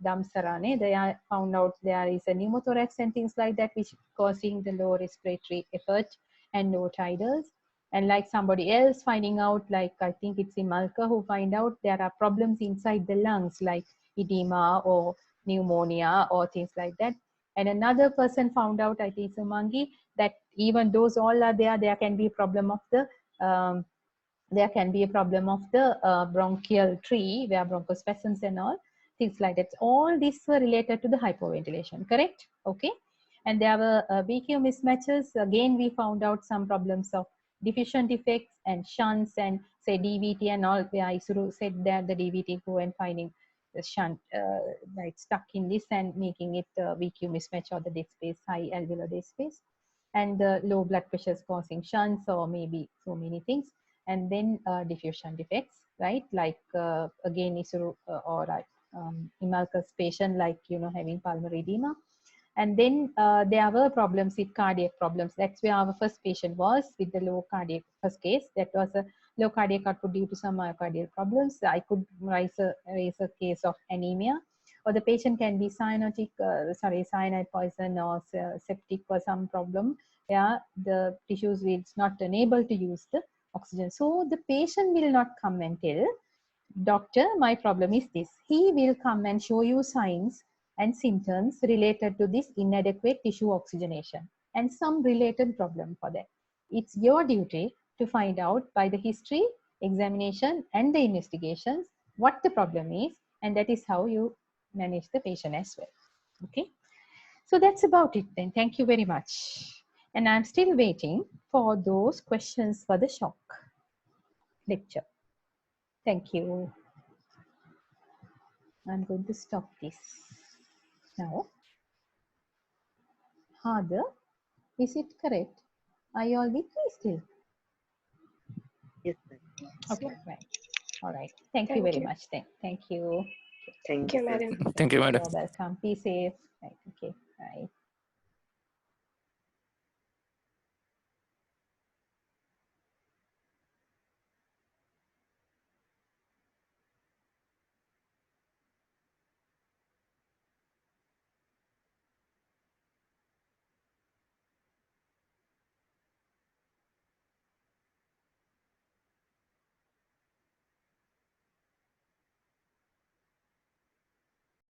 Damsarane, they are found out there is a pneumothorax and things like that, which causing the low respiratory effort and low tidals. And like somebody else finding out, like I think it's Imalka, who find out there are problems inside the lungs, like edema or pneumonia or things like that. And another person found out, I think Sumangi, that even those all are there can be a problem of the there can be a problem of the bronchial tree where bronchospasms and all things like that. All these were related to the hypoventilation, correct? Okay. And there were BQ mismatches. Again, we found out some problems of diffusion defects and shunts and say DVT and all, where Isuru said that the DVT go and finding the shunt like stuck in this and making it VQ mismatch or the dead space, high alveolar dead space, and the low blood pressures causing shunts or maybe so many things. And then diffusion defects, right? Like again, Isuru or Imalka's patient, like, having pulmonary edema. And then there were problems with cardiac problems. That's where our first patient was with the low cardiac, first case. That was a low cardiac output due to some myocardial problems. I could raise a case of anemia, or the patient can be cyanide poison or septic or some problem where the tissues is not unable to use the oxygen. So the patient will not come and tell, doctor, my problem is this. He will come and show you signs and symptoms related to this inadequate tissue oxygenation and some related problem for that. It's your duty to find out by the history, examination, and the investigations what the problem is, and that is how you manage the patient as well. Okay, so that's about it then. Thank you very much. And I'm still waiting for those questions for the shock lecture. Thank you. I'm going to stop this now. Harder, is it correct? Are you all with me still? Yes, ma'am. Okay, right. All right. Thank you very much then. Thank you. Thank you, you, madam. Thank you, madam. You're welcome. Be safe. Right. Okay. Bye.